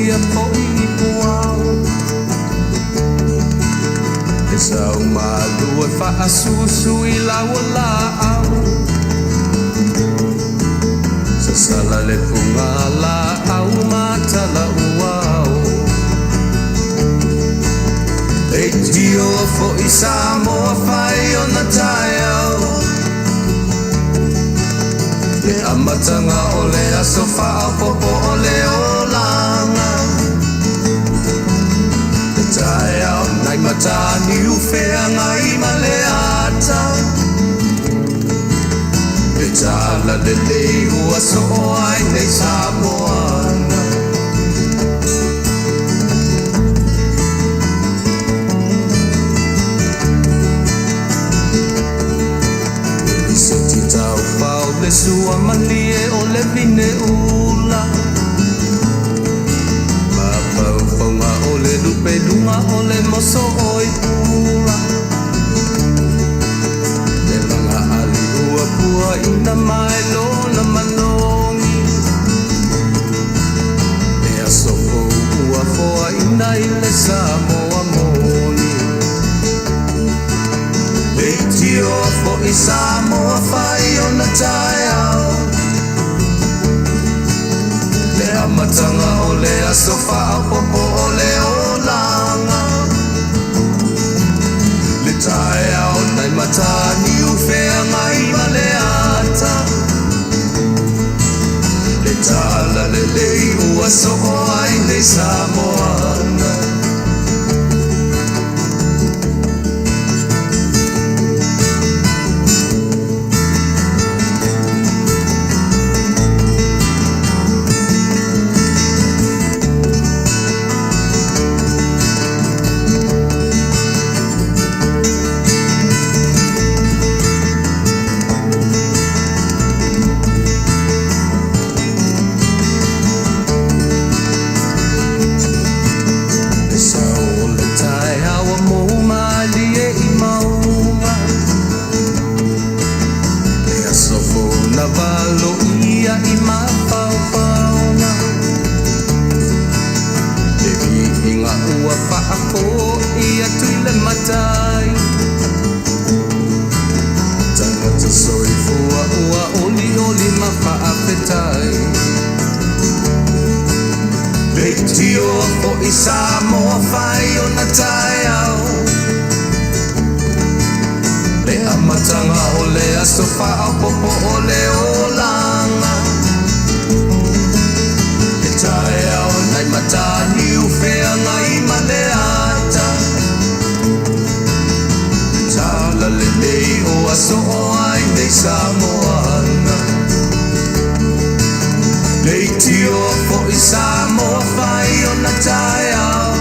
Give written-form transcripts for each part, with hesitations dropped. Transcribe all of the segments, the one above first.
ia po'i puau e sau malu e whaasusu i laua la'au sa sala le funga la'au matala uau e tio fo'i Samoa whai o na taiau e amatanga o le aso whaapopo o le olanga e taiau nai matani uwhea ngai ma le ata e tala le lei ua so ai nei Samoana le sua malie o le vine ula ma pau ponga o le lupe lunga o le moso oi pula le langa ali ua pua ina mai lona manongi e aso ua foa ina i le Samoa moni e tio fo i Samoa whai o na taiau le amatanga o le aso whaapopo o le olanga le taiau nai matani uwhea ngai ma le ata le tala le lei ua so ai nei Samoana Faafetai le tio o i Samoa whai o na taiau le amatanga o le aso whaapopo o le olanga le taiau nai matani uwhea ngai ma le ata tala le lei o aso o ai nei Samoana Lei tio fo i Samoa whai o na taiau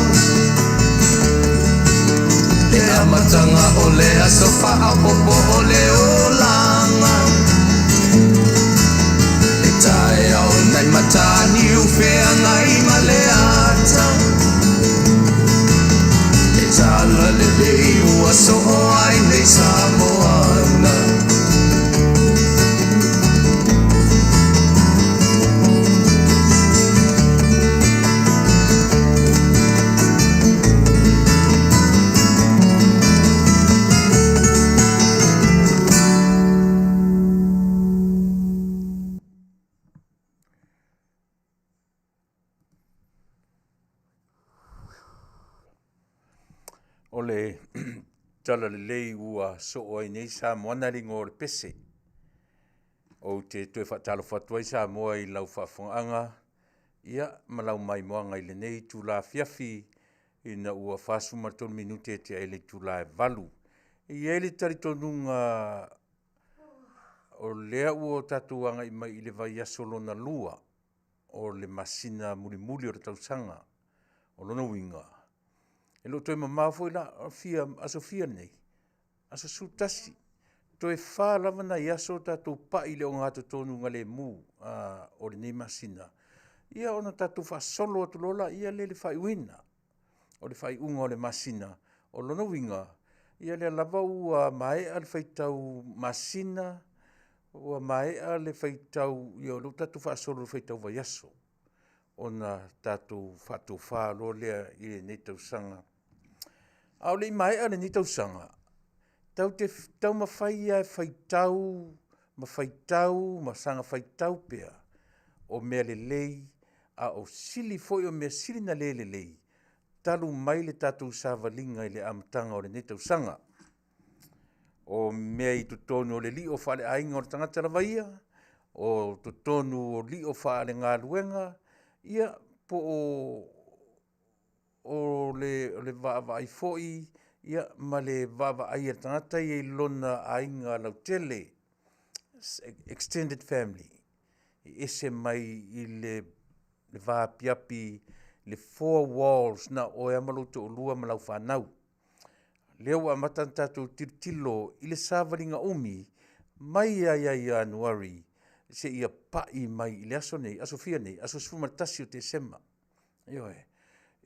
le amatanga o le aso whaapopo o le olanga le taiau nai matani uwhea ngai ma le ata le tala le lei ua so ai nei Samoana Ole tala le lei ua so ai nei Samoa na ringo le pese. O te tue whaatalo whatua i Samoa i lau whaafonga ia malau mai moanga i le nei tūla Afiafi i na ua whaasu maton minute te ele tūla valu. I ele taritonunga o lea ua o tatuanga i mai i le vai asolo na lua o le masina muli muli o le Tausaga o lona winga. E lo toi mamā foi la aso fia nei, aso sutasi. Toi wha lava na i aso tātou pa i le o ngātu tonu ngale mū o le nei masina. Ia ona tātou wha solo atu lola, ia le whai wina. O le whai unga o le masina, o lona winga. Ia le lava ua maea le whaitau masina, ua maea le whaitau, ia lo tātou wha solo le whaitau vai aso. ona tātou whātowha lo lea i le nei Tausaga. Au le mai ale nei Tausaga. Tau mawhai ai whaitau, ma sanga whaitau pea, o mea le lei, a o sili foi o mea sili na le lei, talu mai le tātou sāwalinga i le amatanga o le nei Tausaga. O mea i tutonu o le li o whale ainga o le tangata la vaia, o tutonu o li o whale ngā luenga, ia po o le vava ai foi, ia ma le vava ai al tangata i lona ainga lau tele, extended family. I ese mai i le vāpiapi, le 4 walls na o e amaluto o lua malau whanau. Leo a matantatu tilo i le sāwaringa umi, mai ai Januari, se ia pai mai i le aso nei, aso fia nei, aso sfumatasi o te sema.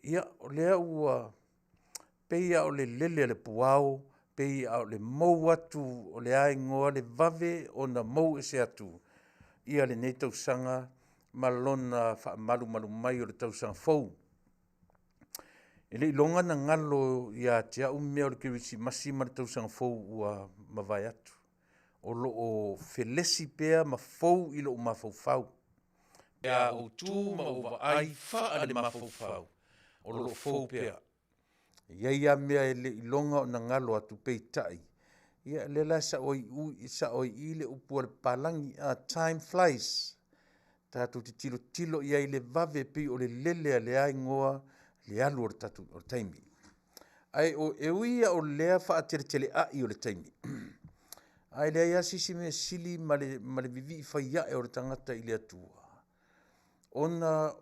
Ia o lea ua peia o le lele le puao, peia o le mou atu o le aingoa le vave o na mou e se atu. Ia le nei Tausaga, malona whaamalu mai o le Tausaga fou. E le ilonga na ngalo ia te au mea o le Kerisimasi ma le Tausaga fou ua mawai atu. O lo o felesi pea ma fou i lo o mafaufau. Ia o tū ma o ai wha le mafaufau. O lo fou pea. Ia mea e le ilonga o na ngalo atu peitai. Ia le la sa oi i le upu le palangi a time flies. Tātou te tilo ia i le vave pi o le lele le aingoa le alu o le tatu o le taimi. Ai o ewia o lea wha tele ai o le taimi. Ai lea ia sisi me sili ma le vivi whaia e o le tangata i le atua. Ona,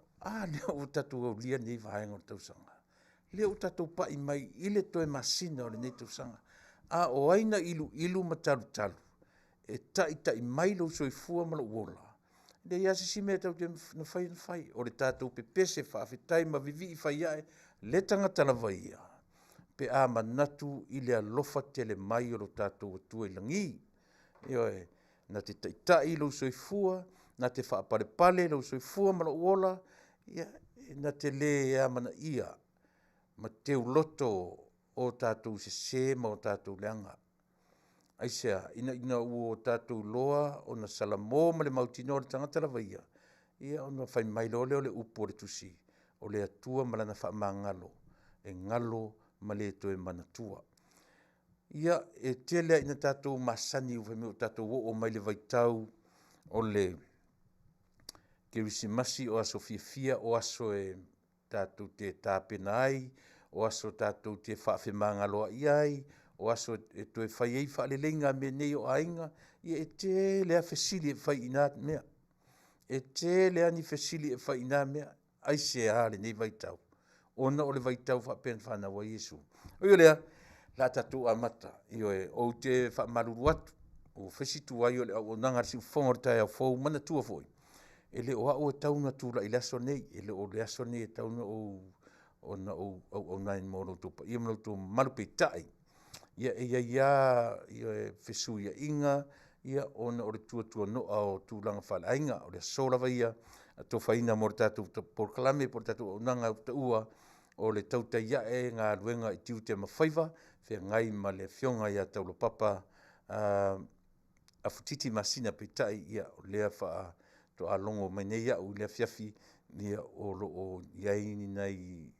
lea o tatu au lia nei vahenga o le Tausaga. Lea o tatu pai mai i le toe masina o le nei Tausaga. O aina ilu ma talu. E tai mai lo soifua ma lo uola. Le ia sisi me tau te na whai. O le tātou pepese Faafetai ma vivi whaiae le tangata la vaia. Pe a manatu i le alofa tele mai o lo tātou atua i langi. Na te tai lo soifua, na te whaapare lo soifua ma lo uola, na te le a mana ia. Ma teu loto o tātou se ma o tātou leanga. Aisea, ina ua o tātou loa o na salamo ma le mautino o le tangata la vaia. Ia o na whai mai lole o le upo o le tusi, o le atua ma lana wha maa ngalo, e ngalo ma le toe manatua. Ia e telea ina tātou masani ufai me o tātou o mai le vaitau o le Kerisimasi o aso fia o aso e tātou te tāpena ai, o aso tātou te whaafe maa ngaloa iai, o aso e toe whai ei whaalelenga me nei o ainga, ia e te lea fesili e whai ina mea. E te lea ni fesili e whai ina mea, aise aale nei vaitau. Ona o le vaitau whapen whana wa Yesu. Oio lea, la tatu amata, o te whaamaruru atu, o fesitu ai o le au nanga si whongor tai au fau mana tua foi. E le o au e tauna tula i laso nei, e le o le aso nei e tauna o nain moro tupa. Ia mano tu malupe tai. Ia e fesu ia inga, ia ona o le tua noa o tūlanga whale ainga, o le sola vaia, a to whaina mo le tātou porklame, por tātou o nanga ta ua, o le tauta ia e ngā ruenga i tiu te mawhaiva, whea ngai ma le whionga ia taulo papa, a futiti masina pe tai, ia o lea wha to a longo mai nei au lea Afiafi, ia o iaini nei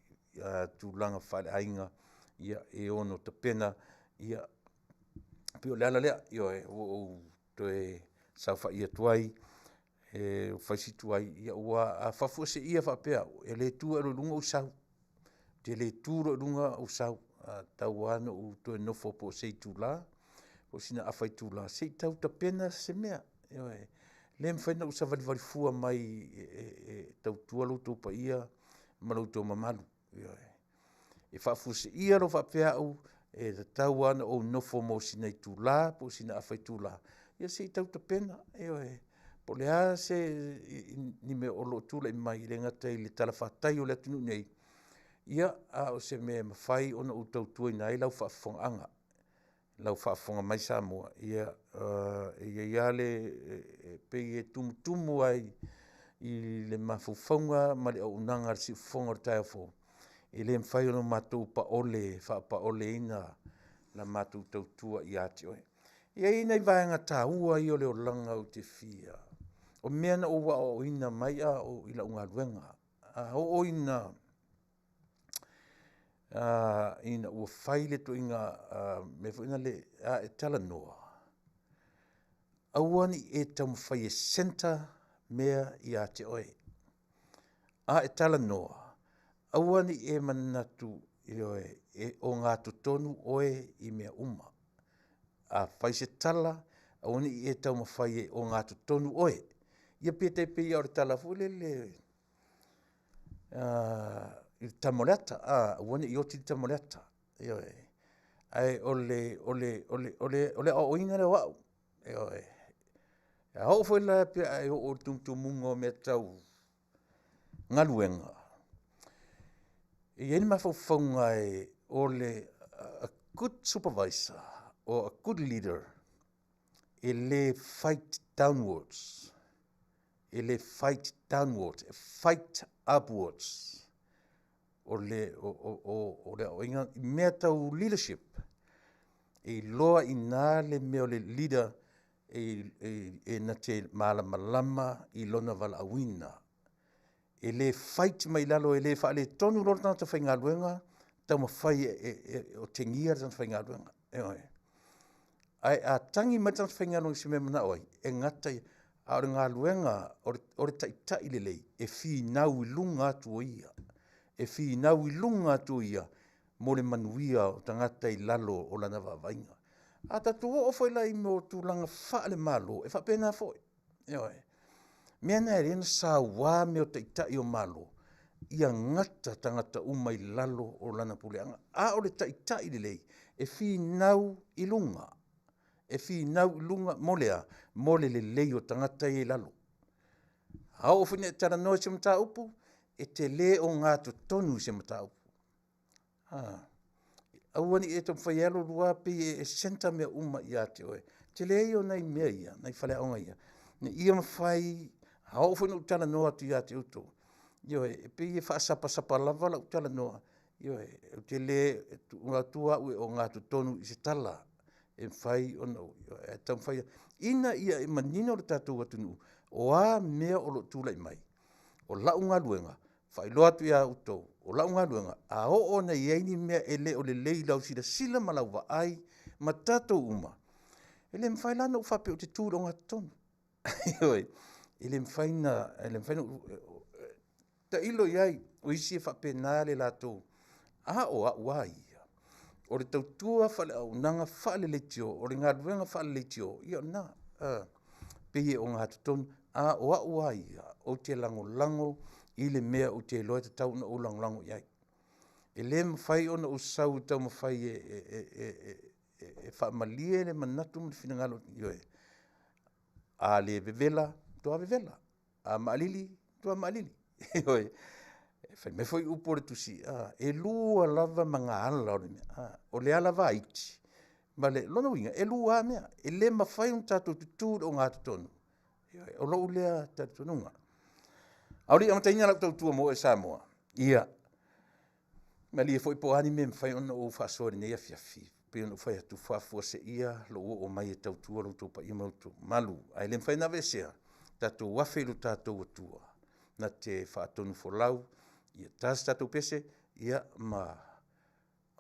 tūlanga whale ainga, ia e ono te pena, ia pio le ala lea, o toe sauwha ia tuai, e whaisi tuai, ia ua a whafua se ia whapea, e le tua ero lunga usau, te le tūro lunga usau, tau ano u toe nofo po sei tūla, po sina awhai tūla, sei tau ta pena se mea, le mwhaina usa vali fua mai tau tualu tūpa ia, malau tō mamalu, e whafua se ia ro whapea au, e tau ana o nofo mo sina i tūla, po sina awhai tūla. Ia sei tau ta pena, po lea se ni me olo tūla i mai, le ngata i le talawhatai o le atunu nei. Ia o se me mawhai ona u tau tuai nai lau whaafonga anga, lau whaafonga mai Samoa. Ia le pei e tumu ai, i le mafaufaunga ma le aunanga si fonga o taifo. I le mwhai ono mātou pa ole ina na mātou tautua i ati oe. Ia ina i vaenga tā ua i o leo langa o te fia. O mea na o wa o ina mai a o ila unga luenga. O ina ina ua whai le to inga me fu ina le e tala noa. Auani e tamu whai e senta mea i ate oe. E tala noa. Auani e manatu i oe o ngā tutonu oe i mea uma. Whai se tala, auani e tamu whai e o ngā tutonu oe. Ia pete pe ia o tala fule le il tamoleata, auani i oti tamoleata. Ai ole o ina le wau. Hau foi la pe ai o tungtumungo me tau ngaluenga. Ieni mafaufaunga e ole a good supervisor or a good leader ele fight downwards. Ele fight downwards, fight upwards. Ole o inga mea tau leadership. E loa ina le mea le leader e na te malama i lona vala awina. E le fight mai lalo e le wha le tonu lor tana ta whai ngā luenga, tau ma whai o te ngia tana whai ngā luenga. Ai a tangi mai tana whai ngā luenga si me mana oi, e ngata i aore ngā luenga ore tai le lei, e whi nau i lunga atu o ia. E whi nau i lunga atu o ia, mo le manuia o tangata i lalo o lana whainga. A tatu o foi lai mo tu langa wha le malo, e wha pena foi. Mea nea rena sa wā meo taitai o malo, ia ngata tangata umai lalo o lana puleanga. A o le taitai le lei, e whi nau i lunga. E whi nau i lunga molea, mole le lei o tangata i lalo. Hau o whine tara noa se mata upu, e te le o ngā tonu se mata upu. Auani e tam whai alo rua pe e senta mea uma i ate oe. Te le o nei mea ia, nei whale aonga ia. Ne ia mawhai, hau whai no utala noa tu i ate uto. E pe e whaasapa lava la utala noa. Te le ngā tua ue o ngā tonu i se tala. E whai o nau. E tam whai, ina ia e manina o le tātou atunu. O a mea o lo tūlai mai. O lau ngā luenga. Whai loa tu ia uto. O lau ngā luenga. A o na ieini mea e le o le lei lau sila malau wa ai. Ma tātou uma. E le mwhai lana u whape o te tūra o ngā tonu. E le mwhai na. Ta ilo iai. O isi e whape nā le lātou. O a uai. O le tautua whale au nanga whale leitio. O le ngā luenga whale leitio. Ia na. Peye o ngā tonu. O a uai. O te lango. I le mea o te loa te tau na o lango iai. E le mwhai o na usau tau mwhai e whaamalie le manatu mo le whinangalo ioe. A le vevela, toa vevela. A maalili, toa maalili. Ioe. Whai me foi upo le tusi. E lua lava mga ala o le mea. O le ala va iti. Ma le lona winga, e lua mea. E le mawhai un tātou tutur o ngā tutonu. O lau lea tātonunga. Auri amataina la tautua mo e Samoa. Ia. Mali e foi po anime mfai ona o fasori nei Afiafi. Pe ona fai atu fafua se ia lo o mai e tautua lo topa i mautu. Malu. Ai le mfai na vesea. Tatou wafe lo tatou atua. Na te whaatonu folau. Ia tas tatou pese. Ia ma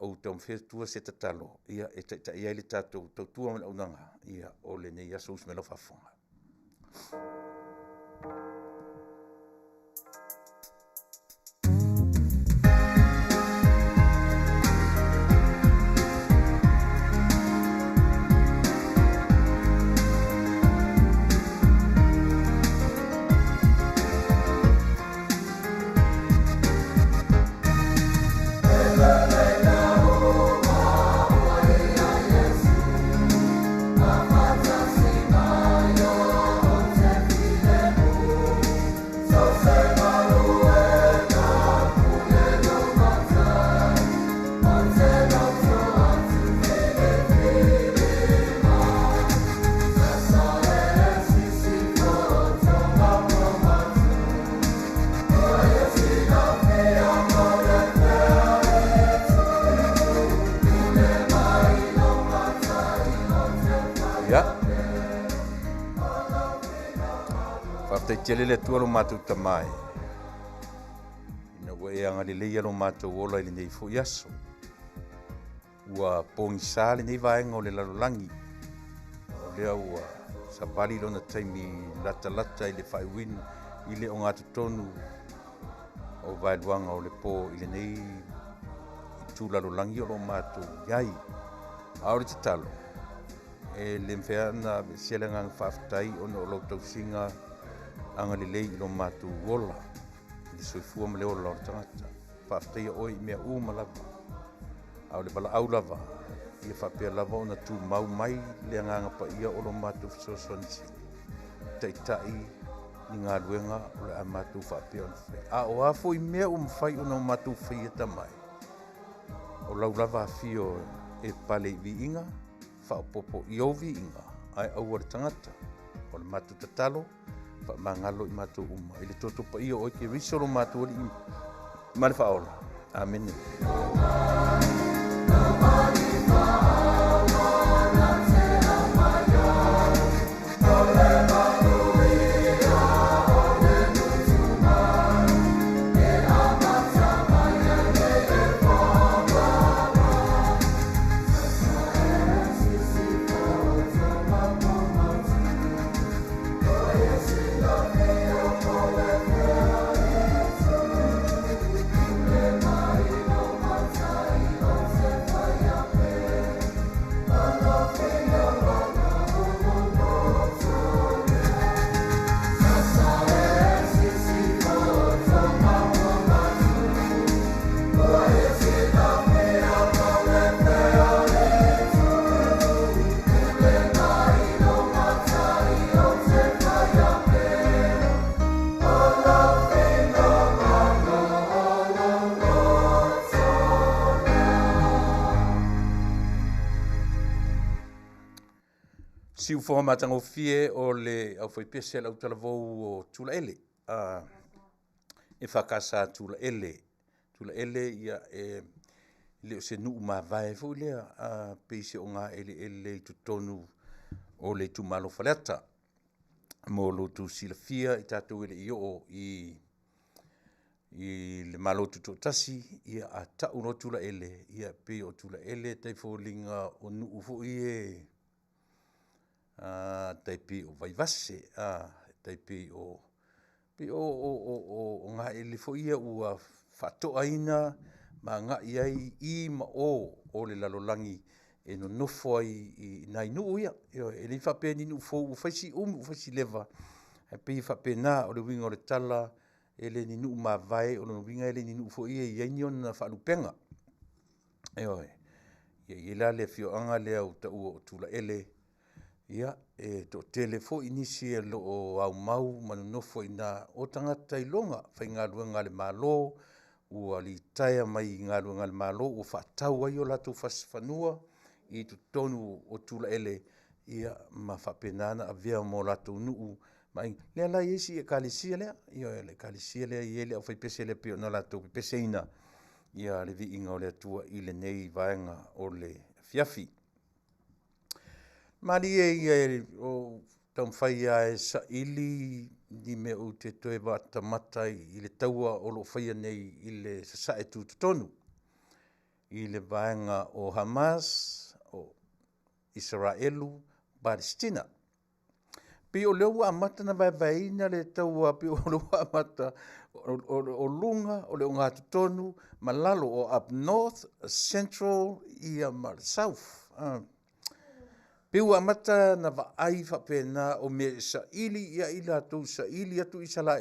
au tau mwhetua se tatalo. Ia e taita ia le tatou tautua mana unanga. Ia o le nei aso usmelo fafunga. te tele le tua lo mātou tamai. Ina ua e anga le leia lo mātou ola ili nei fo yaso. Ua pongi sāle nei vaenga o le lalolangi. O lea ua sabali lo na taimi lata ili whai winu ile o ngātu tonu o vailuanga o le pō ili nei i tū lalolangi o lo mātou iai. Aore te talo. E le mwhena siele ngang Faafetai o no lo tausinga anga le lei ilo mātou wola. Li soifua ma le ola o tangata. Faafetai oi mea uma lava. Au le bala au lava. Ia whapea lava o na tū mau mai le anganga pa ia o lo mātou fisosonisi. Tai ni ngā luenga o le a mātou whapea o nwhai. A o afo i mea mwhai o na mātou whai e tamai. O lau lava fio e pale i vi inga. Whaopopo i ovi inga, ai au ar tangata, o le mātou tatalo, wha mangalo i mātou uma. I le totopa i o oi ke risoro mātou ali i mare whaola. Amen. Siu fo matango fie o le au foi pese au talavou o Tuilaepa. E whakasa Tuilaepa ia e leo se nuu mawai fo lea peise o ngā ele i tutonu o le tumalo whaleata. Mo lo tu silafia i tātou ele i o i le malo tu tasi ia a tau no Tuilaepa ia pe o Tuilaepa taifo linga o nuu fo i taipi o vaivase, taipi o ngā ele fo ia ua whatoa ina ma ngā iai i ma o le lalolangi e no nofo ai i nai nuu ia. E li whape ni nuu fo ufaisi ufaisi leva. E pi whape nā o le winga o le tala e le ni nuu ma vai o le winga e le ni nuu fo ia i aini o na whalupenga. Ia la le fioanga le au tau o Tuilaepa. Ia, e to telefo inisi e lo o au mau manunofo ina o tangata i longa, whai ngā luenga le malo, ua li taia mai ngā luenga le malo, ua whaatau ai o lato whanua i tu tonu o Tuilaepa, ia ma whapenana a vea mo lato nuu, mai lea lai esi e kalisia lea, ia le kalisia lea i ele au whai pese lea pio na lato pese ina, ia le vi inga o le atua i le nei vaenga o le Afiafi. Mari e o taumwhai e sa ili ni me o te toe wata matai i le taua o lo whaia nei i le sasae tūtutonu. I le vaenga o Hamas, o Israelu, Palestina. Pi o leo amata na vaivaina le taua, pi o leo amata o lunga, o leo ngā tutonu, malalo o up north, central, ia mar south. Peu amata na vaai whapena o me sa ili ia ila atu sa ili atu i sala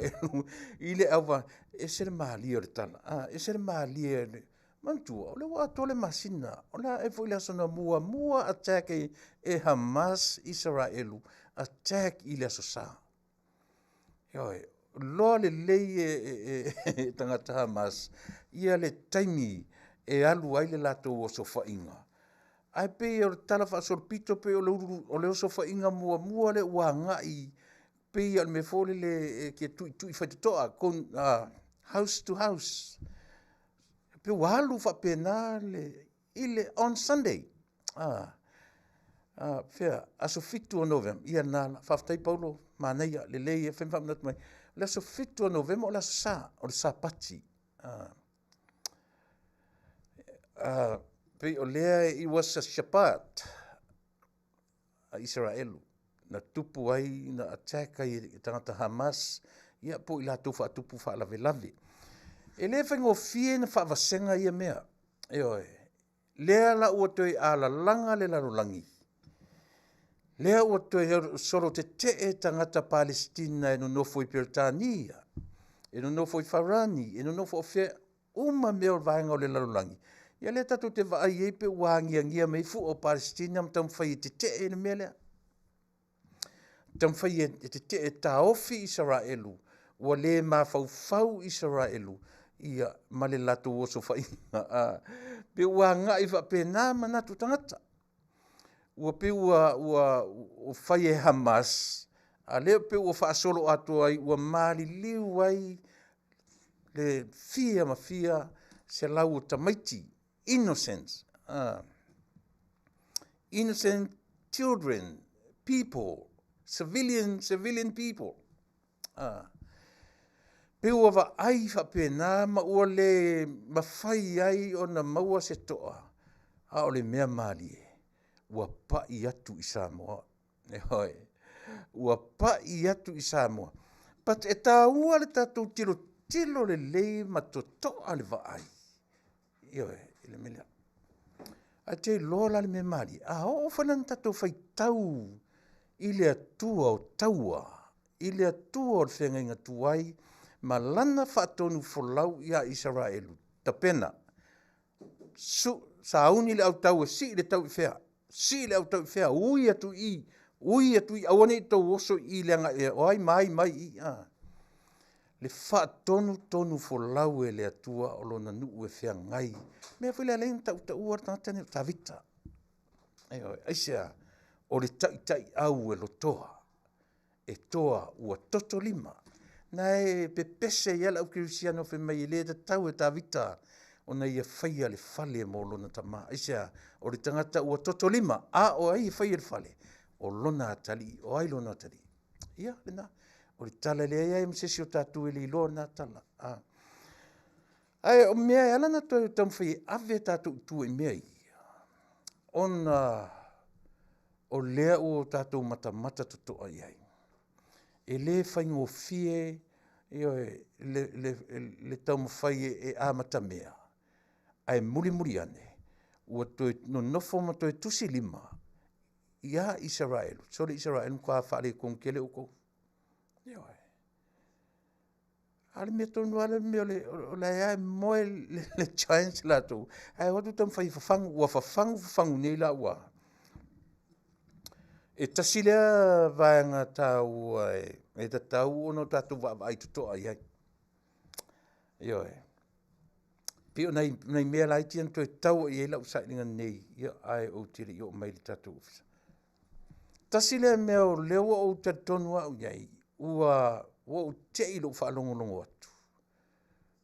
ile awa e sere maalia le tala. E sere maalia le mantua. O le wa tole masina. O la e fo ila sona mua attack e Hamas Israelu. Attack ila so sa. Yoi. Loa le lei e tangata Hamas. Ia le taimi e alu ai le lato o sofa inga. Ai pe o tala fa sorpito pe o le sofa inga mua le ua ngai pe al me fole le ke tu fa toa kon house to house pe walu fa pena le ile on Sunday Fea, aso fitu o November, ia nala, Faafetai Paulo, Manuia, lelei, whenwha mnatu mai. Le aso fitu o November, o le sa, o le sa pati. Pe o lea I was a Shabbat, a Israelu, na tupu ai, na attack ai tangata Hamas, ia po ila tufa atupu fa lave lave. E le whengo fie na whaavasenga ia mea. E oe, lea la ua toi ala langa le larulangi. Lea ua toi soro te tangata Palestina e no nofo I Peritania, e no nofo I Farani, e no nofo o fea uma mea o vaenga o le larulangi. Ia le tatu te vaai ei pe wangia ngia mei fu o Palestina ma tam whai te e na mea lea. Tam whai te taofi Israelu, ua le ma fau Israelu, ia male latu oso whai. Pe ua ngai wha pe nā manatu tangata. Ua pe ua whai e Hamas, a leo pe ua wha solo atu ai, ua mali liu ai, le fia ma fia, se lau o tamaiti, innocence, innocent children, people, civilian people. Pe ua wa ai wha pe nā, ma ua le mawhai ai o na maua se toa, a o le mea mali e. Ua pai atu I Samoa. E hoi. Ua pai atu I Samoa. But e tā ua le tātou tilo le lei ma to toa le va ai. Ioe, ele melea. A te lola le me mari. A o whanan tātou whai tau I le atua o taua. I le atua o le whenga inga tuai. Ma lana whaatonu wholau ia Israelu. Ta pena. Sa auni le au tau e si le tau I whea. Si le au tau whea, ui atu I, awane I tau oso I le anga e, oai mai I, Le whaatonu wholau e le atua o lona nuu e whea ngai. Mea whele alein tau uar tangata ta vita. Aisea, o le tai au e lotoa. E toa ua toto lima. Na e pepese iala au Kerisiano whi mai le tau e ta vita. O na ia whaia le whale mo lona tama. Aisea, o le tangata ua toto lima, o ai whaia le whale. O lona atali, o ai lona atali. Ia, lena, o le tala le ai msesi o tatu e li lona tala. Ai, o mea ala na toi tam whai ave tatu tu e mea I. O lea o tatu mata toto ai ai. E le whaingo fie, le tau mawhai e amata mea. Ai muri ane, ua toi no nofo ma toi tusi lima, ia Israel, sore Israel mkwa whare kong kele uko. Ioi. Ale mea tonu ale mea o le ai moe le giants lato. Ai watu tam whai fafangu nei la ua. E tasilea vaenga tau e ta tau ono tatu ai tuto ai ai. Ioi. Pio nei mea lai tian toi tau I lau sainga nei ia ai o tiri I o mai le tatu ofisa. Tasi le mea o leo o te tonu au iai, ua o te ilo whaalongolongo atu.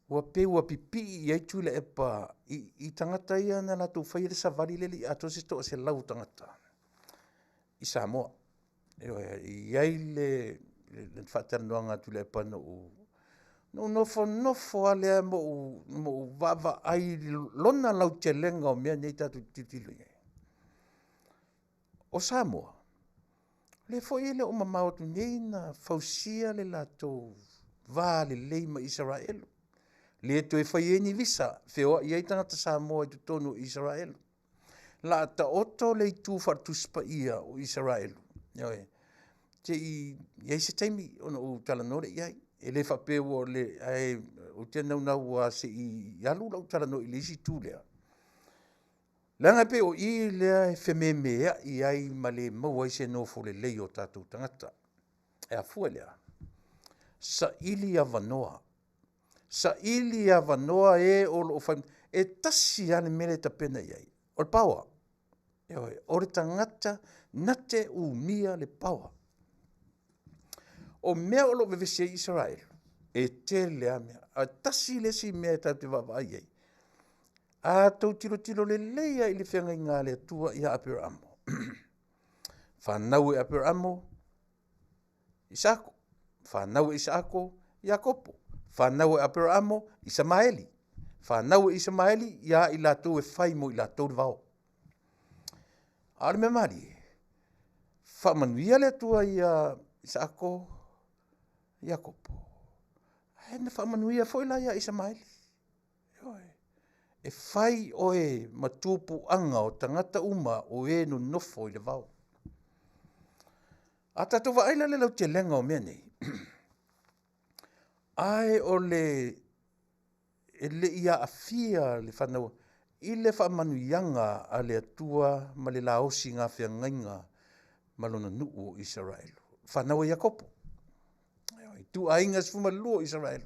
Ua pe ua pipi I Tuilaepa I tangata ia na latu whai le savali leli ato se toa se lau tangata. I Samoa. Iai le whaatanoanga Tuilaepa no nofo alea mo vava ai lona lau te lenga o mea nei tatu titilo iai. O Samoa, le fo ele o mamao tu nei na fausia le lato Vale leima Israel. Le to e fai ni visa, feo iai tangata Samoa I tutonu Israel. La ta oto le tu fartuspa ia o Israel. Te iai se taimi o talanore iai. E le whapeo o le ai o tēnau nau a se I alu lau tarano I lisi tū lea. Langa pe o I lea e whememea I ai ma le maua I se nofo le lei o tātou tangata. E a fua lea. Sa ili a vanoa. Sa ili a vanoa e o lo whaim. E tasi ane mele ta pena iai. O le paua. O le tangata nate u mia le paua. O mea o lo vevese Israel, e te lea mea, a tasi le si mea tau te wawai ei. A tau tilo le leia I le whenga I ngā lea tua I apira amo. Whanau e Aperamo, Isako. Whanau e Isako, Iakopo. Whanau e Aperamo, Isamaeli. Whanau e Isamaeli, ia i lātou e whai mo i lātou le vao. Ale me mari, whamanuia le atua i Isako, Iakopo. Hena whamanuia foi la ia Isamaeli. E whai o e matupu anga o tangata uma o e no nofo i le vao. A tatou waaila le lau te lenga o mea nei. Ai o le ia afia le whanau. I le whamanuianga a le atua ma le laosi ngā whiangainga malona nuu o Israel. Whanau i Iakopo. I tu ainga sfuma lua Israel.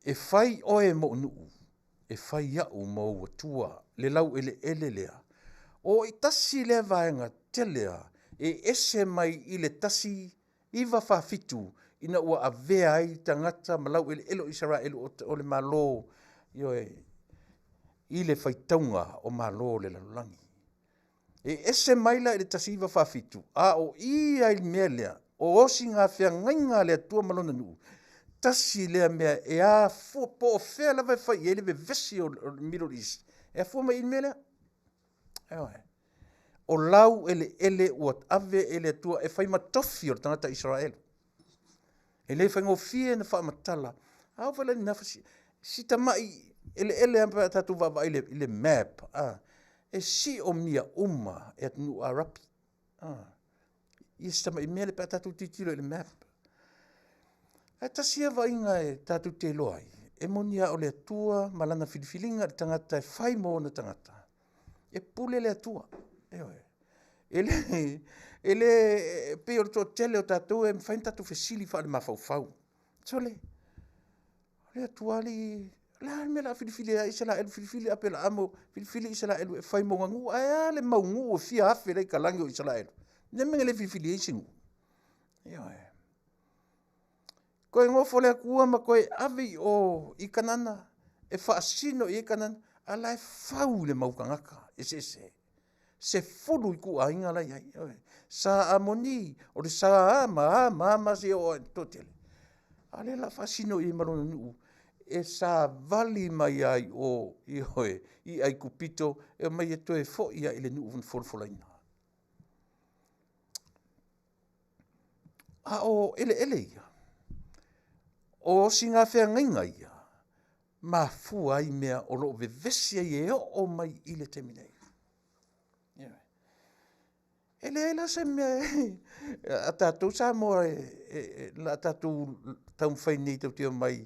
E whai oe mo nuu. E whai iau mo watua. Le lau ele lea. O i tasi lea vaenga telea. E ese mai i le tasi iwa whawhitu. Ina ua avea ai tangata malau ele elo Israel o le malo. I le whaitaunga o malo le lalulangi. E ese mai la i le tasi iwa whawhitu. A o ia i mea lea. O osi ngā whiangainga lea tua malona nuu. Tasi lea mea e a fua po o whea lawa whai e le vesi o Middle East. E a fua mai i mea lea. O lau ele ua ave ele tua e whai matofi o tangata Israel. E le whai ngofie na wha matala. Au whala ni nafasi. Si tamai ele ampa tatu wawa i le map. E si o mia uma e atunu a rapi. I si tamai mea le pa tatu titilo i le map. E tasia wainga e tatu te loai. E monia o le atua malana filifilinga le tangata e whai mo na tangata. E pule le atua. Ele pe o to tele o tatu e mwhain tatu fesili wha le mawhau. Tole. Le atua li la me la filifili a isala el filifili apela amo filifili isala el fai mo ngu a le maungu o fia afe le kalangi o isala el. Ne me le filifili e singu. Koe ngofo le akua ma koe avi o i kanana e whaasino i kanana ala e whau le maukangaka e se fulu i ku a inga lai ai. Sa amoni o le sa ama se o totele. Ale la whaasino i marona nuu e sa vali mai ai o i ai kupito e mai e toe fo ia i le nuu van folfolaina. A o ele ia. O singa whea ngainga ia, ma fua ai mea o lo vevesia i e o mai i le teminei. Ele la se mea a tātou Samoa la tātou taumwhai nei tau teo mai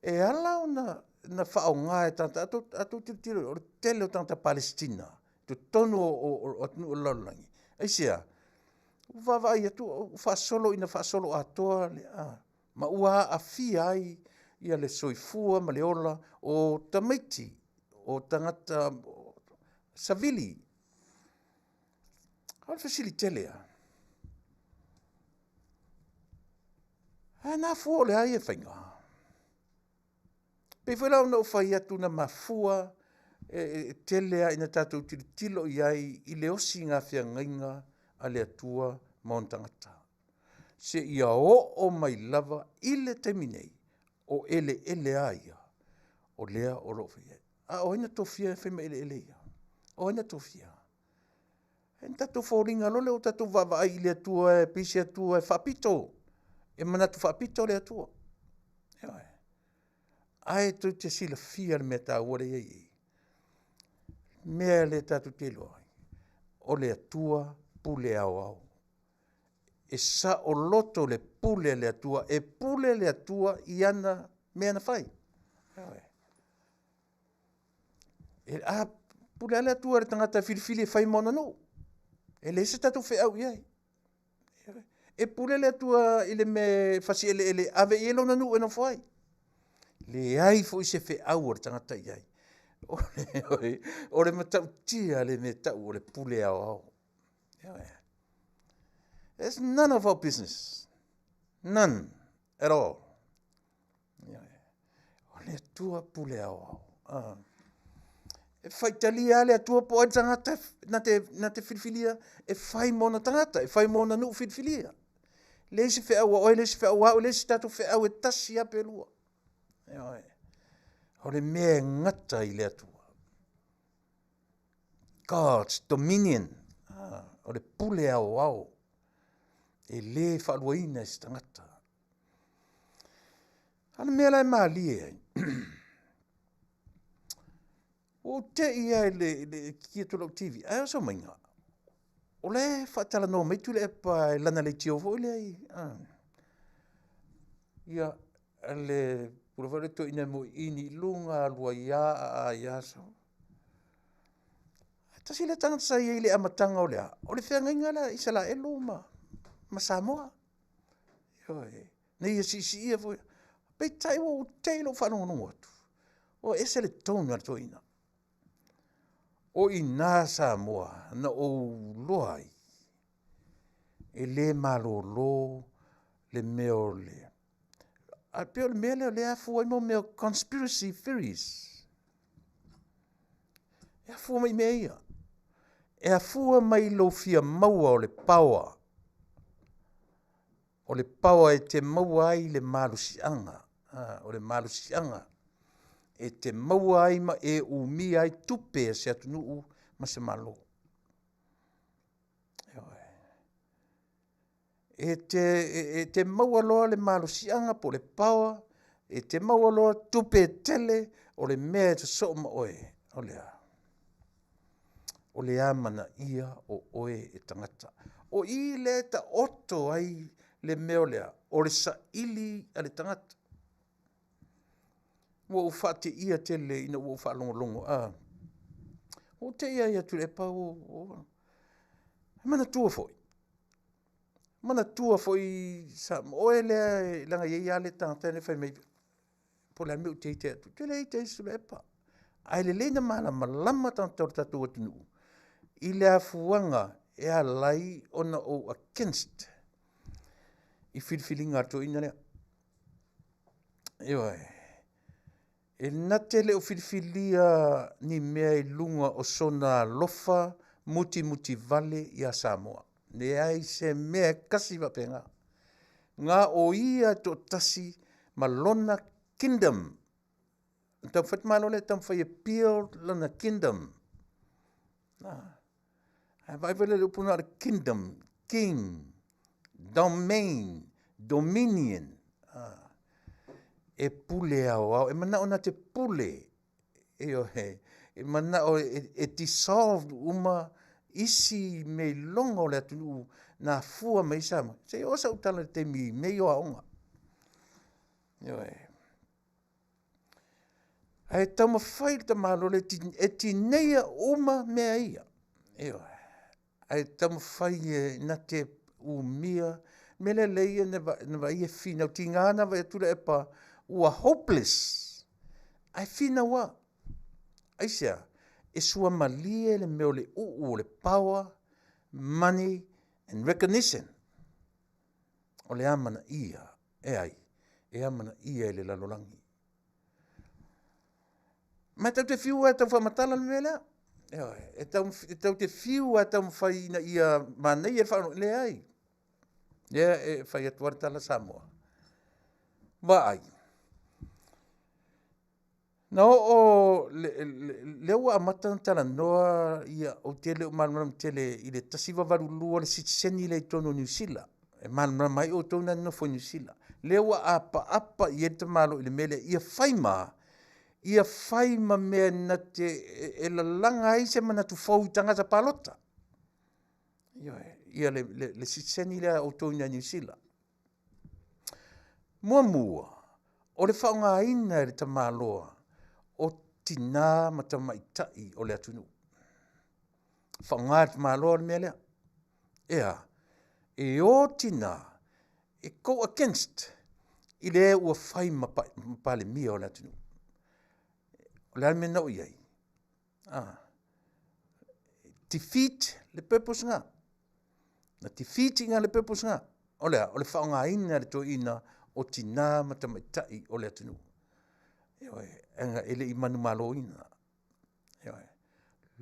e ala o na whao ngā e tātou tiro o tele o tangata Palestina, tu tonu o atunu o laulangi. Aisia, wawai atu whaasolo ina whaasolo atoa le ma ua afia ai ia le soifua ma le ola o tamaiti o tangata savili. Hau fasili telea. Nā fua le ai e whainga. Pe whela una o whai atu na mafua telea ina tātou tilo i ai i le osi ngā whia ngainga a le atua maontangata. Se ia o mai lava i le teminei o ele aia o lea o rofia. O ina tofia whema ele ia. O ina tofia. En tatou whoringa lole o tatou wawa ai le atua e pisi atua e whapito. E manatu whapito le atua. Ai tu te sila fia le mea tā ore ei. Mea le tatou te loai. O le atua pule au. E sa o loto le pule le atua, e pule le atua i ana mea na whai. E a pule le atua re tangata filifili e whai mona no. E le se tatu whi au iai. E pule le atua i le me whasi ele ave i elo na nu e no whai. Le ai fo i se whi au re tangata iai. O le matau tia le me tau o le pule au. It's none of our business. None at all. O le atua pule au. e whaitalia le atua po e tangata na te whilwhilia e whai mona tangata, e whai mona nuu whilwhilia. Le si whea ua oe, le si whea ua, le si tatu whea au e tasi ape lua. O le mea ngata i le atua. God's dominion. O le pule au au. E le whaaluaina e si tangata. Ana mea lai maalie ai. O te ia le kia tulau TV. Ai o sa mainga. O le whaatala no mai Tuilaepa e lana le tio fo le ai. Ia le purawale to ina mo ini lunga lua ia a ia so. Tasi le tangata sa ia le amatanga o lea. O le whea ngainga la isa la elo ma Samoa. Nei ia si ia fo. Pei tai o teilo whanongonongo atu. O ese le tonu ato ina. O ina Samoa na o loai. E le malolo le meo le. A peo le mea le afu ai mo meo conspiracy theories. E afu mai mea ia. E afu mai lo fia maua o le paua. O le paua e te maua ai le malusianga. O le malusianga. E te maua ai ma e umi ai tupe se atunuu ma se malo. E te maua loa le malusianga po le paua. E te maua loa tupe tele o le mea te so ma oe. O lea. O le amana ia o oe e tangata. O i le ta oto ai le meo lea. O le sa ili a le tangata. Wo ufate ia tele ina wo ufa longo. O te ia Tuilaepa o. Mana tua foi. Mana tua foi sa oe lea langa ia le tangata ne fai mei. Po le meu te te atu. Te le te Tuilaepa. Ai le leina mana malama tatu atunu. I le afuanga e a lai ona o against. I whilwhilinga ato ina lea. E nate le o whilwhilia ni mea i lunga o sona lofa muti vale ia Samoa. Ne ai se mea kasi wapenga. Ngā o ia to tasi malona kingdom. Tam what malo le tam whai appeal lana kingdom. Vai vele le upuna le kingdom, king, domain, dominion. E pule au, e mana ona te pule. E mana o e dissolved uma isi me longo le atunu na fua mai sama. Se osa utala te mi me o aonga. Ai tama whai ta malo le e tineia uma mea ia. Ai tama whai e na te umia mele leia ne vai e fina. Ti ngana vai Tuilaepa ua hopeless. Ai fina wa. Ai sea. E sua malie le meo le uu le power, money and recognition. O le amana ia. E ai. E amana ia e le lalolangi. Ma tau te fiu a tau whamatala le mea. E tau te fiu a tau whai na ia manei e whanau le ai. E whai atuar tala Samoa. Wa ai. Na o le ua amata tala noa ia o te leo malmanam tele i le tasiwa varu lua le sitseni le tono New Zealand. E malmanam mai o tona nofo New Zealand. Le ua apa i eta malo i le mele ia whaima mea na te e lalanga ai se mana tu fau tangata palota. Ia le sitseni le o tona New Zealand. Mua, o le whaunga ina le tamaloa. O tina matamaitai o le atunu. Whaungat malo le mea lea. Ea, e o tina, e go against, i le ua whai mapale mia o le atunu. O le alme nau iai. Defeat le purpose nga. Na defeat nga le purpose nga. O le whaunga ina le to ina o tina matamaitai o le atunu. Enga ele i manu malo ina.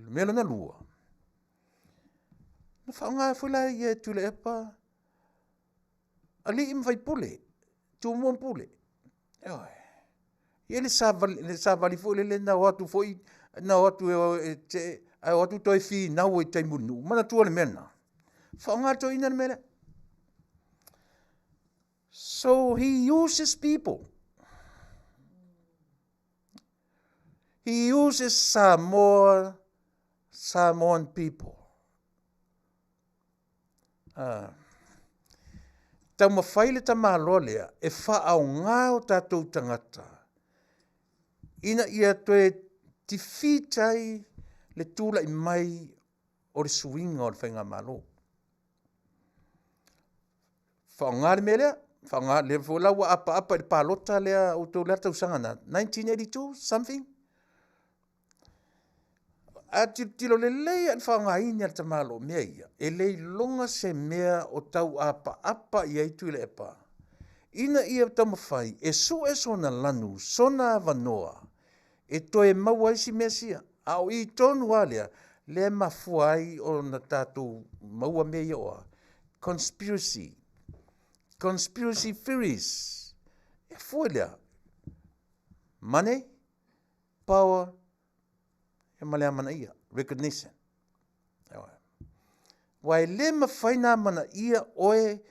mea lona lua. Na whaonga whula i e Tuilaepa, ali im vai pule, tu muan pule. Ia le sa vali fo le na watu fo na watu te ai watu toi fi na wo tai munu. Mana tu le mena. Whaonga to ina mena. So he uses people. He uses Samoan people. Tau mawhaile ta mahaloa lea, e whaau ngā o tātou tangata. Ina ia toe ti whitai le tūla i mai o le suinga o le whainga mahalo. Whaau ngā le melea, whaau ngā le whaulaua apa i le pālota lea o tō lea Tausaga na 1982, something. A tilo le lei al whaongaini al tamalo mea ia. E lei longa se mea o tau apa i ai Tuilaepa. Ina ia tau mawhai, e sona lanu, sona vanoa. E toe maua isi mea sia. Au i tonu alea, le mafua ai o na tātou maua mea ia oa. Conspiracy theories. E fuelea. Money, power, e malea mana ia, recognition. Wai le mawhaina mana ia oe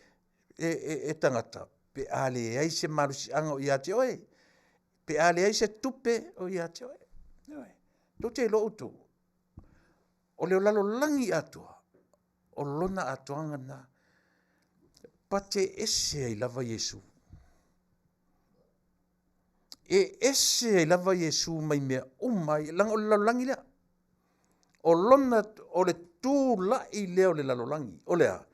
e tangata. Pe ale ai se marusianga o ia te oe. Pe ale ai se tupe o ia te oe. Do te lo utu. O leo lalo langi atua. O lona atuanga na. Pate ese ai lava Yesu. E ese ai lava Yesu mai mea umai lang o lalolangi lea. O lona o le tū lai leo le lalolangi. O lea.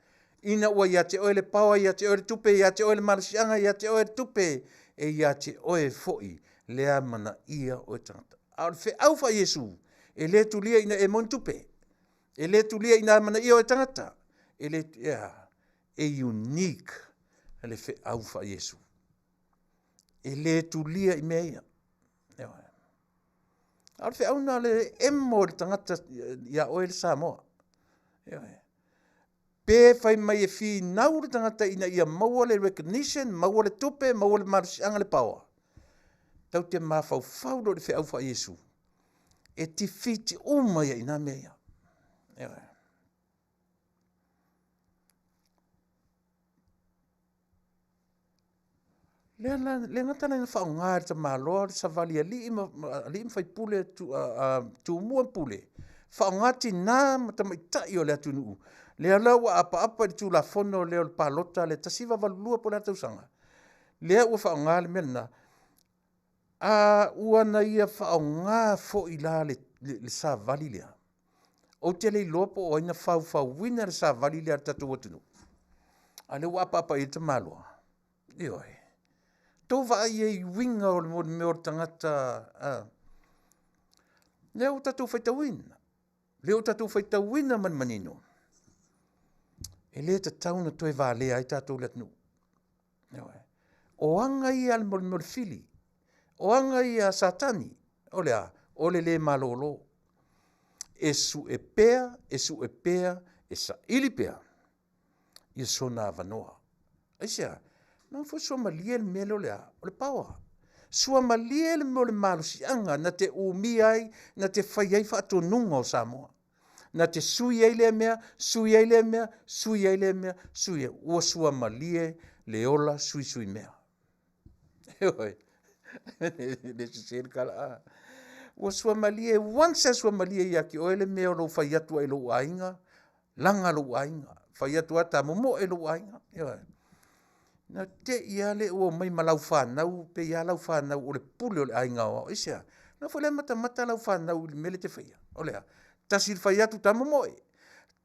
Ina ua ia te oe le pawa, ia te oe le tupe, ia te oe le marasianga, ia te oe le tupe. E ia te oe foi lea mana ia o tangata. A le fe au fa Yesu. E le tulia ina e mon tupe. E le tulia ina mana ia o tangata. E le e unique. E le fe au fa Yesu. E le tulia i mea ia. A le fe au na le emo le tangata ia oe le Samoa. Pe fai mai e fi nau le tangata ina ia maua le recognition, maua le tupe, maua le marasianga le pawa. Tau te mawhau lo le fe au fa Yesu. E ti fiti uma ia ina mea ia. Le ngata na whao ngā ta maloa sa vali ali im fai pule tu mua pule. Whao ngā ti nā mata mai tai o le Taunuu. Le alaua apa tu la fono le o palota le tasiva valua po le Tausaga. Le ua whao ngā le mena. Ua na ia whao ngā fo i la le sa vali lea. O te le lopo o ina whau wina le sa vali lea tatu o Taunuu. A le ua apa i te maloa. Ioi. Tō vai e winga o le mea o tangata. Leo tatou whaitawina. Leo tatou whaitawina manino. E le ta tauna toe Vale ai tatou le Taunuu. O anga i al mol fili. O anga i a satani. O le malolo. E su e pea, e sa ili pea. I sona avanoa. Aisia. Nā fo sua malie le mele o le pawa. Sua malie le mo le malusianga na te umi ai, na te whai ai whaatonunga o Samoa. Na te sui ai le mea, sui ai le mea, sui ai le mea, sui ai. Ua sua malie le ola sui mea. Eoi. Le sisere kala. Ua sua malie, wansa sua malie ia ki oe le mea o lo whai atu ai lo ainga, langa lo ainga, whai atu ata momo e lo ainga. Eoi. Na te ia le ua mai malau whanau, pe ia lau whanau o le pule o le ainga o isia. Na fo le mata lau whanau le mele te whaia. O lea, tasir whai atu tamomoi.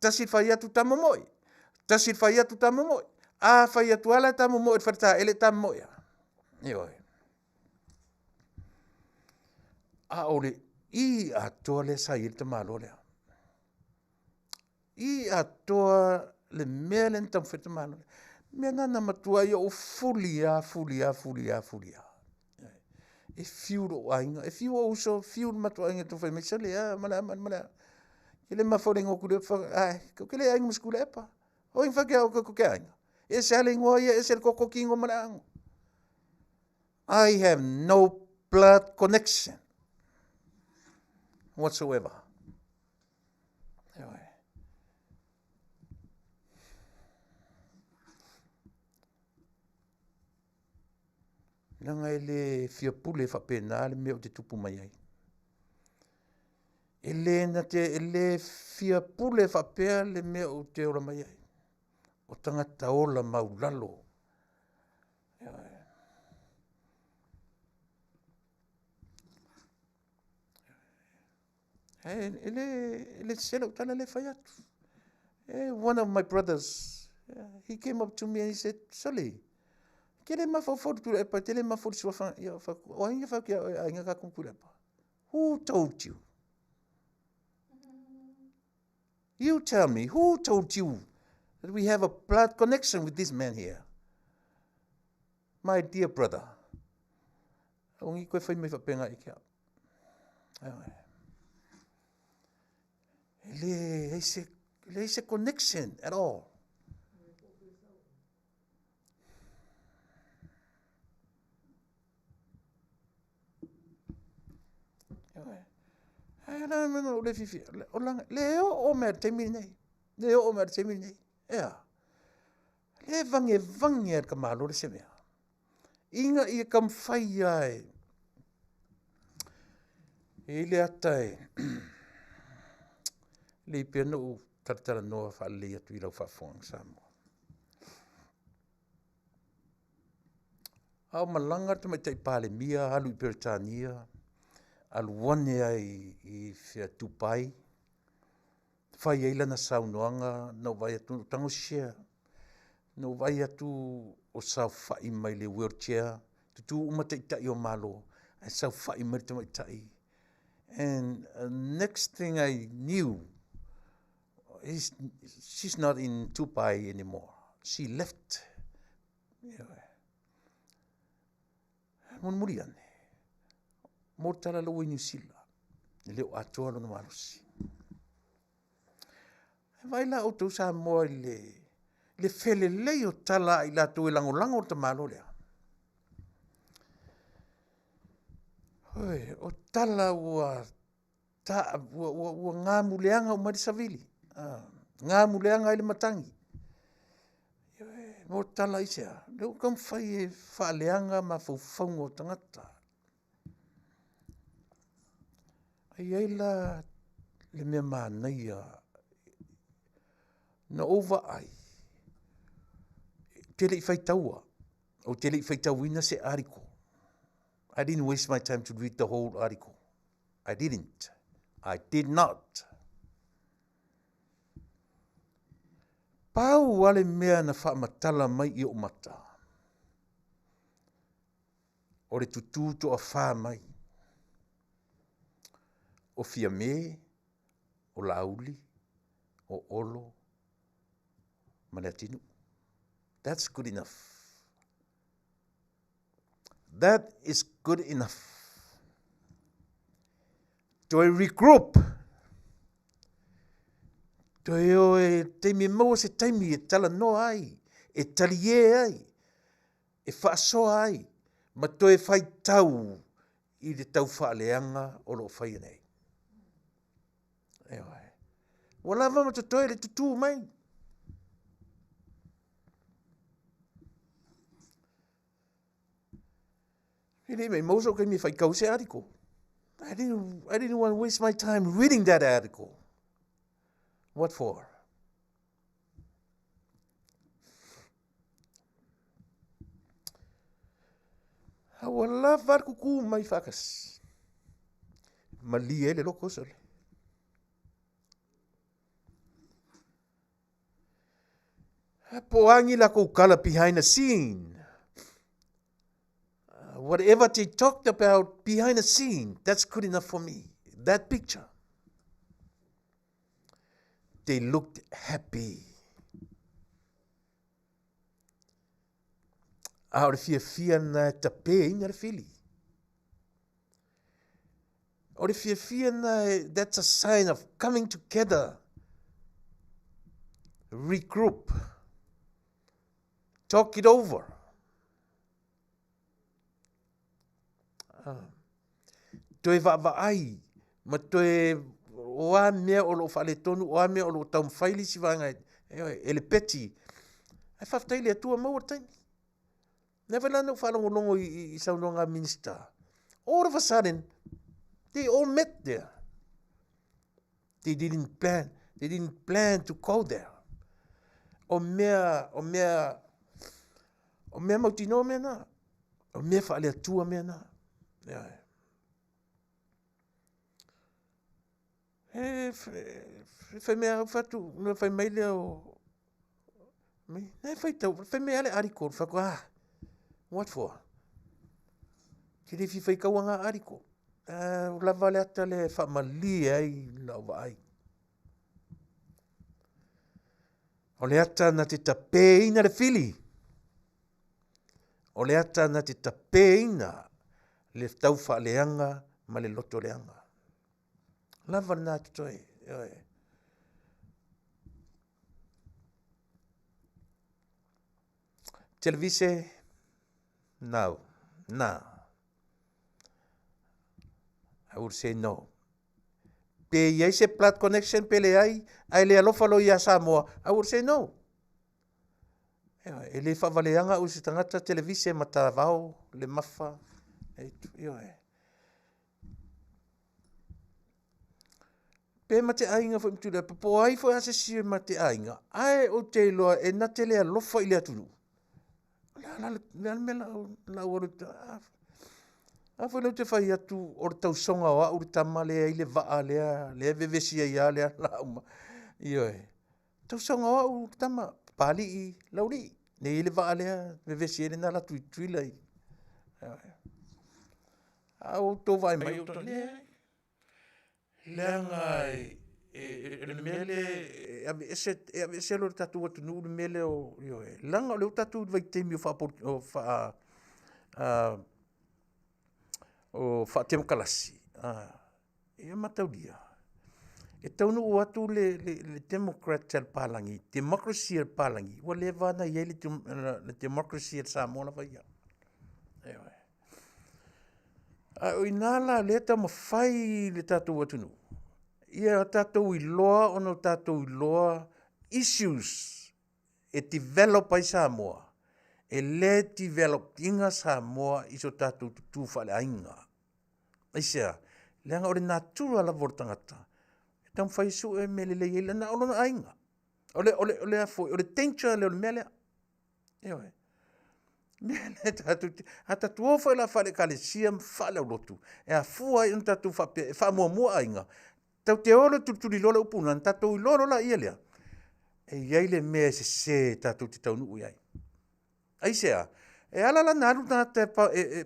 Tasir whai atu tamomoi. Tasir whai atu tamomoi. A whai atu ala tamomoi, wharta ele tamoia. Ioi. A ole, I atoa le sa il tamalo lea. I atoa le mea le ntam wheta malo lea. Mea nana matua ia o fulia. E fiu lo ainga. E fiu o uso, fiu matua ainga tu whai meisa lea, malea. Ele mafore ngo kude fa ai ko kele ai muskule epa. O in fake o ko kai. E sale ngo ia e sel ko kingo manang. I have no blood connection whatsoever. Nanga ele fia pule fa pena le me o te tupu mai ai. Ele na te ele fia pule fa pea le me o te ora mai ai. O tangata ola maulalo. Ele selo tala le fai atu. One of my brothers, he came up to me and he said, Soli, kele mafoforu Tuilaepa, tele maforu suafa, o inga fa kia inga ka kung Tuilaepa. Who told you? You tell me, who told you that we have a blood connection with this man here? My dear brother. Ongi koe whai mai whapenga i kia. There is a connection at all. Leo o mea te miri nei. Leo o mea te miri nei. Ea. Le vange ar ka malo le se mea. Inga i kam whai ai. I le atai. Le pena u taratara noa wha le atu i lau whafonga Samoa. Au malanga te mai tai pale mia, alu i Peritania, alu wane ai i whia tupai, whai eila na saunoanga, nau vai atu tango share, nau vai atu o sau whai mai le wheelchair, tutu umatai tai o malo, ai sau whai mai te mai tai. And next thing I knew, she's not in Tupai anymore. She left. Mon muriane. Mo tala lo New Zealand. Leo atoa lo na malusi. Vai la o tau Samoa le fele leo tala i la tu e lango o te malo lea. Oi, o tala ua ngā muleanga o Marisavili. Ngā muleanga i le matangi. Mo tala isea. Leo kam whai e whaaleanga ma whauwhaunga o tangata. Ai eila le mea mānaia na ova ai. Tele i whaitaua. O tele i whaitauina se ariko. I didn't waste my time to read the whole article. I didn't. I did not. Pau wale mea na whaamatala mai i o mata. O le tutu to a wha mai. O fia me, o lauli, o olo, manatinu. That's good enough. That is good enough. To regroup. To e teimi mau se teimi e tala no ai. E tali e ai. E whaasoa ai. Ma to e whai tau i le tau whaaleanga o lo whai nei. Ewa. Wala ma to toi le tutu mai. Ele me moso ke mi whai kau se article. I didn't want to waste my time reading that article. What for? Wala varkuku mai whakas. Mali ele loko sole. Poangi la kukala behind the scene. Whatever they talked about behind the scene, that's good enough for me. That picture. They looked happy. Aore fia na tape inga le fili. O le fia na, that's a sign of coming together. Regroup. Talk it over. Toe vaai, ma toe oa mea o lo whale tonu, oa mea o lo tau mwhaili si wanga e le peti. Ai whaftai le atua maua taimi. Never lana whalongo longo i saunonga minister. All of a sudden, they all met there. They didn't plan to go there. O mea mautino mea na. O mea whale atua mea na. Fai mea whatu, na fai maile o... Nei fai tau, fai mea ale ariko, whako what for? Kiri fi fai kawanga ariko. Lava le ata le whamali ai lawa ai. O le ata na te tape ina le fili. O le ata na te tape ina le tau whaaleanga ma le loto leanga. Lava na tutoi. Televise, no. I would say no. Pe iai se plat connection pe le ai le alofa lo ia Samoa. I would say no. E le whawaleanga o si tangata televise ma ta vau, le mafa. Pe ma te ainga fo mtule, po ai fo ase si ma te ainga. Ai o te loa e na te le alofa i le atunu. La orita. Afa no te whai atu o le tausonga o uri tama lea i le vaa lea vevesia ia lea lauma. Tausonga o uri tama pali i lauri. Ne i le vaa lea vevesia le nala tuila i. Au tō vai mai o tō lea. Lea ngai le mele e ave ese lo tatu atu nu le mele o langa o le tatu vai teimi o o Faatemu kalasi. Ia mataulia. E taunu o atu le Democrat al palangi, democracy al palangi. Wa le vana ia le democracy al Samoa la vaia. O inala le ta mawhai le tatou atu nu. Ia tatou i loa ono tatou i loa issues e develop ai Samoa. E le develop inga Samoa iso tatou tutu whale ainga. Aisea, leanga ore natura la vortangata. E tam whai su e mele le ile na olona ainga. Ole a foi, ole tencha le ole mele. Ewe. Mele tatu ofa la whale kale siam whale o lotu. E a fua i un tatou wha mua ainga. Tau te olo tuturi lola upuna, tatou i lolo la ia lea. E iai le mea se tatou te taunu iai. Aisea, e ala la naru na te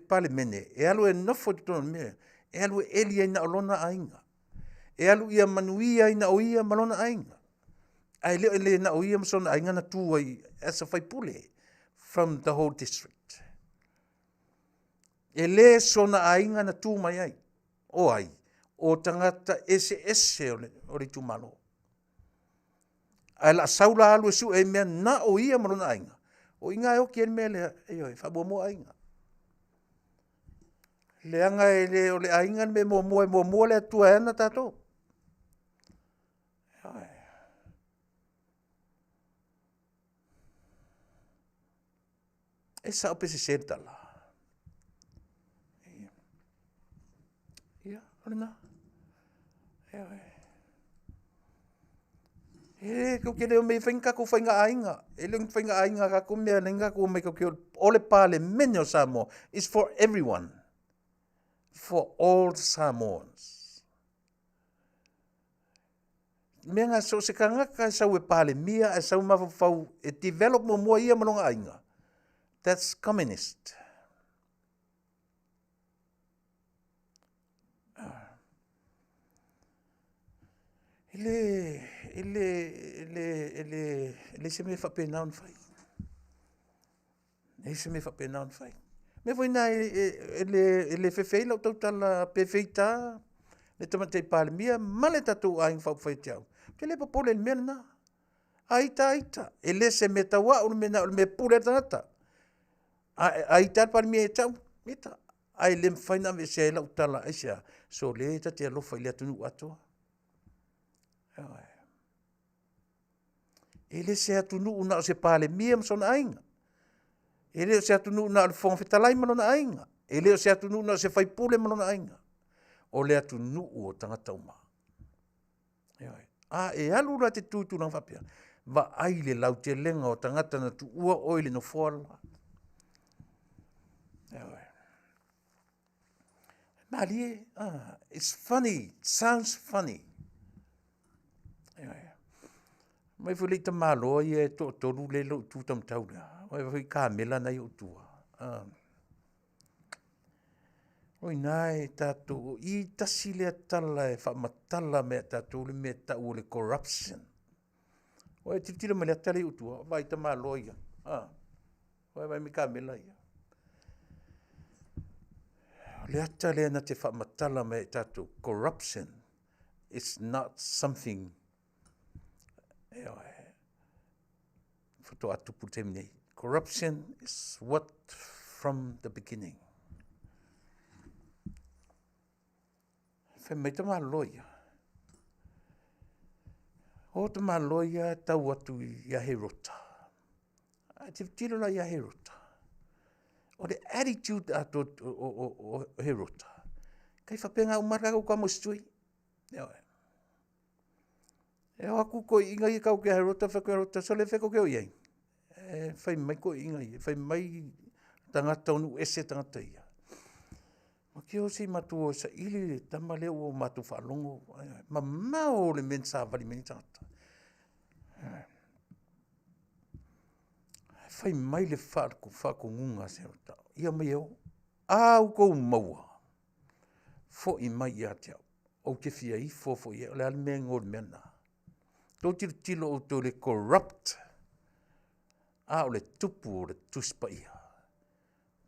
pale mene, e alu e nofo te tono mea, e alu e elia ina olona ainga. E alu ia manuia ina oia malona ainga. Ai leo ele na oia masona ainga na tua i asa fai pule from the whole district. E le sona ainga na tu mai ai. O ai, o tangata ese o le tumalo. Ai la saula alu e su e mea na oia malona ainga. O inga e o kien mele, whabomo ainga. Leanga e le o le ainga me mo le atua ena tato. E sa o pese sertala. Ia, ole na. E ko ke leo me whainga ko whainga ainga. E leo whainga ainga ka ko mea nenga ko me ko ke ole pale mene o Samoa. It's for everyone. For all Samoans. Menga so se kangaka sa we pale mia e sa mafau e develop mo ia malonga ainga. That's communist. Ele se me fa pena on fai. Ele se me fa pena on fai. Me foi na ele fefei la totala perfeita Le tamate pale mia, male tatu aing whai tiau. Te le papole le mea na. Aita. E le se me tawa o me pule tangata. Aita pale mia e tau. Mita. Ai le mwhaina me se lau tala aisia. So le ta te alofa ili atunu atoa. E le se atunu una o se pale mia msona ainga. E le o se atunu una o le Faafetai malona ainga. E le o se atunu una o se whaipule malona ainga. O le atunu o tangata uma. E alu la te tuitu nang whapea. Va ai le lau te lenga o tangata na tu ua oile no whala. Marie, it's funny. It sounds funny. Mai fuli ta malo ia to tolu le lo tu tam tau la. Mai fuli kamela na yo tua. Oi nai tatu I tasile tala e fa matala me tatu le me ta o le corruption. Oi titila me le tala yo tua, vai ta malo ia. Vai mi kamela ia. Le atale na te fa matala me tatu corruption. It's not something corruption is what from the beginning. Fe mai tama loia. O tama loia tau atu ia herota. Te tilo la ia herota. O the attitude ato o herota. Kai whapenga umara kau ka mostui. E aku ko inga I kau ke herota whako herota so le whako ke o iei. Whai mai ko inga I. Whai mai tangata onu ese tangata ia. Ma ki o si matu o sa ili tama leo o matu whalongo. Ma mao le mensa vali meni tangata. Whai mai le whako ngunga se herota. Ia mai eo. Au kou maua. Fo I mai ia te au. O ke fia I fo ia. O le almea ngol mena. Tō tilo o tō le corrupt. O le tupu o le tuspa ia.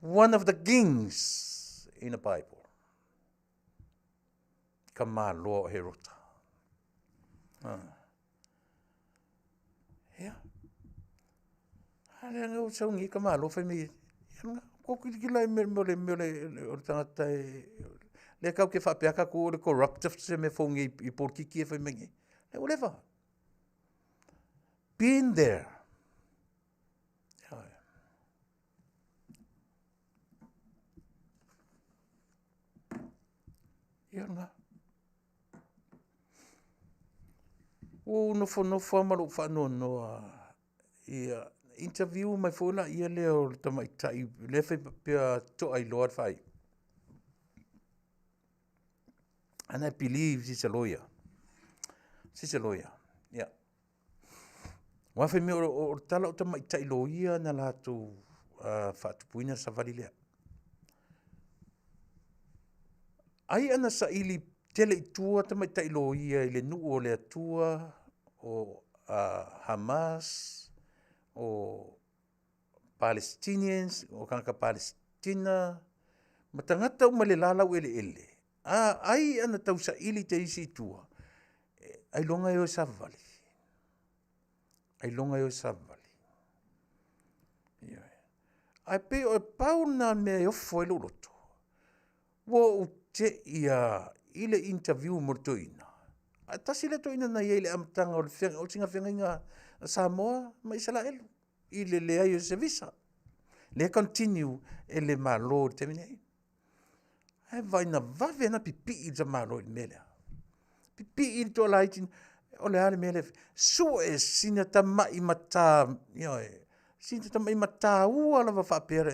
One of the kings in the Bible. Ka mā loa o herota. Ia. Hale anga o saungi ka mā loa whai mei. Ko kila me o tangata le kau ke whapeaka ko o le corruptive se me whongi I porkiki e whai mengi. Le whatever. Been there. Ia nga. O nofo amaru whanua noa. Ia interview mai whona ia leo tamaitai. Le whai pia toa I loa whai. And I believe she's a lawyer. She's a lawyer. Yeah. Wawhi me o tala o tamaitai lo ia na lato whaatupuina sa valilea. Ai ana sa ili tele I tua tamaitai lo ia I le nuu o le atua o Hamas o Palestinians o kanaka Palestina ma tangata uma le lalau ele. Ai ana tau sa ili te isi tua. Ai longa eo sa vali. Ai longa eo sa vali. Ai pe o pau na me ofo e loloto. Wo u te ia ile interview mortoina. A tasi le toina na ia ile amtanga o singa whenga Samoa ma isala elu. Ile le ai o se visa. Le continue e le malo te minei. Ai vai na vave na pipi I za malo I melea. Pipi I to laitin o le ale mele. So e sina tamai mata, sina tamai mata ua lava whapera.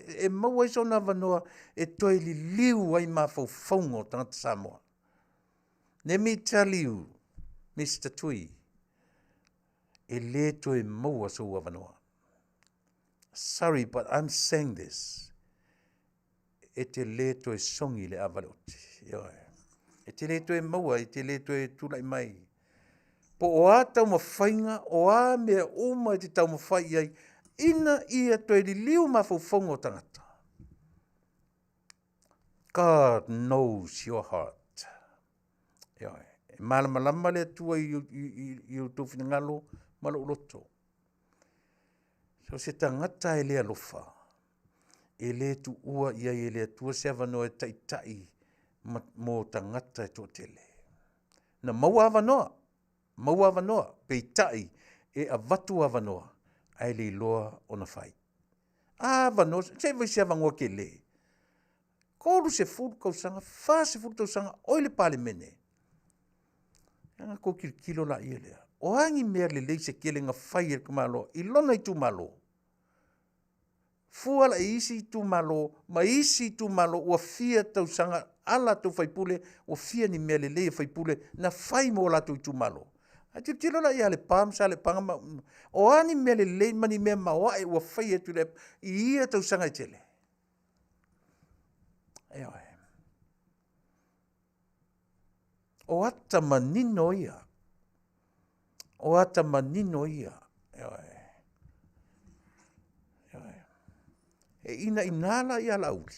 E maua iso na vanoa e toi li liu ai mawhauwhaungo tangata Samoa. Let me tell you, Mr. Tui, e le toi maua so ua vanoa. Sorry, but I'm saying this. E te le toi songi le avaloti. E te le toi maua, e te le toi tulai mai. Po o a tau mawhainga, o a mea uma e te tau mawhai ai, ina ia toi li liu mawhauwhaungo tangata. God knows your heart. Malama le tua i o tofi ngalo malo loto. So se tangata e le alofa. E le tu ua ia e le tua se avanoa e tai mo tangata e tō tele. Na maua avanoa, pei tai e avatu avanoa, ai le loa o na fai. Avanoa, se vai se avangoa ke le. Kolu se fulu kausanga, fa se fulu kausanga, oile pale mene. Anga ko kilo la ia lea. O hangi mea le lei se kele nga fai e kumalo, i lona i tu malo. Fuala e isi tu malo, ma isi tu malo, ua fia tausanga, ala tu faipule, ua fia ni mea le lei e faipule, na fai mo la tu malo. A tilo la ia le pam sa le panga, o ani mea le lei mani mea mawa e ua fai e Tuilaepa, i ia tausanga i tele. O ata manino ia. E ina inala ia lauli.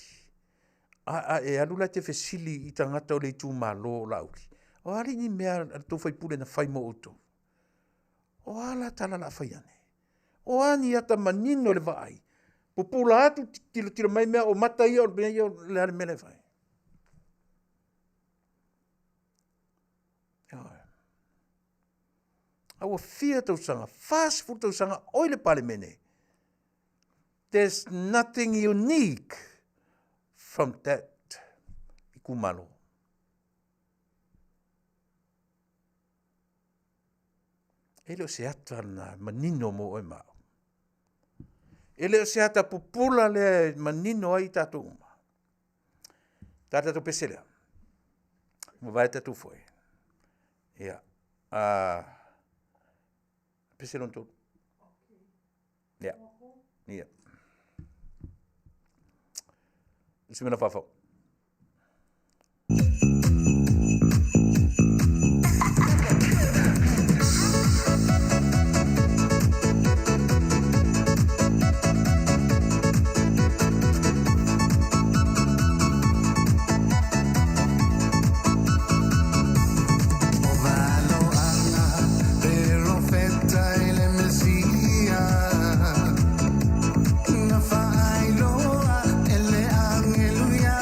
E alula te fesili i tangata o le tu malo lauli. O ali ni mea tō faipule na fai mo uto. O ala tala la faiane. O ani ata manino le vai. Pupula atu tilo mai mea o mata ia o le ale mele vai. Aua fia tausanga, fast food tausanga, oile pale mene. There's nothing unique from that ikumalo. Ele o se ata na manino mo oi mao. Ele o se ata pupula le manino ai tatu uma. Tatu peselea. Mo vai tatu foi. Ia. Peselon tu. Ia. Ia. Semana fafau. Na fai loa ele angelu ya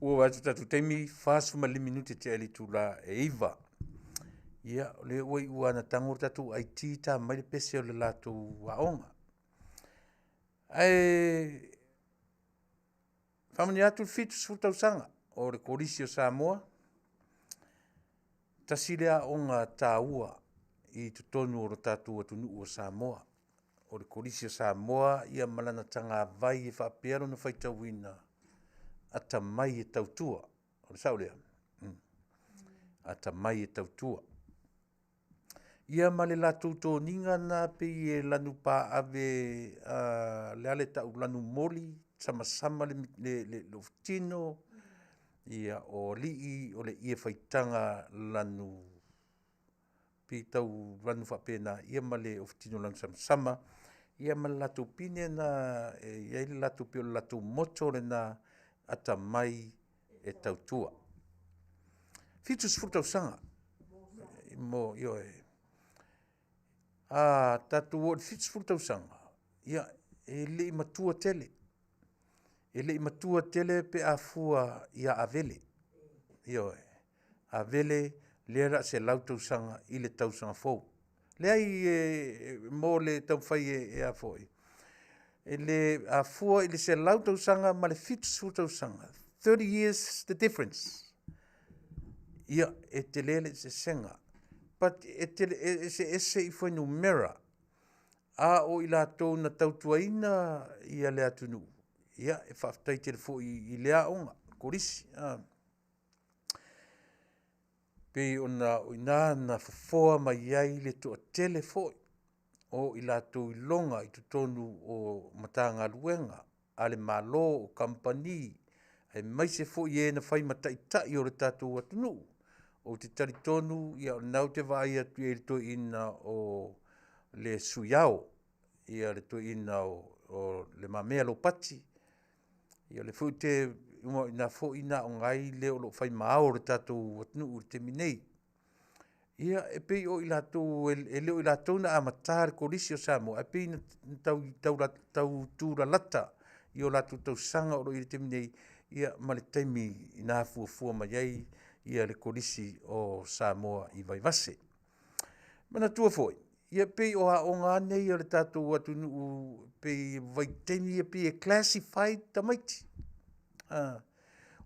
Ua atu tatu taimi fasu ma 5 minuti te ali tula e iwa. Ia, le ua i ua na tango tatu ai ti ta mai le pese o le latu waonga. Ai, whamani atu fitu Tausaga o le korisi o Samoa. Tasilea o ngā tāua i tutonu o tatu atunu o Samoa. O le korisi o Samoa, ia malana tanga vai e whapearo na whaitawina ata mai e tautua. O le saulea. Ata mai e tautua. Ia male latu tō ninga na pe e lanu pa ave le ale tau lanu moli, sama le oftino, ia o lii o le ia whaitanga lanu pe tau lanu whapena, ia male oftino lanu sama, ia male latu pine na, ia ile latu pe o latu moto le na ata mai e tautua. Fitus Tausaga, mo io e. Tatu o fitus Tausaga, ia e le i matua tele. E le i matua tele pe a fua ia avele. Io e. Avele lera se lau Tausaga i le Tausaga fou. Le ai mo le tau fai e a foi. E le a fua i le se lau Tausaga ma le fitus Tausaga. 30 years the difference. Ia e te lele se senga. But e se i foi numera. A o i la tau na tautuaina ia le atunu. Ia e Faafetai te le fo i lea onga. Korisi. Pe ona o ina na fofoa mai ai le toa tele foi. O i la tau i longa i tutonu o matanga luenga. Ale malo o kampani. E mai se fo i e na fai matai o le tatu atunu. O te taritonu ia o nau te vai atu e to ina o le suyao. Ia le to ina o le mamea lo pati. Ia le fu te ina fo ina o ngai le o lo fai mao le tatu atunu te minei. Ia e pei o ilato e leo ilato na amatar korisi o Samoa. E pei na tau tūra lata i o lato Tausaga o lo i te minei. Ia male taimi ina fua mai ai ia le korisi o Samoa i vaivase. Mana tua foi. Ia pei o haonga nei o le tātou atunu pei vaitemi ia pei e classified tamaiti.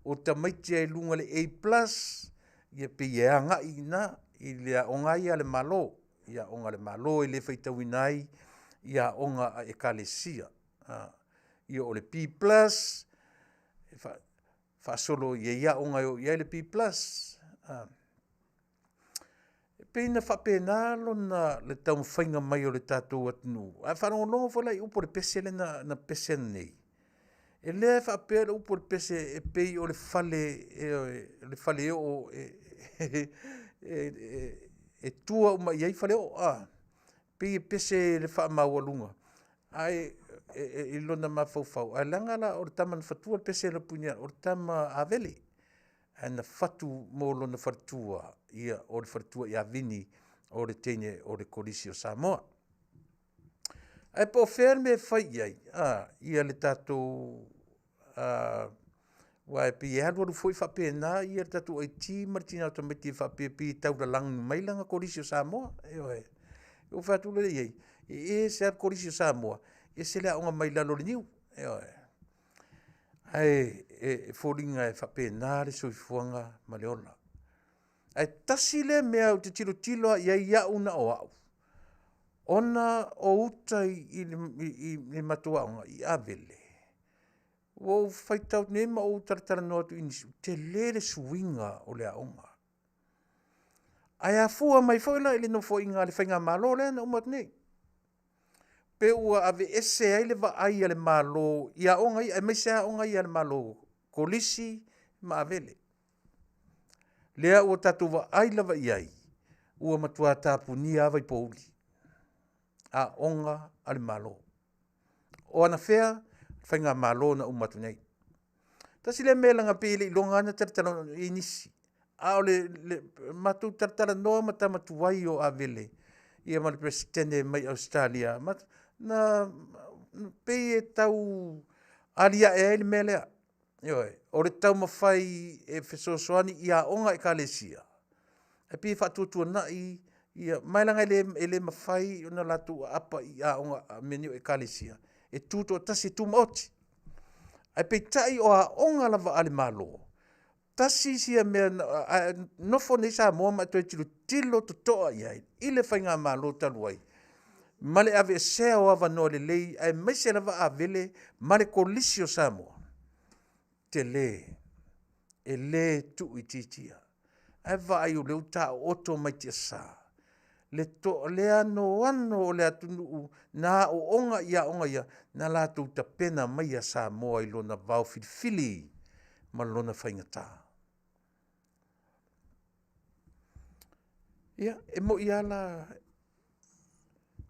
O tamaiti e lunga le A+, ia pei e anga ina i le aonga ia le malo. Ia onga le malo e le whaitawinai ia onga e kalesia. Ia o le P+, whaasolo ia onga ia le P+. Pei na whapena lona le tau whainga mai o le tātou atunu. A whanongo whalai upo le pese le na pese nei. E lea whapena upo le pese e pei o le whale o e tua uma iai whale o. Pei e pese le whaamau alunga. Ai e lona mawhauwhau. A langa la o le tama na whatua le pese le punia o le tama avele. Na whatu mō lona whatua ia o le whatua ia vini o le teine o le korisi o Samoa. Ai po whēr me whai iai, ia le tātou wai pi e haru foi whapena ia le tātou ai ti martina o tamiti whapea pi taura langi mailanga korisi o Samoa. O whatu le iai, e se ap korisi o Samoa, e se lea onga mailalo le niu. Ai e fōringa e whapena le soifuanga ma le ola. Ai tasi le mea o te tilo ia una o au. Ona o utai i matuaonga i avele. O whaitau nema o taratara no atu inisu. Te lere suinga o le aonga. Ai a fua mai whaila ili no fōinga le whainga malo le na umat nei. Pe ua ave ese ai le va ai ale malo. Ia onga i, ai mai sea onga i ale malo. Kolisi ma avele. Lea ua tatu wa ai lava iai. Ua matua tapu ni awa i pouli. A onga ale malo. O ana fea, whainga malo na umatu nei. Tasi le melanga pele i longa ana taratara i nisi. A o le matu taratara noa mata matuwai o avele. Ia mali presidente mai Australia. Na pei e tau alia e ele melea. Ioi, o le tau mawhai e whesoasoani i a onga e kalesia. E pi whatuatua na ia mailanga ele mawhai ona latu apa i a onga menio e kalesia. E tuto tasi tu maoti. Ai pe tai o a onga lava ale malo. Tasi sia mea nofo nei sa moa ma toi tilo to toa iai. Ile whainga malo taluai. Male ave sea o ava no le lei. Ai meise lava a vele male kolisio sa moa. Te le. E le tu i titia. Ai va ai o leu ta oto mai tia sa. Le to le ano o le atunu na o onga ia na la tu ta pena mai a sa moa i lona vau fili ma lona whaingata. Ia, e mo ia la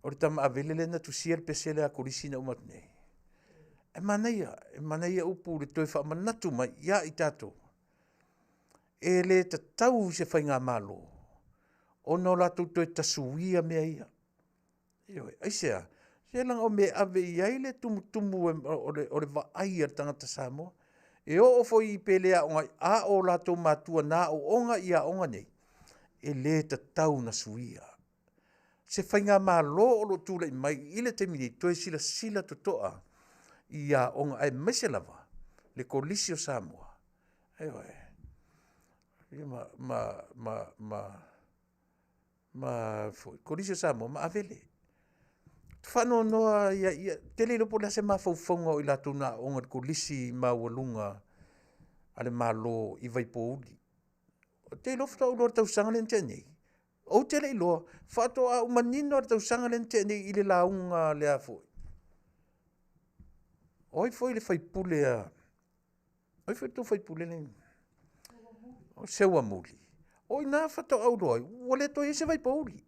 o le tama avelele na tu siel pesele a korisi na umat nei. E manaia upu le toi wha manatu mai ia i tato. E le ta tau se whainga malo. O no la tu toi tasuia mea ia. Ioi, aisea, se langa o me ave iai le tumu o le vaai ar tangata Samoa. E o foi i pelea onga a o la tu matua na o onga ia onga nei. E le ta tau na suia. Se whainga malo o lo tūlei mai ile te mini toi sila to toa. Ia onga ai mese lava. Le kolisio Samoa. Ioi. Kolisio Samoa ma avele. Whano noa ia tele lopo la se mawhauwhaunga o i la tuna onga kolisi mawalunga ale malo i vaipo uli. Te lofta o lor Tausaga len tēnei. O tele i loa, whato a umanino ar Tausaga len tēnei i le launga le a foi. Oi foi le whaipule a... Oi foi tō whaipule le... O sewa muli. Oi nā whato au roi, wale to i se vaipo uli.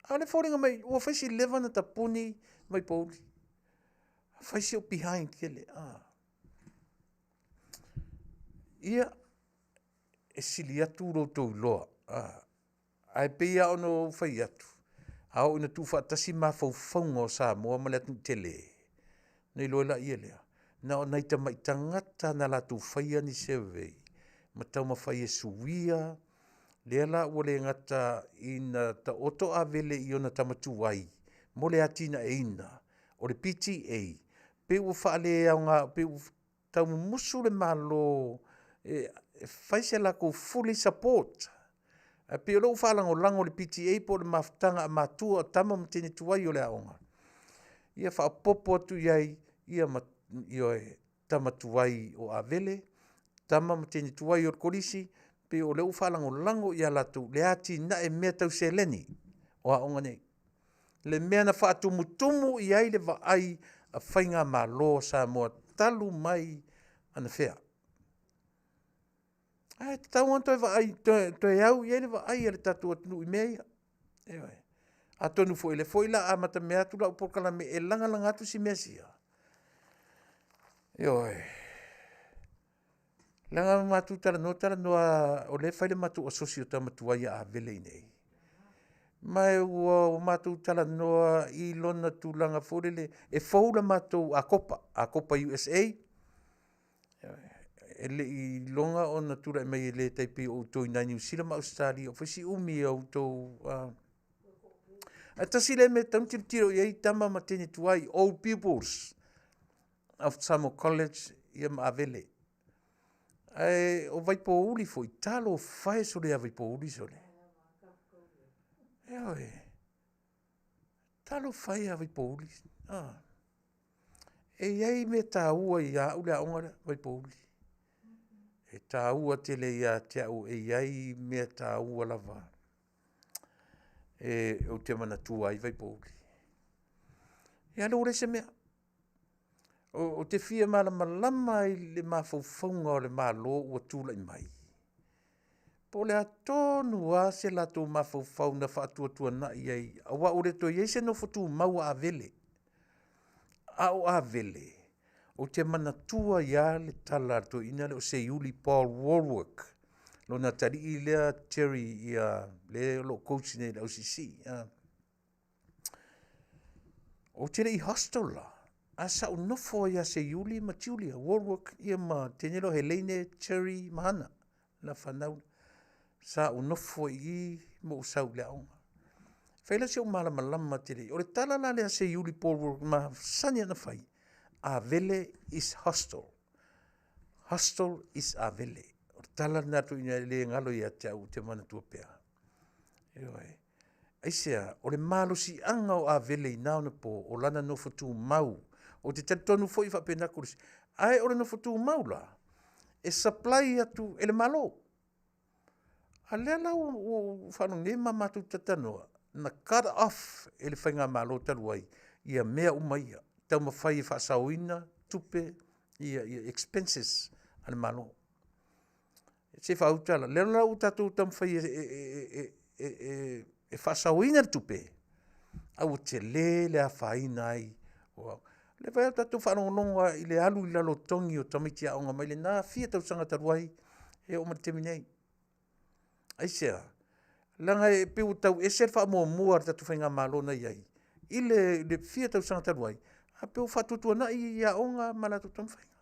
Ale wharinga mai, ua whaisi lewa na tapuni mai pauli. Whaisi o behind kele. Ia, e sili atu roto loa. Ai peia ono whai atu. Au ina tu whaatasi ma whauwhaunga o Samoa ma le atu tele. Nei loa la ia lea. Na o naita mai tangata na la tu whaia ni sewei. Ma tau ma whai e suia. Lea la ua le ngata ina ta oto a vele i ona tamatuai. Mo le atina e ina. O le PTA. Pe ua whaale au ngā, pe ua tau musu le malo. Whaise la ko fully support. Pe o lau whaalango lango le PTA po le maftanga a matua tama matene tuai o le aonga. Ia whaapopo atu iai, ia tamatuai o a vele. Tama matene tuai o le korisi. Pe o leu whalango lango ia latu, le ati na e mea tau se leni, o a onga nei. Le mea na whaatumutumu i ai le vaai a whainga ma lo Samoa talu mai ana whea. Ai, tau an toi vaai, toi au, i ai le vaai ale tatu atunu i mea ia. Ewe. A tonu fo ile, fo ila a mata mea tu la upokala me e langa atu si mea sia. Ewe. Langa matu tala noa o le whaile matu o sosio tamatua ia a vele nei. Mai ua o matu tala noa i lona tūlanga fōrele e whaula matu a kopa USA. E le i longa o na tūra e mai e le taipi o tō i nai New Zealand ma Australia o whasi umi au tō... A tasi le me tauntirtiro i ei tama matene tuai Old Pupils of Samoa College ia ma a vele. Ai o vai po uli foi talo fai so le vai po uli so le. Eoi. Talo fai a vai po uli. E iai me ta ua ia ule a onga vai po uli. E ta ua tele ia te au e iai me ta ua lava. E o te mana tua i vai po uli. E alo ure se mea. O te fia malama i le mawhauwhaunga o le malo ua tūla i mai. Po le atonu a se lato mawhauwhauna whaatua na i ai. Awa ure to i eise no fotu maua a vele. Au a vele. O te manatua ia le tala to ina le o se Yuli Paul Warwick. Lo na tari i lea Terry ia le lo coach nei le OCC. O te le i hostel la. asa unofo ia se yuli ma Julia Warwick ia ma tenelo Helene Cherry Mahana na whanau sa unofo i mo usau le aonga. Whaila se o malama tere. O le tala la lea se yuli Paul Warwick ma sani ana whai. A vele is hostile. Hostile is a vele. O le tala natu ina le ngalo ia te au te mana tua pea. Eoi. Aisea, o le malo si anga o a vele i nao na po o lana no fotu mau. O te tatonu foi fa pena kurisi. Ai o le no fotu mau la. E supply atu ele malo. A lea la o whanong ne mamatu tatanoa. Na cut off ele whainga malo taruai. Ia mea umaia. Tau mawhai e whaasauina tupe ia expenses ale malo. Se whautala. Lea la o tatu tam whai e whaasauina tupe. Au te le a whaina ai. Wow. Le vai tatu whanongononga i le alu i lalo tongi o tamiti a onga mai le nā fia tausanga taruai e o matemi nei. Aisea, langa e peu tau e ser wha mua tatu whainga malo na iai. I le fia tausanga taruai, a peu whatutua na i a onga malatu tam whainga.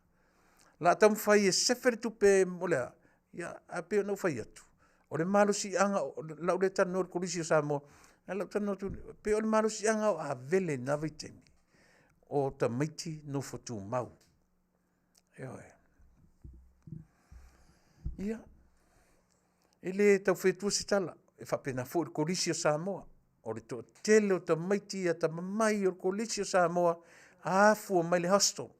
La tam whai e sefere tupe molea, ia a peu nau whai atu. O le malo si anga, lau le tano o kolisi o Samoa, lau tano tu, peu o le malo si anga o a vele na vaitemi. O ta maiti no fotu mau. Eoe. Ia. Ele tau whetua si tala. E whapena fo o kolisi o Samoa. O le to tele o ta maiti a ta mamai o kolisi o Samoa. A fua mai le hostel.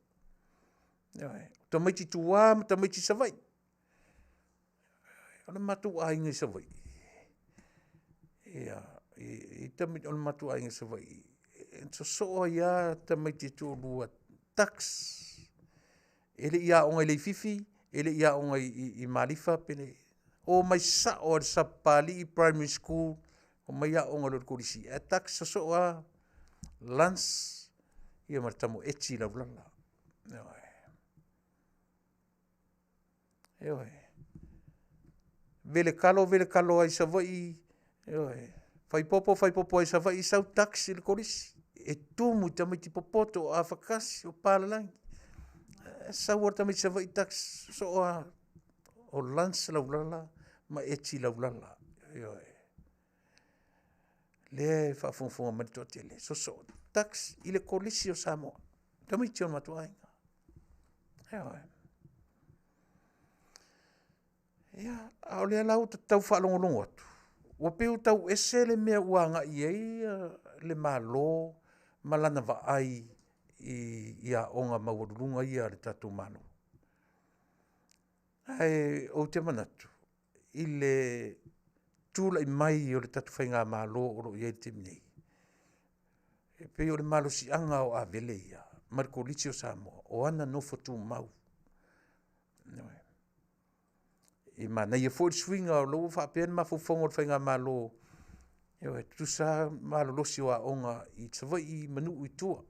Eoe. Ta maiti tuā ma ta maiti savai. O le matu a inga savai. Ia. I ta maiti o le matu a inga savai. So so ia ta mai te tūlua tax. Ele ia onga i leififi, ele ia onga i Marifa pene. O mai sa o le sapali i primary school, o mai ia onga lor korisi. E tax so so a lance ia martamo etsi la ulala. Eoe. Eoe. Vele kalo ai sa vai. Eoe. Fai popo ai sa vai i sau tax i le korisi. E tumu tamiti popoto a whakasi o pālalangi. Sa ua tamiti sa vai tax so o lance laulala ma eti laulala. Le whaafonfonga manito tele. So tax i le kolisi o Samoa. Tamiti on matuainga. Ia, ao lea lau tau whaalongolongo atu. Ua peu tau ese le mea uanga iei le malo malana vaai ia onga mawarulunga ia le tatu mano. Ai o te manatu. I le tūla i mai o le tatu whainga malo o lo iei te minei. E pe o le malo si anga o a vele ia. Marko Litsi o Samoa. O ana no fotu mau. I mana ia fo swinga o lo whapen ma fufongo o whainga malo. Ewe, tu sa malo losi o a onga i tawai i manu i tua.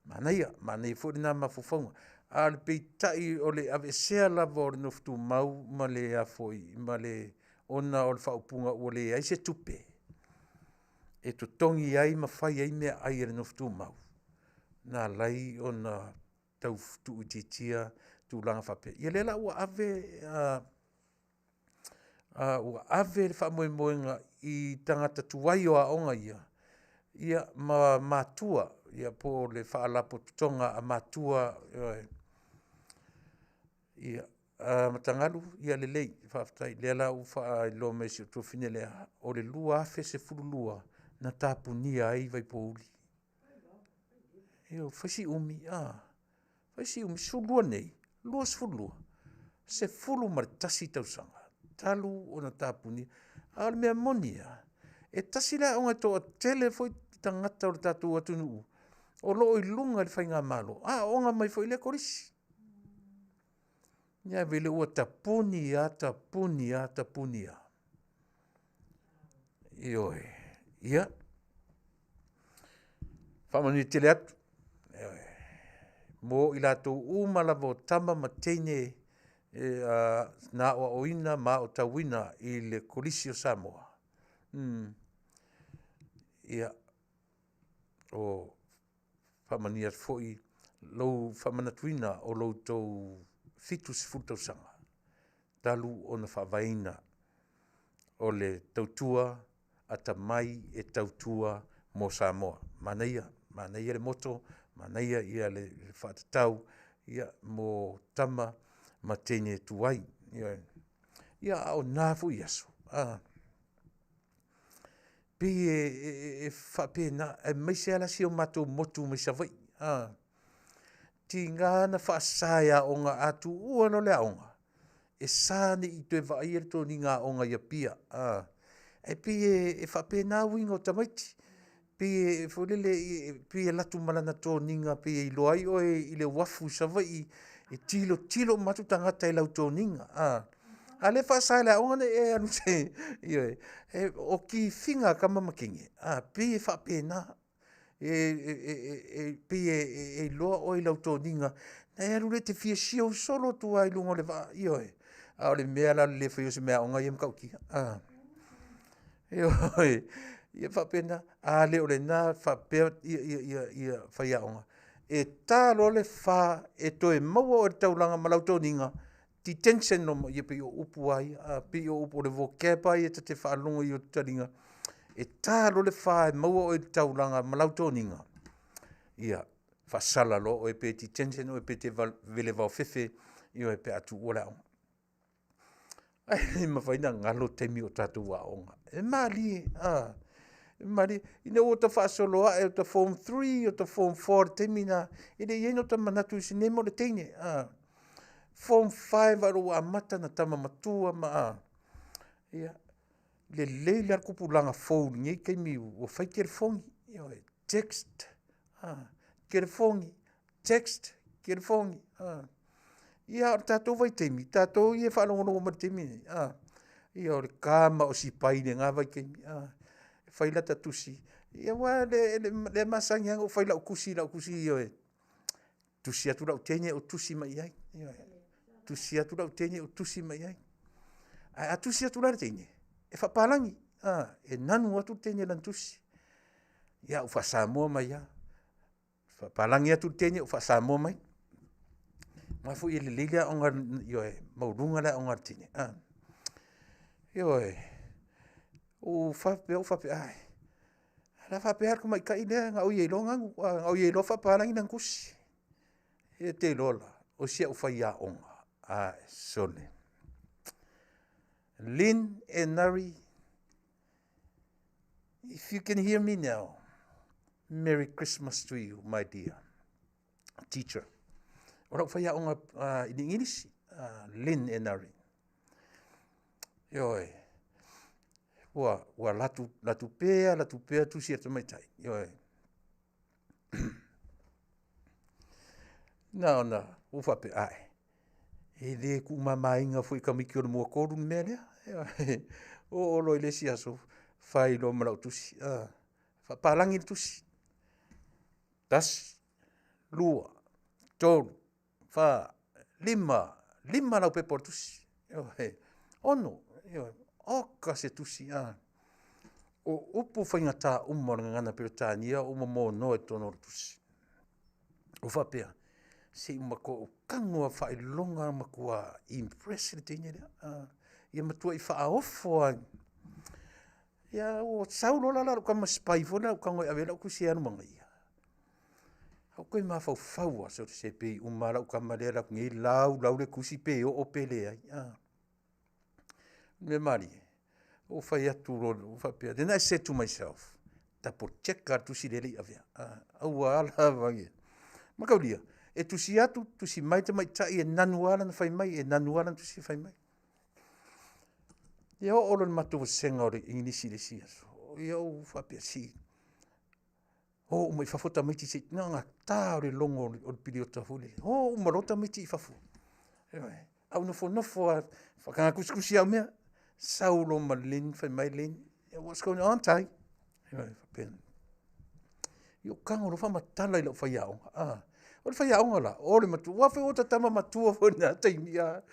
Mana ia fo na ma fufonga. A le peitai o le ave sea lava o le noftu mau ma le a foi, ma le ona o le whaupunga o le aise tupe. E to tongi ai ma whai ai mea ai le noftu mau. Nā lai o na tau tu utitia tu langa whape. Ia lela ua ave le whamoemoenga i tangata tuwai o a onga ia. Ia ma matua, ia po le whaalapo tutonga a matua. Ia matangalu, ia le lei, Faafetai. Lela u wha ilo mesi o tuafine lea. O le lua afe se furu lua na tapunia ai vai po uli. Ia, whaisi umi, whaisi umi, sulua nei, lua sfulua. Se fulu maritasi tausanga. Talu o na tapunia. Al mea monia. E tasi la onga toa tele foi tangata o le tatu atunu. O loo i lunga le whainga malo. Onga mai foi le korisi. Ia vele ua tapunia. Ioe. Ia. Whamani tele atu. Mo i lato umalavo tama mateine na o oina ma o tawina i le kolisi o Samoa. Ia. O whamania foi lou whamanatuina o lou tau fitu sifu Tausaga. Talu o na whawaina o le tautua a tamai e tautua mo Samoa. Manuia le moto, manuia ia le Faatautau, ia mo tama ma tene tuai. Ia o nā fu iaso. Pe e whapena, e meise ala si o matou motu me savai. Ti ngā na whaasaia o ngā atu ua no le aonga. E sāne i tue vai e tō ni ngā onga ia pia. E pi e whapena winga o tamaiti. Pi e wholele, pi e latu malana tō ninga, pi e iloai o i le wafu savai e tilo matu tangata i lau tō ninga. A le whaasai la onga e anu se, o ki whinga ka mamakinge. Pi e whapena, pi e loa o i lau tō ninga, na e anu le te fia sio solo tua i lungo le wha, a o le mea la le whaio se mea onga i mkauki. Ia whapena, a le o le nā whapea ia whaia onga. E tā lo le wha e toe maua o le taulanga malau tō ninga, ti tension no ia pe o upu ai, pe o upu o le vocab ai e te whaalunga i o taringa. E tā lo le wha e maua o le taulanga malau tō ninga. Ia, whasala lo o e pe ti tension o e pe te vele vau fefe i o e pe atu o le aonga. Ai, mawhaina ngalo temi o tātou wa onga. E mali, mari, ina o ta whaasoloa e o ta form 3, o ta form 4, temi na, e le ieno ta manatu i sinemo le teine. Form 5 aro a mata na tama matua ma ia le leila kupulanga phone ngai kai mi o fai kerfongi text kerfongi text kerfongi ia tato vai temi tato ia fa longo mo temi ia o kama o si pai ne nga vai kai fai la tatusi ia wa le masanga o fai la kusi ia tusi atu la tene o tusi mai ai tusi atu la tene o tusi mai ai a tusi atu la tene e fa palangi e nanu atu tene lan tusi ia o fa Samoa mai ia fa palangi atu tene o fa Samoa mai ma fu ile lilia onga yo maurunga la onga tene yo o fa pe ai la fa pe ko mai kai le nga o ye longa o ye lo fa palangi nan kusi e te lola o sia o fa ia onga sole. Lynn and Nari, if you can hear me now, Merry Christmas to you, my dear teacher. Ora whaia onga in English, Lynn and Nari. Yoi, wa latu pea tu sia mai tai. Yoi. Na, ufa pe ai. E le ku mamainga foi ka miki o mo ko run mele o lo ile sia so fai lo mala tusi fa palangi tusi das lua tolu fa lima la pe portusi ono o ka se tusi o upu fa ngata ummo ngana pertania o mo no e tono tusi o fa pe se mako kangoa whae longa makua impress le tine ia matua I wha ofo ia o saulo la kama spai fona kangoa avela ku se anu manga ia au koe ma fau so se pe umara kama le la ngi lau le kusi pe o pele ai me mari o fai atu o fa pe then I said to myself ta por check tu si le avia au ala vangi makaulia e tusi atu, tusi mai te mai tai e nanuala na fai mai, e nanuala tusi fai mai. Ia o olo na matu senga o re inisi le sia. Ia o whapea si. O mai whafota mai ti se, nga tā o re longo o re pili o tafule. O marota mai ti I whafu. Au nofo a whakanga kuskusi au mea. Saulo ma Lynn, fai mai Lynn. What's going on, tai? Whapea. Ia o kanga o whamatala I lau whai au. O le whaia onga la, o le matua, wafe o ta tama matua fo na taimi a.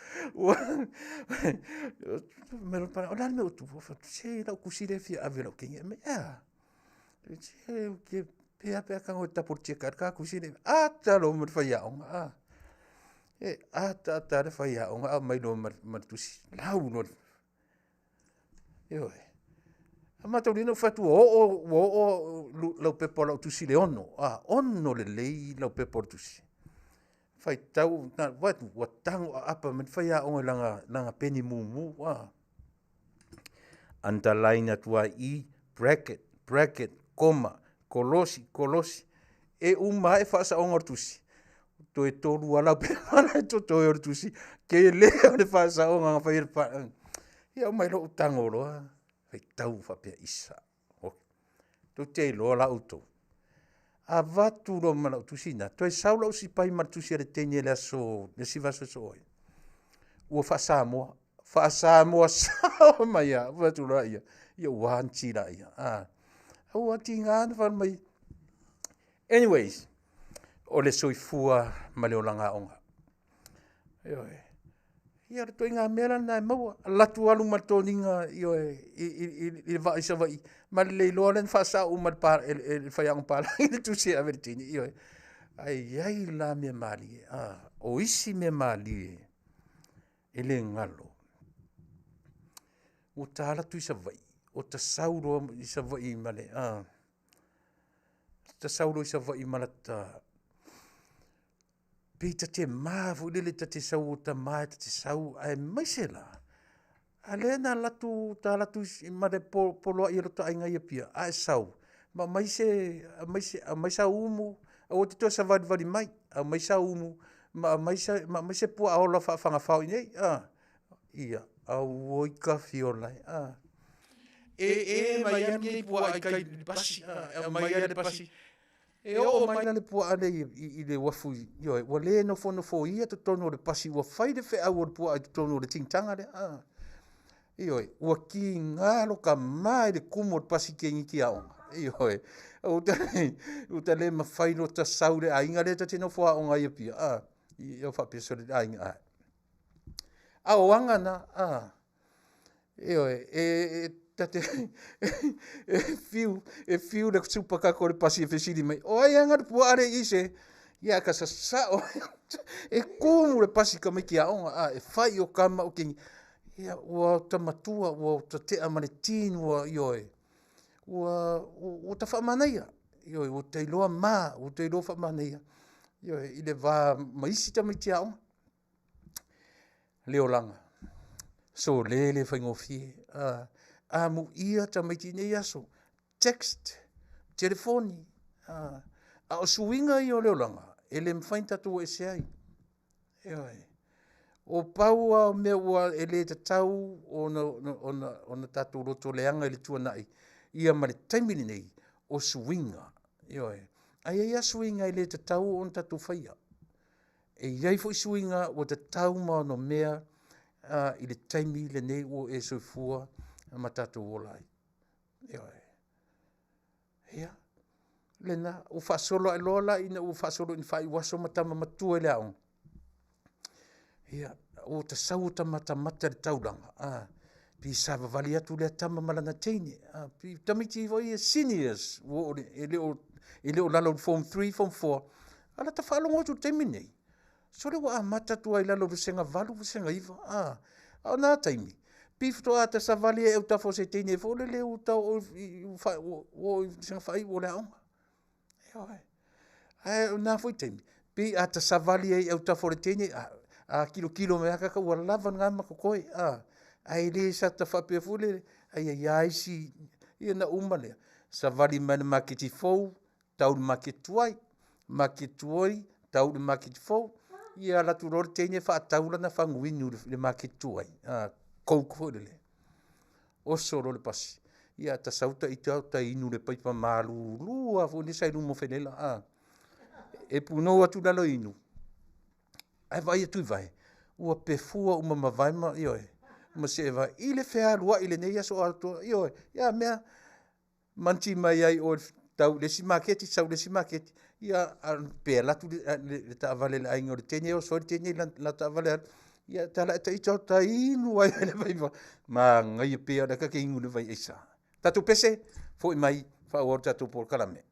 Mero pana, o lani me o tu, se lau kusire fia ave lau kinga, me ea. Se ke Pea ka ngoi tapo cheka ka kusine. Ata lo mo fa ya on. Ata fa ya on a mai lo matusi. Lau no. Yo. Ama to lino fatu o lo pepo lo tusi le ono. Ono le lo pepo tusi. Fai tau na wat tango apa men fa ya on langa peni mumu. Underline atua I bracket koma kolosi e uma e fasa ongor tusi to e tolu ala pe mana to or tusi ke le le fasa onga fa ir pa ia mai lo tango lo ai tau fa pe isa o to te lo la auto a vatu lo mana tusi na to e saulo si pai mar tusi re tenye la so le si va so o fasa mo sa mai ya vatu la ia wan chi la ia o tinga van mai. Anyways, o le soifua ma le olanga onga. Ia to inga mera na mau latu alu matoninga i va isa vai ma le loren fasa o ma par el faiang par tu se avertini ai la me mali o isi me mali ele ngalo o tala tu isa vai o ta sauro isa vai male ta sauro isa vai malata pita te mavu lele te sau ta mai te sau ai maisela alena latu ta latu mare polo I rota ai ngai pia ai sau ma maisa umu o te to sa vadi mai a maisa umu ma maisa pu a ola fa fanga fa nei ia a oi ka fiola mai angi pu ai kai pasi mai ale pasi o mai na le pu ale I le wafu yo wa le no fo ia to tono le pasi wa fai de fe a wo pu ai tono le tintanga le yo wa ki ngalo ka mai le kumo pasi ke ngi ki ao yo o ta le ma fai no ta saure ai ngale ta tino fo o ngai pia yo fa pe so le ai o wanga na yo tate fiu le super ka ko le pasi fesidi mai o ai anga pu are ise ia ka sa e kumu le pasi ka mai ki a e fai o kama o king ia o tamatua o te amane tin o yo o ta fa manaia yo o te loa ma o te loa fa manaia yo I le va mai si ta mai ki leolanga so le fa ngofi mu ia ta mai tine yaso text telefoni o suinga I o leolanga ele mfainta tu e sai o pau me wa ele te tau ona tatu roto leanga ele tuanai ia mare taimini nei o suinga ai suinga ele te tau on tatu faia iai fo suinga o te tau ma no mea I le taimi le nei o e soifua ma tatu olai ia lena o fasolo lola ina o fasolo in fai waso matama matua le aong ia o te sauta mata le taulanga pi sava vali atu le tama malana teine pi tamiti voi seniors o ele o lalo form 3 form 4 ala ta falongo tu temine so le wa mata tu ai lalo senga valu senga iva na taimi pifto ata savali e uta fo se teine fo le uta o senga fai o le aonga na foi taimi pi ata savali e uta fo le teine kilo me aka ka wala lava ngama ko koi ai le sa ta fa pe fule ai si ina umale savali man maketi fo tau maketui tau maketi fo ia la tu ror teine fa taula na fanguinu le maketui ko le o solo le pasi ia ta sauta I ta inu le paipa malu lua fo ni sai lumo fenela e puno atu dalo inu ai vai tu vai o pefua uma mavai ma ma se va ile fea lua ile nei so alto ia mea manti mai ai o tau le si maketi sau le si maketi ia pe la tu le ta vale ai ngor tene o so tene la ta vale ia ta la ta ta inu ai le vai ma ngai pe da ka ke ingu le vai isa tatu pese foi mai fa o tatu por kalame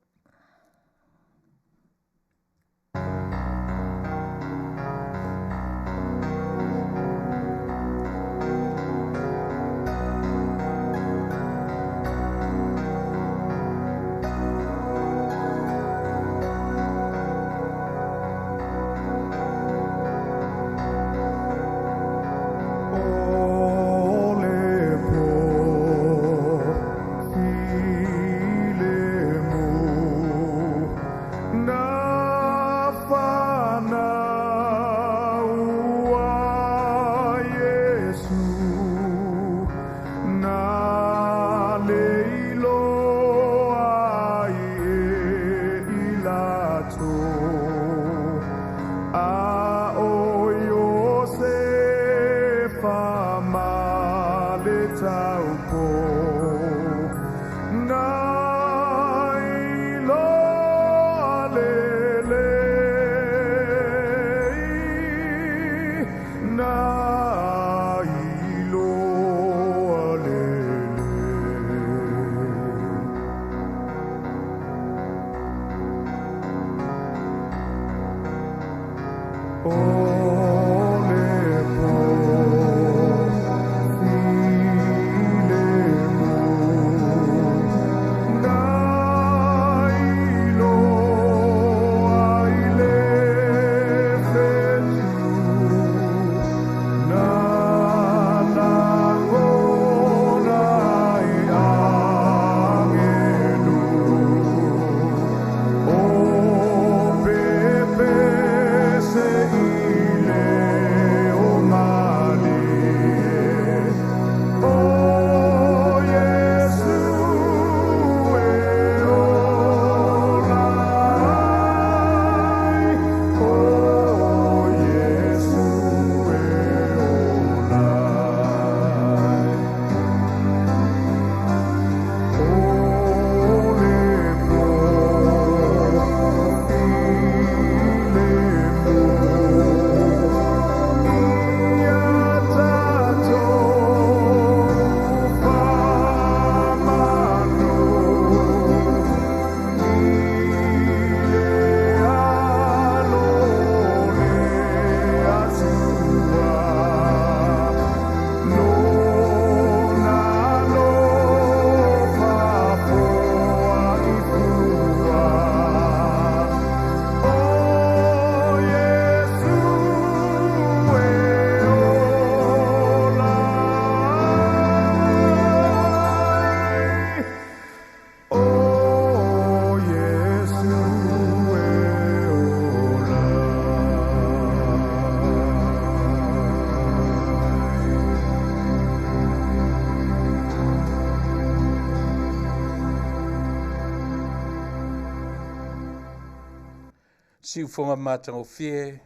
Si ufonga mātango fie,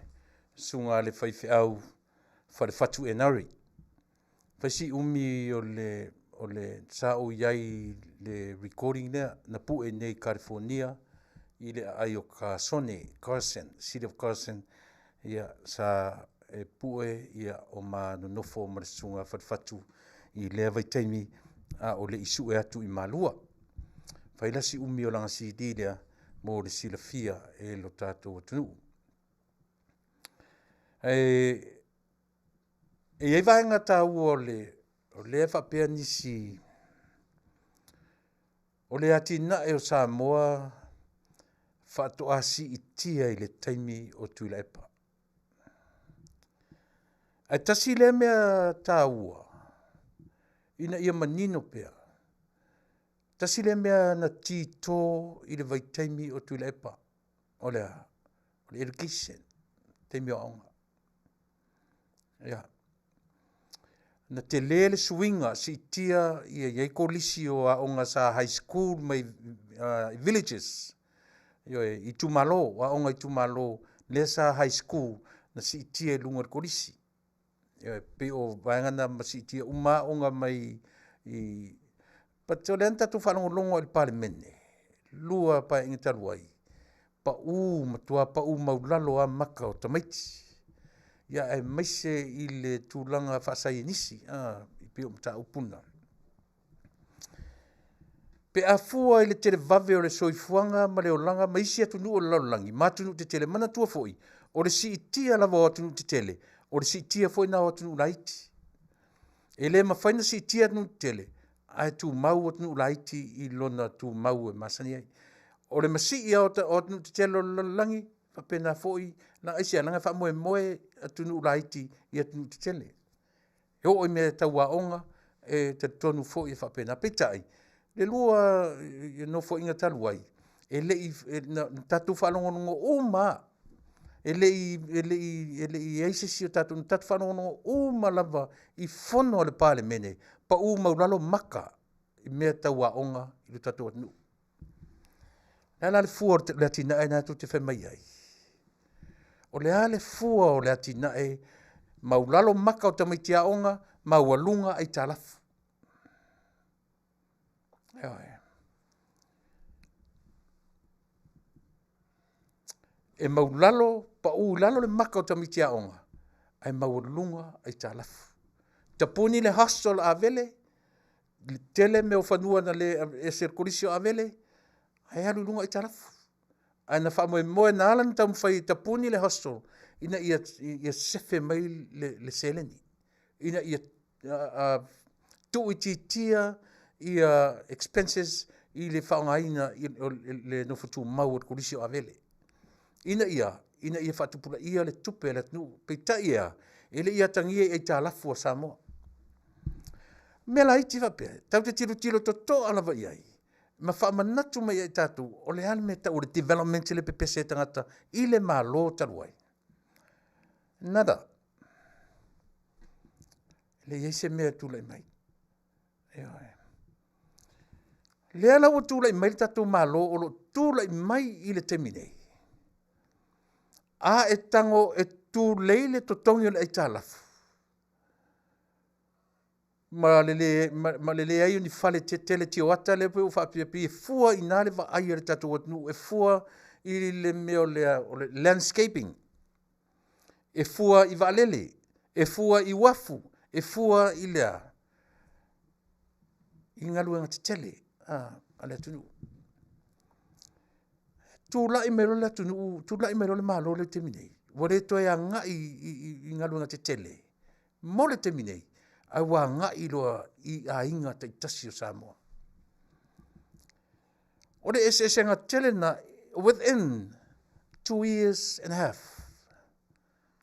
sunga le whaiwhiau, whare whatu e nari. Whaisi umi o le sao iai le recording nea, na pu e nei California, i le ai o Carson, City of Carson, ia sa e pu e ia o ma no nofo ma le sunga whare whatu i lea vaitaimi a o le isu e atu i malua. Whailasi umi o langa CD lea, mo le silafia e lo tātou atunu. E ei vaenga tāu o le whapea nisi o le atina e o Samoa whatoasi i tia i le taimi o Tuilaepa. Ai tasi le mea tāua ina ia manino pea. Tasi le mea na tito i le vaitaimi o Tuilaepa, o le education, taimi o aonga. Ia. Na te lele swinga si tia i kolisi o aonga sa high school mai villages. I tumalo, aonga i tumalo, le sa high school na si tia i lunga kolisi. Pe o vaengana ma si tia onga mai i Pato le anta tu whanongolongo i parlemene. Lua pa inga taluai. Pa matua pa maulalo a maka o tamaiti. Ia e maise i le tūlanga whaasai nisi. I pio mta upuna. Pe a fua i le tele vave o le soifuanga ma le olanga maisi atu nu o laulangi. Matunu te tele mana tua foi. O le si itia lava o atu nu te tele. O le si itia foi na o atu nu laiti. E le mawhaina si itia atu nu te tele. Ai tu mau o tunu laiti i lona tu mau e masani ai. O le masi ia o tunu te telo langi, whapena foi, na aisi alanga wha moe a tunu laiti i a tunu te tele. E o me tau aonga e te tonu foi e whapena petai. Le lua no foi inga talu ai. E le i tatu whanongonongo o ma. E le i eisesi o tatu whanongonongo o ma lava i fono le pale mene. Pa maulalo maka i mea tau aonga i le tatu atunu. Nā le fua le atina e nātu te whemai ai. O le ale fua o le atina e maulalo maka o tamaiti aonga, maualunga ai talafu. E maulalo, pa lalo le maka o tamaiti aonga, ai maualunga ai talafu. Tapuni le hostel a vele, tele me o whanua na le eserkolisio a vele, ai alu lunga i tarafu. Ai na wha moe na ala ni tamu whai tapuni le hostel, ina ia sefe mai le seleni. Ina ia tuititia ia expenses I le whaongaina le nofutu mau at kulisi o avele. Ina ia whatupula ia le tupe le tnu, peita ia, ele ia tangia e ta lafu o Samoa. Mela iti whape, tau te tiro toto alawa iai. Ma whaamanatu mai e tatu, o le alme ta o le development le pepese tangata, I le malo taruai. Nada. Le iese mea tula I mai. Lea lau o tūlai mai tatou malo o lo tūlai mai I le teminei. A e tango e tūlei le totongi o le aitalafu. Ma le ai ni fale te tele tio ata le peo Afiafi e fua I nale va ai le tatou atnu e fua I le meo le landscaping. E fua I Valele, e fua I wafu, e fua I lea. I ngaluenga te tele. Ale tunu. Tula I mero le tunu, tula I mero le malo le teminei. Wale toe a ngai I ngalunga te tele. Mo le teminei. Ai wa ngai loa I a inga te tasi o Samoa. Ore ese nga tele na within 2 years and a half.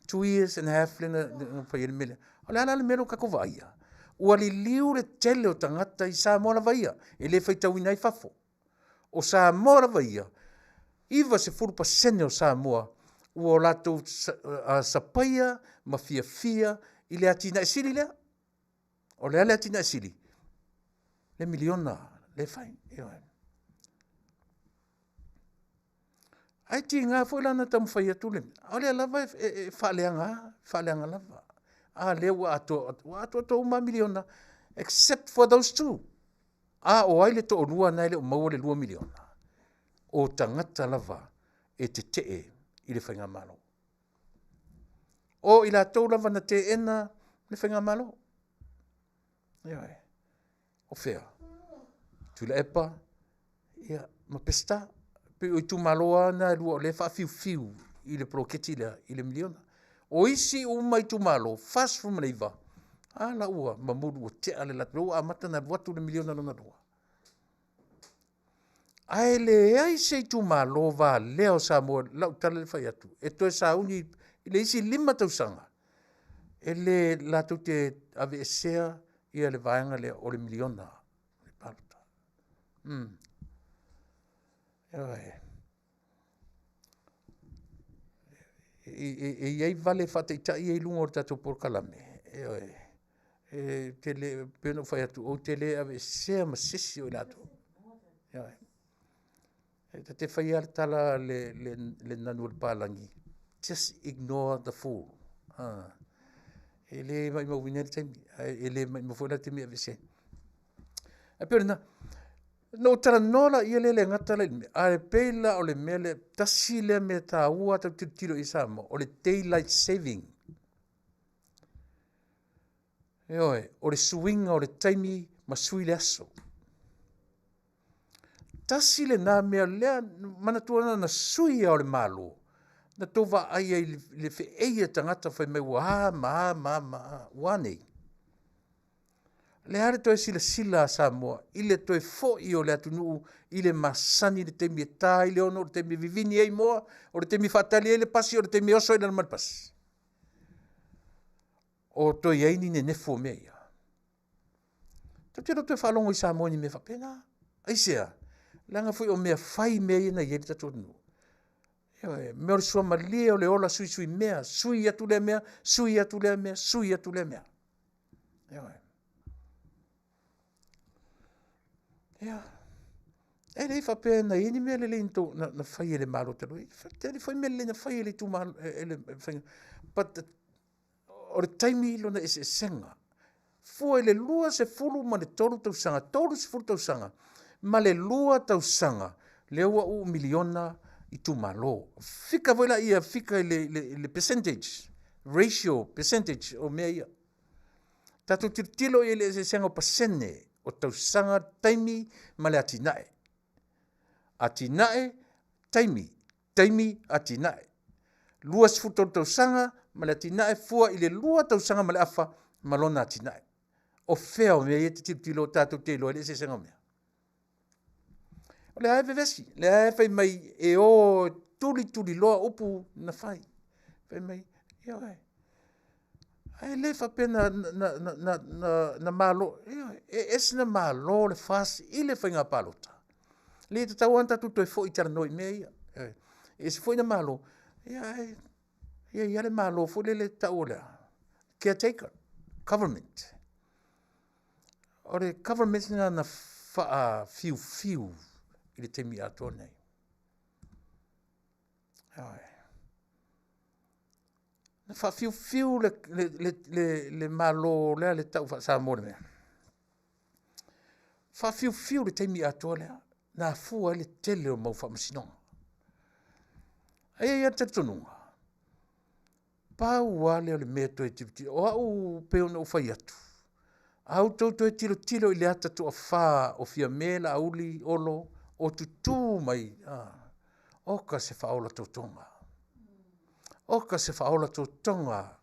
2 years and a half le na whaiere mele. Ale ala le mero kako vaia. Ua li liu le tele o tangata I Samoa la vaia, e le whaitawina I fafo. O Samoa la vaia, iwa se 4% o Samoa, ua o lato sapaia, ma fia, I le atina e sili lea. O le atina e sili. Le miliona, le fai. Ai ti ngā fo ilana tamu whai atu le. O le lava e whaaleanga lava. Le ua ato uma miliona, except for those two. O ai le to lua nai le o maua le 2 miliona. O tangata lava e te tee I le whainga malo. O I la tau lava na te ena le whainga malo. O whea. Tuilaepa, ia, ma pesta. Pe o I tu maloa na lua le wha fiu I le proketi I le miliona. O isi o mai tu malo, fast from leiva. La ua, mamuru o te ale latu, ua amata na watu le miliona lona lua. Ai le ai sei tu malo va leo Samoa, lau tala le whai atu. E toi sa uni, le isi 5 tausanga. E le latu te ave esea, ia le vaenga le o le miliona. Le paluta. E iai Vale Faatautai I lunga o tatou porkalame. Tele peno whai atu o tele ave sea ma sisi o I lato. Te whai ala tala le nanu o pālangi. Just ignore the fool. Ele mai mawina le taimi. Ele mai mawina le taimi ave sea. Pero na, no tala nola ia le ngata le a pela o le mele tasi le me ta ua ta tiro I Samoa o le daylight saving o le swinga o le taimi ma sui le aso tasi le na mea lea mana tuana na sui o le malo na tova ai le fe eia tangata fai mai wa wane le are toe sila Samoa, I le toe fo'i o le atunuu, I le masani le temi e tā, I le ono, o le temi vivini ei moa, o le temi whatali ei le pasi, o le temi oso ei le malpasi. O toi eini ne nefo mea ia. Tau toe whalongo I Samoa ni me whapena. Aisea, langa fui o mea whai mea ina i ele tatu anu. Mea o le sua malia o le ola sui mea, sui atu le mea, sui atu le mea, sui atu le mea. E lei fa pena ini me le into na fai le malo te lui. Te foi me le na fai le tu malo but o le taimi lo na ese senga. Foi le lua se fulu ma le tolu tausanga, tolu se fulu tausanga. Ma le lua tausanga, le ua miliona I tu malo. Fika voila ia fika le percentage, ratio, percentage o mea ia. Tatu tilo I le ese senga o pasene. O tausanga taimi ma le atinae. Atinae, taimi, atinae. lua sifuto Tausaga ma le atinaʻe fua i le lua Tausaga ma le afa ma lona atinaʻe o fea o mea ia te tilotilo o tatou te iloa i le sesega mea o le ae vevesi le ae fai mai e o tuli loa upu na fai fai mai ia ai le fa pena na malo ese na malo le fasi i le fai ngā palota le te tau anta tu toi fo i tala noi mea ia e se foi na malo ia le malo fo le tau le caretaker government o le government na faa fiu i le temi ato nei na faa fiu le malo le tau fa sa mo mea faa fiu le temi ato le na fua le tele o mau fa masino ai ia tatununga pau wale o le mea toi tipiti o au peo na ufai atu au tau e tilo i le ata tu a wha o fia mela auli olo o tutu mai oka se whaola tautonga oka se whaola tautonga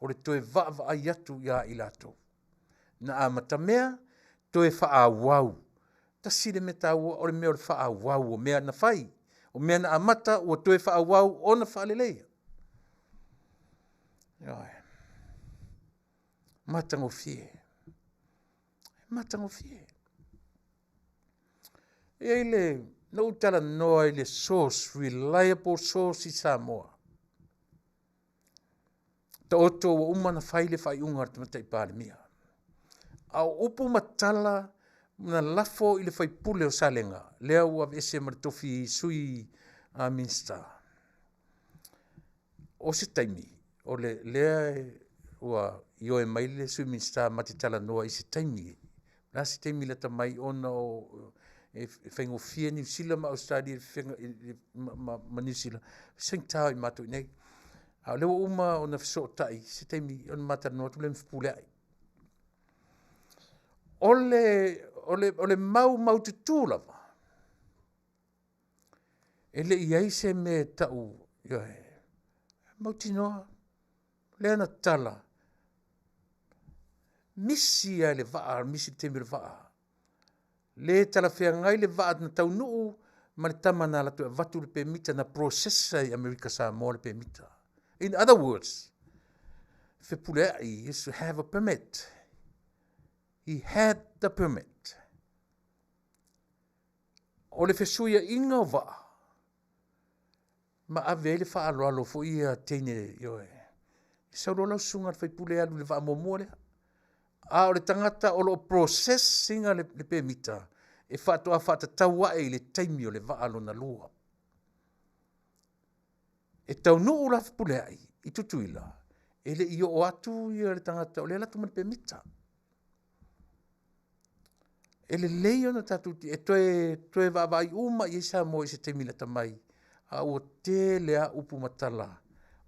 o le toe vaa ai atu ia i lato na amata mea toe wha wau ta sile me tau o le mea o le wha wau o mea na whai o mea na amata o toe wha wau o na wha leleia matango fie e le no tala noa le source reliable source i Samoa ta oto o umana faile fai unga te matai pāle mia au upu matala na lafo i le fai pule o salenga lea ua vese maritofi sui a minsta o se taimi o le lea ua io e mai le sui minsta matitala noa i se taimi na se taimi le tamai ona o e whaingo fia New Zealand ma Australia ma New Zealand sing tau i matu nei a lewa uma o na fiso tai se taimi on mata no tu le mfupule ai ole mau tutu lava ele iai se me tau mau tinoa le ana tala misi ai le vaa misi temi le vaa le tala fea ngai le vaa na Taunuu ma le tamana la tu vatu le permita na processa i Amerika Samoa le permita. In other words, fe pulei is to have a permit. He had the permit. O le fesuia inga o vaa ma ave le faa alo fo ia teine yoe. Sau lo sunga fe pulei alu le vaa momole. A o le tangata o lo processinga le permita e whātua whātatau e le taimi o le waalo na lua. E Taunuu la pule ai, i tutuila, e le i o atu i le tangata o le latu man permita. E le leio na tatuti, e toe vavai uma i sa mo i se taimi la tamai, a ua te lea upu matala,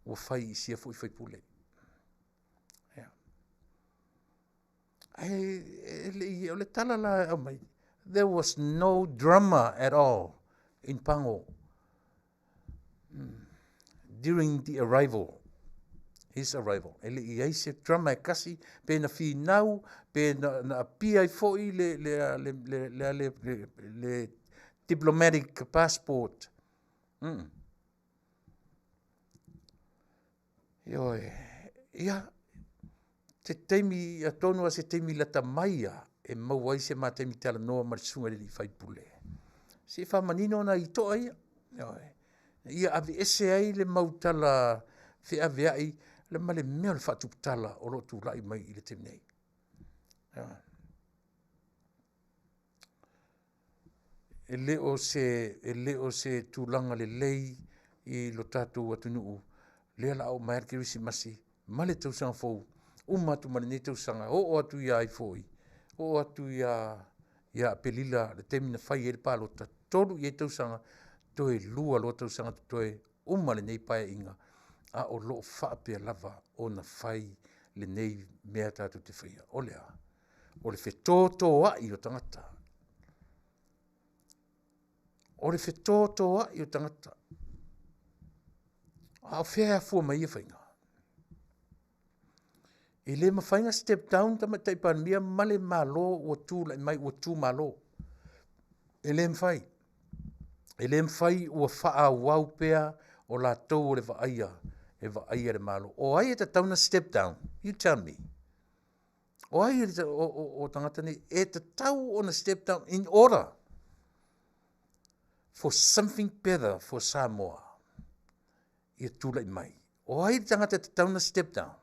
ua whai i sia fui whai pule. Le tala la au mai. There was no drama at all in Pango during the arrival, his arrival. Ele i se drama e kasi pe na finau pe na pia i foi le diplomatic passport. Ia te teimi a tonu a se teimi la tamaia e mauai se ma teimi tala noa marisunga li fai pule. Se fa manino na i toa ia. Ia avi ese ai le mautala fe ave ai le male mea le fatu tala o lo tu lai mai i le teimi nei. E leo se tūlanga le lei i lo tātou atunuu. Lea la au maer Kerisimasi, male Tausaga fou. Umatu mani nei Tausaga, o atu ia ai foi. O atu ia pelila le temi na fai ele palota. Tolu ia Tausaga, toe lua lo Tausaga toe umale nei pae inga. A o lo whaapea lava o na fai le nei mea tātou te whaia. O lea, o le whetōtō ai o tangata. O le whetōtō ai o tangata. A whea fua mai e whainga. E le mawhainga step down tama taipan mia male malo o tū lai mai o tū malo. E le mwhai. E le mwhai ua whaa wau pea o la tau o le waaia. E waaia le malo. O ai e ta tauna step down. You tell me. O ai e o tangata ni e ta tau on a step down in order for something better for Samoa. I tū lai mai. O ai tangata ta tauna step down.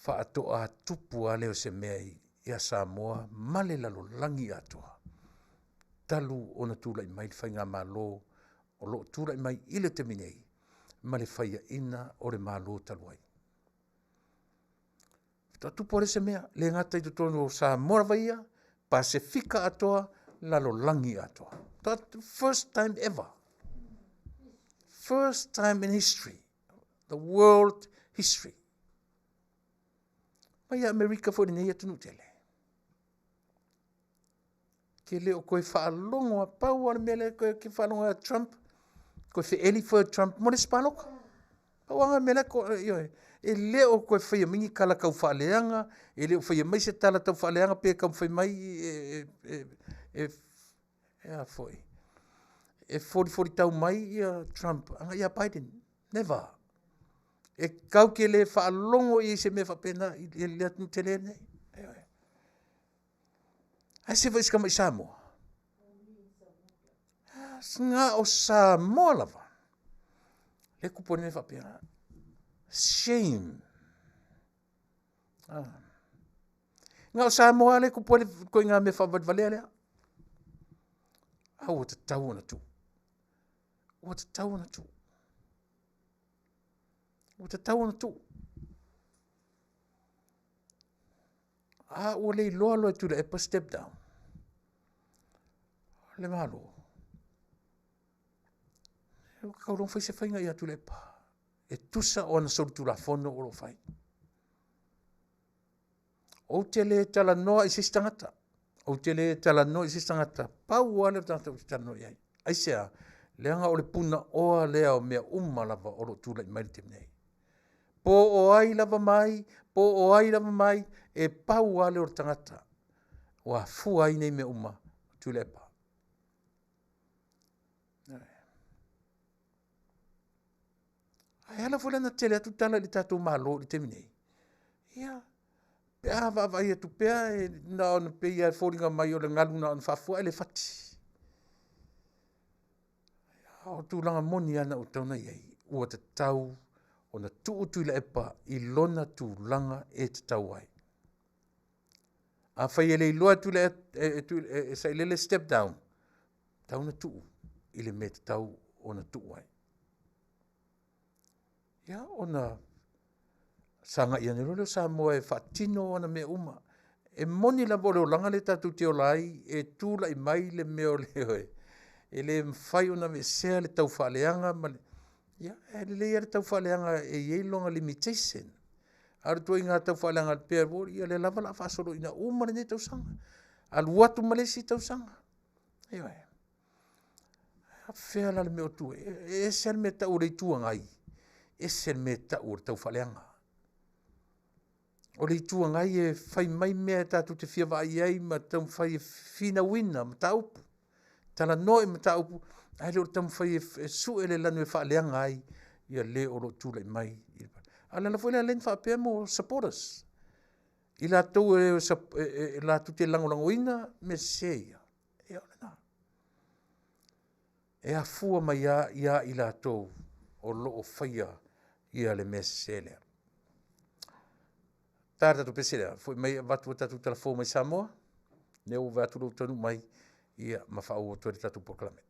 Faatoa tupu a leo se mea i a Samoa, male lalo langi atoa. Talu ona tūlai mai whainga malo, o lo tūlai mai ile te minei, male whaia ina o le malo taluai. Ta tupu a le se mea, le ngata i tutono o Samoa vaia, Pasifika atoa, lalo langi atoa. That first time ever. First time in history, the world history. Mai Amerika fo nei atunu tele. Ke leo koe whaalongo a pau ala mele koe ke whaalongo a Trump. Koe whi eli for Trump. Mone spaloka. Pauanga mele ko e leo koe whaia mingi kala kau whaaleanga. E leo whaia mai se tala tau whaaleanga pe kau whai mai a foi. E 40 tau mai ia Trump. Anga ia Biden. Never. E kau ke le whaalongo i se me whapena i le atu te le nei. Ai se whaisa kama i Samoa. Nga o Samoa lava. Le kupone me whapena. Shame. Nga o Samoa le kupone koe ngā me whawadvalea lea. Au o te tau ana tu. O te tau ana tu. O te tau ana tu. A o le loa loa Tuilaepa step down. Le malo. E o kaurong whai se whainga i a Tuilaepa. E tusa o ana soru tula whono o lo whai. O te le tala noa i sistangata. O te le tala noa i sistangata. Pau ane tata o te tala noa i ai. Aisea, leanga o le puna oa lea o mea lava o lo tula i maile te mnei. Po o ai lava mai, e pau ale o tangata. Wa fu ai nei me Tuilaepa. Ai ala fula na tele atu tala li tatou malo li te minei. Ia. Pea vai atu pea e na ona pea e fōringa mai o le ngalu na ona whafua ele fati. O tūlanga moni ana o tauna iei. Ua te tau ona tuu Tuilaepa i lona tūlanga e te tau ai. A whai ele i loa Tuilaepa sa ilele step down. Tauna tuu ile me te tau ona tuu ai. Ia ona sanga ia nero leo Samoa e whaatino ona me E moni la vole o langa le tatu te o lai e tūla i mai le meo leo e. E le mwhai ona me sea le tau whaaleanga ma le. Ia, e le ia le tau whaaleanga e yeilonga limitation. Aru tua i ngā tau whaaleanga le pēr wori, ia le lava la whaasoro ina umare ne tausanga. Alu watu malesi tausanga. Ia e. A whea la le meo tu e se me tau rei tua ngai. E se me tau tau whaaleanga. O le tua ngai e whai mai mea tātou te whia vai ai ma tau whai e whina wina ma taupu. Tala noe ma taupu. Ai leo tau whai e su ele lanu e whaaleanga ai. Ia le o lo tūlai mai. Ala la fwela len whapea mo supporters. I la tau e la tu te langolango ina me seia. E ole na. E a fua mai ia i la tau o lo o whaia ia le me selea. Tāra tatu peselea. Foi mai watu tatu telefo mai Samoa. Neu watu lo tanu mai ia mawhau o tuere tatu proklame.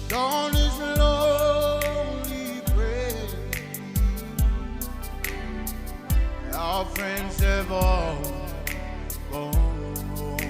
Dawn is slowly breaking. Our friends have all gone home.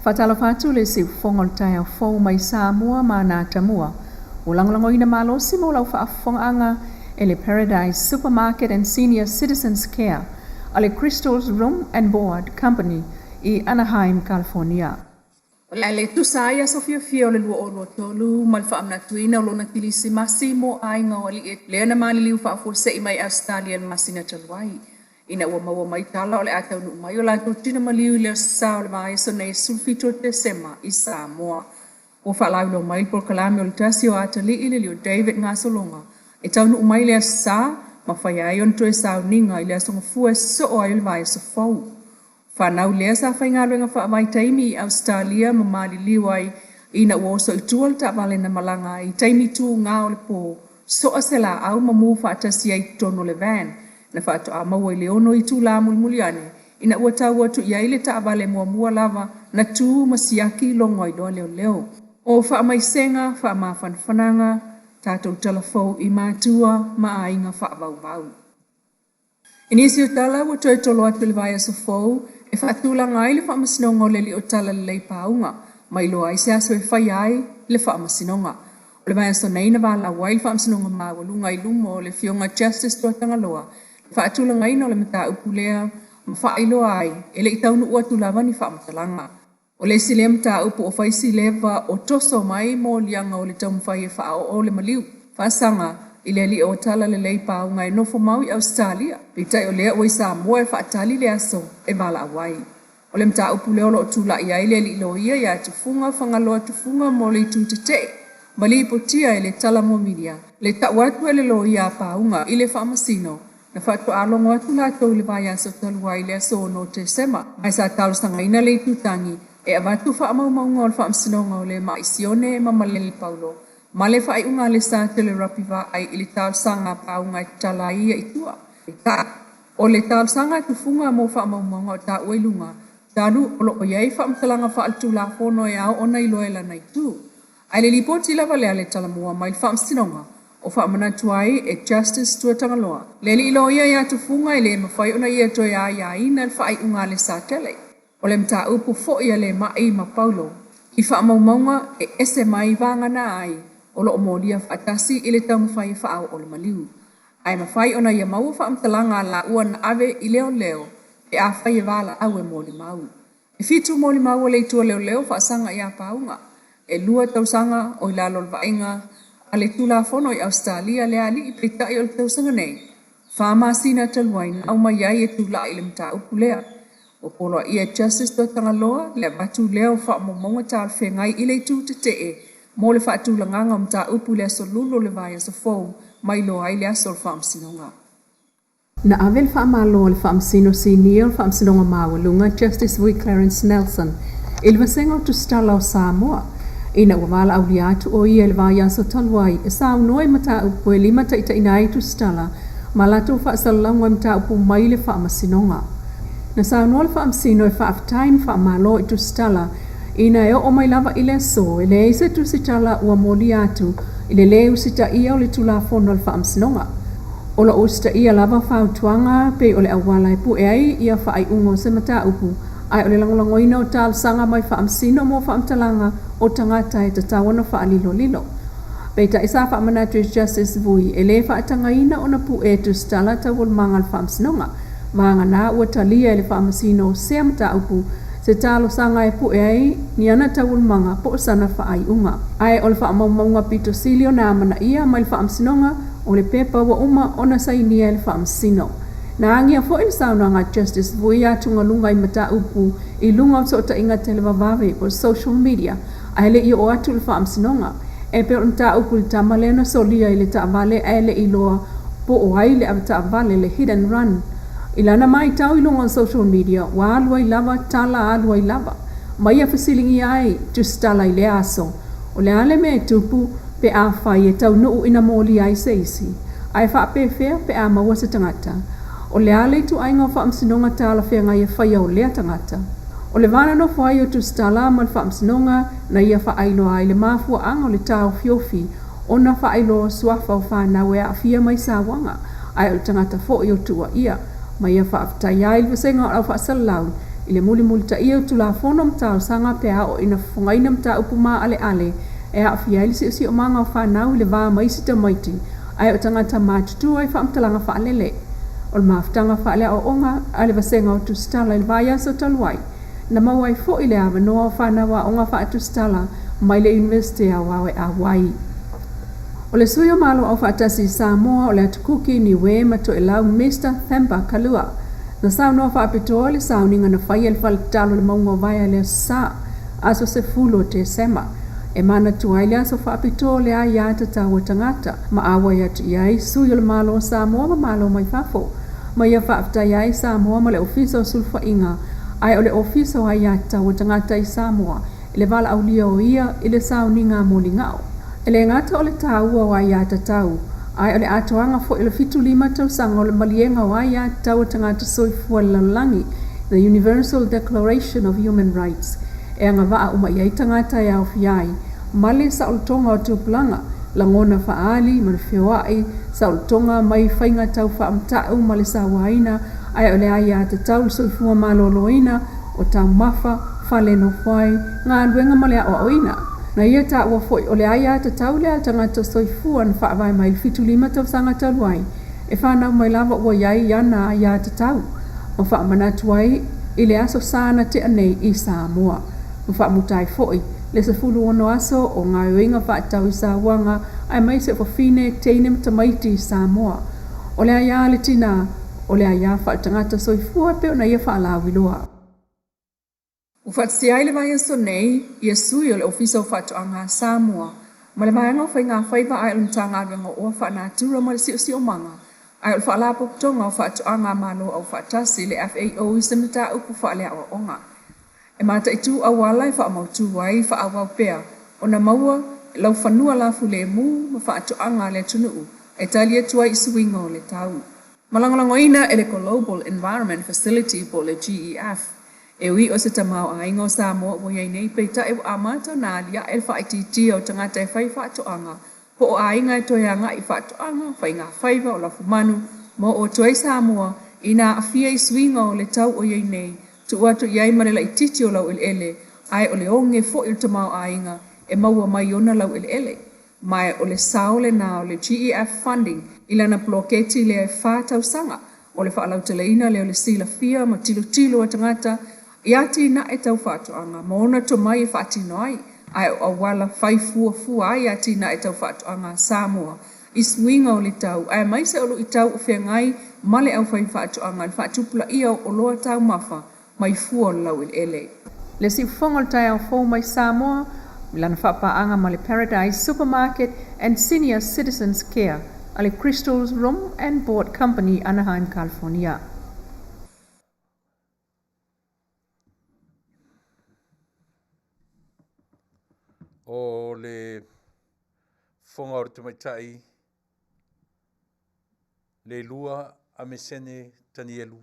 Fatalo fatu le si fonga le tai au fau mai Samoa ma na tamua. O langolangoina malosi mo lau whaafonga e le Paradise Supermarket and Senior Citizens Care a le Crystal's Room and Board Company i Anaheim, California. O le tusaya Afiafi o le lua o lua tolu mal whaamna tuina o lona Kerisimasi mo ainga o li e leana maliliu whaafose i mai Australian masina taluai. Ina ua maua mai tala o le Taunuu mai o lato tina maliu le sa o le mai so nei sulfito te sema i Samoa. O whaalau lo mai por kalame o le tasi o atali i le lio David Ngasolonga. E Taunuu mai le sa ma whai ai on toe sa ninga i le asonga fua so o ai o le vai so fau. Whanau lea sa whai ngā luenga wha mai taimi i Australia ma mali liwai ina ua oso i tual ta vale na malanga i taimi tu ngā o le po so a se la au ma mu wha atasi ai tono le van. Na whaato a maua i leono i tū la mulmuliane, ina ua tau atu i aile ta abale mua lava na tū masiaki longo i doa leo. O wha mai senga, wha ma whanwhananga, tātou talafou i mātua ma ainga wha vau. Inisi o tala ua toi tolo atu le vai aso fou, e whaatula ngai le wha masinonga o le li o tala le leipaunga, mai loa i se aso e whai ai le wha masinonga. O le vai aso neina wala wai le wha masinonga mawalunga i lumo o le fionga justice tua tangaloa, whaatula ngai no le mata upulea, ma whaailoa ai, e le i taunu ua tulawa ni whaamatalanga. O le sile mata upu o whaisi lewa o toso mai mo lianga o le taumwhai e whaao o le maliu. Fasanga, i le li o tala le leipa o ngai nofo mau i Australia. Pitai o lea oi Samoa e whaatali le aso e wala awai. O le mta upulea o lo tula i aile li lo ia ia tufunga whangaloa tufunga mo le tūtete. Mali ipotia e le tala mo milia. Le tawatu e le lo ia paunga i le whaamasino. Na whatu alongo atu la tau le vai aso talua i le aso no te sema. Ai sa talusanga ina le tutangi e avatu whaamaumaunga o le whaamsinonga o le maisione e mamalele paulo. Male whai unga le sa tele rapiva ai ili talusanga paunga i talaia i tua. O le talusanga tufunga mo whaamaumaunga o ta uelunga. Tanu o lo o iei whaamtalanga whaaltu la whono e au ona iloe la nei tu. Ai le lipoti la valea le talamua mai le whaamsinonga. O whaamana tuai e justice tua tangaloa. Le li ilo ia tufunga i le mawhai ona ia toi a ina le whai unga le sa tele. O le mta upu fo ia le mai ma paulo. Ki whaamaumaunga e ese mai vangana ai. O lo o molia whaatasi i le tau mawhai whaau o le maliu. Ai mawhai ona ia maua whaamtalanga la ua na ave i leo. E a whai e wala au e moli mau. E fitu moli mau le itua leo whaasanga i a paunga. E lua tausanga o i lalo vainga. A le tula fono i Australia le ali i peitai o le tausanga nei. Whaama sina taluaina au mai ai e tula i le mta upulea. O polo ia justice to tangaloa le batu leo whaamomonga tal whengai i le tūtete e. Mo le whaatulanganga mta upulea so lulo le vai aso fou mai lo ai le aso le whaamsinonga. Na avel whaamalo le whaamsino senior le whaamsinonga mawalunga Justice Vui Clarence Nelson. Ilva sengo tu stala o Samoa. Ina ua wala au liatu o ia le vai aso taluai. E sa unoi mata upu e lima taita ina ai tu stala. Ma lato whaasalalangwa mta upu mai le whaamasinonga. Na sa unoi le whaamsino e Faafetai whaamalo i tu stala. Ina e o mai lava i le so. E le eise tu sitala ua moli atu. I le leu sita ia o le tula fono le whaamsinonga. O la usta ia lava whautuanga pe o le awala e pu e ai ia whaai ungo se mata upu. Ai o le langolangoina o tal sanga mai whaamsino mo whaamtalanga o tangata e tatawana whaalilo lilo. Peita isa whaamanatu Justice Vui e le whaatangaina o na pu e tu stala tawul mangal whaamsinonga. Vanga na ua talia e le whaamasino o sea mata upu se talo sanga e pu e ai ni ana tawul manga po sana whaai unga. Ai o le whaamaunga pito silio na amana ia mai le whaamsinonga o le pepa wa uma ona sainia e le whaamsino. Na angia fo il saunanga Justice Vui atunga lunga i mata upu i lunga o sota inga televavave o social media a hele i o atu le whaamsinonga e pe unta upu le tamalena solia i le taavale a hele i loa po o ai le taavale le hit and run. Ilana mai tau i lunga o social media wa alua i lava tala alua i lava mai a fasilingi ai just tala i le aso o le ale me tupu pe a whai e Taunuu ina moli ai seisi ai wha pe fea pe a maua se tangata. O le ale tu ainga whaamsinonga tala whenga ia whai au lea tangata. O le vana no whai o tu stala mal whaamsinonga na ia whaailoa ai le mafua anga o le tau fiofi o na whaailoa suafa o whanau e Afia mai sawanga ai o le tangata fo i o tua ia mai ia Faafetai ai le senga o au whaasalau I le muli ta ia tu la fono mta sanga pea o ina fongaina mta upuma ale e a fiaili si o manga o whanau le vā maisi ta maiti ai o tangata mātutu ai whaamtalanga whaalele. O le maafutanga whaale o onga a le vasenga o tu stala il vaya so taluai. Na mawai fo i le awanoa o whanawa o ngā whaatu stala mai le university a wawe a wai. O le suyo malo au whaatasi Samoa o le atukuki ni we mato e lau Mr. Themba Kalua. Na sao noa whaapitoa le sao ninga na whai el whaletalo le maunga vaya le sa aso se fulo te sema. E mana tuaile aso whaapitoa le a iata tawa tangata ma awa iatu iai suyo le malo o Samoa ma malo mai fafo. Ma ia Faafetai ai Samoa ma le ofisa o sulfa inga ai o le ofisa o iata o tangata i Samoa le vala au lia o ia i le sao ninga mo lingao. Ele ngata o le tāua o iata tau ai o le atoanga fo i le fitu lima tausanga o le malienga o iata tau tangata soifua lalangi the Universal Declaration of Human Rights e anga waa uma iai tangata ia o fiai male sa tonga o tupulanga langona faali ma le whiawai sa tonga mai whainga tau whaamtau ma le sa waina ai o le iata tau soifua maloloina o tau mafa fale no whai ngā nduenga male o oina. Na ia ta ua foi o le aia ta taule al tangata soifua na whaavai mai fitu lima tau sanga taluai. E whanau mai lava ua iai iana aia ta tau. Ma whaamanatu ai i le aso sana te anei i Samoa. Ma whaamutai foi le se fulu ono aso o ngā uinga whaatau i Sawanga ai mai se whawhine teinem tamaiti i Samoa. O le aia le tina o le aia whaatangata soifua peo na ia whaalawiloa. Ufatsi ai le vai so nei ia sui o le ofisa o Faatautaia Samoa ma le maanga o whainga whaiva ai o tanga venga o whaanatura ma le si o manga ai o whaalapo tonga o Faatautaia malo au whaatasi le FAO i se mata upu whaalea o onga. E mata i tu awala i whaamautu wai whaawau pea o na maua lau whanua lafu le mu ma Faatautaia le tunuu e talia tua i suinga o le tau. Malangolangoina e le Global Environment Facility po le GEF. E ui o se tamau a ingo Samoa o iei nei peita e a mata na alia e whaititi o tangata e whai Faatautaia po o a inga e toianga i Faatautaia whai ngā whaiva o lafu manu mo o toi Samoa i nā awhia i swinga o le tau o iei nei tu atu iei marela i titi o lau ele ai o le onge fo il tamau a inga e maua mai ona lau ele mai o le saole na o le GEF funding i lana bloketi le Faatausanga o le whaalauteleina le o le sila fia ma tilo a tangata Iati na e tau Faatautaia ma ona to mai e whaatino ai ai o wala whai fua ai iati na e tau Faatautaia Samoa i swinga o le tau ai mai se olu i tau o whengai male au whai Faatautaia le whaatupula ia o loa tau mafa mai fua o lau ele. Le si whongol tai au fō mai Samoa lana whapaanga ma le Paradise Supermarket and Senior Citizens Care a le Crystal's Room and Board Company Anaheim, California. O le whonga o te maitai, le lua a me sene tani elu,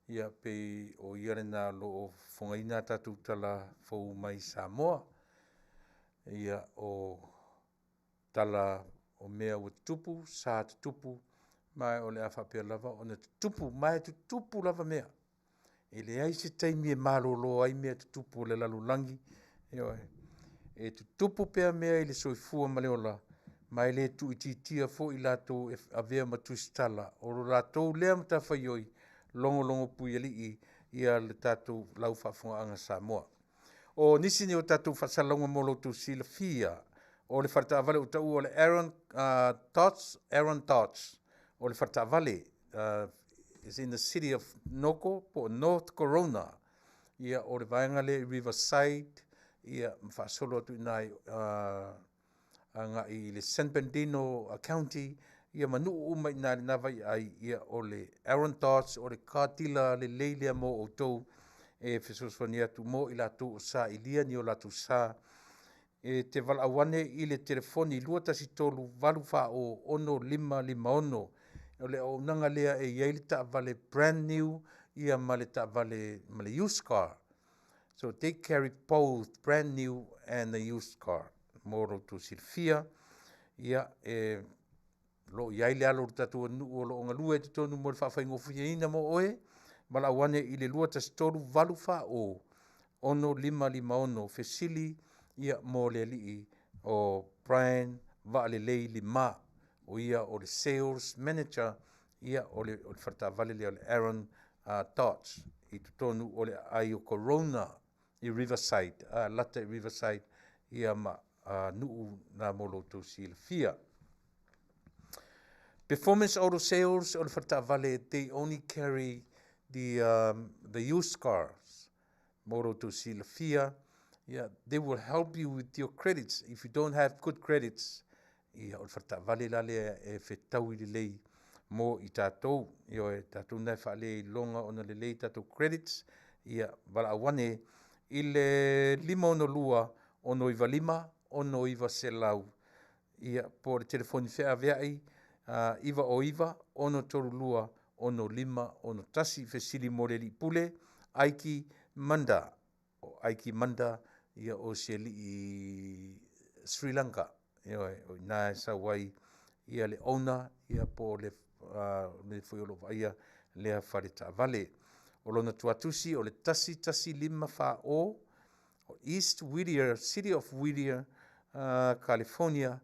ia pe o iare nā lo o whonga ina tatu tala whau mai Samoa, ia o tala o mea o tupu, sa tupu, mai o le awhapea lava, o na tupu, mai tupu lava mea. E le aise taimi e malolo ai mea tupu le lalulangi, e tupu pea mea i le soifua maleola, mai le tu ititia fo i lato a vea matustala, o lo lato lea mata whaioi, longo pui ali ia le tatu lau whafunga anga Samoa. O nisi ni o tatu whasalonga molo tu sila fia, o le wharta avale o tau o le Aaron Tots, o le wharta avale, is in the city of Noko, po North Corona, ia o le vaenga le Riverside, ia mwhasolo atu nai anga i le San Bernardino County, ia manu umai nai nawai ai ia o le Aaron Tots, o le kātila le leilea mo o tau, e whesoswani atu mo i latu o sa ilia ni o latu sa, e te walawane i le telefoni lua tasi tolu walu wha o ono lima ono, o le o nanga lea e iei le ta vale brand new, ia ma le ta vale used car. So they carry both brand new and a used car. Moro tu silfia, ia lo iai le alo tatu o lo onga lua e te tonu mo le whawhaingo fuiaina mo oe, Malawane i le lua tasitoru valu wha o ono lima lima ono fesili ia mo le alii o Brian Vale lei lima o ia o le sales manager ia o le whaatawale le o le Aaron Dodge i tutonu o le ai o Corona i Riverside, lata i Riverside ia ma nuu na molo tu silfia. Performance auto sales o le whaatawale, they only carry the used cars. Moro to silfia, yeah, they will help you with your credits. If you don't have good credits, ia o le whaatawale lale e whetau i lei mo i tātou, io e tātou nei whaale longa o na lei tātou credits, ia wala awane i le 5 ono iwa 5, ono iwa selau, ia po le telefoni whea veai, iwa o iwa, ono toru lua, ono 5, ono tasi fesili mo le li pule, aiki manda, ia o se li i Sri Lanka, ia o nā sa wai, ia le ona, ia po le whaiolo vaia, lea Faatauia. O lona tuatusi, o le tasi 5 wha o East Whittier, City of Whittier, California,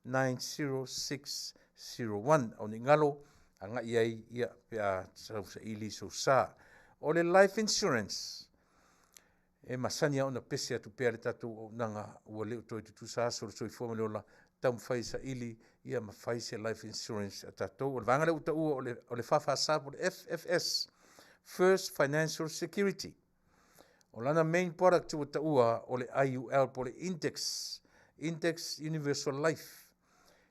90601. O ni ngalo, anga iai ia pia sa ili so sa. O le life insurance, e masania ona pese atu pea le tatu o nanga ua leo toi tutu sa soro soi foma leola tam fai sa ili ia ma fai se life insurance a tatou. O le vanga le uta ua o le Fasa o le FFS, First Financial Security. O lana main product o ta ua o le IUL po le Index Universal Life.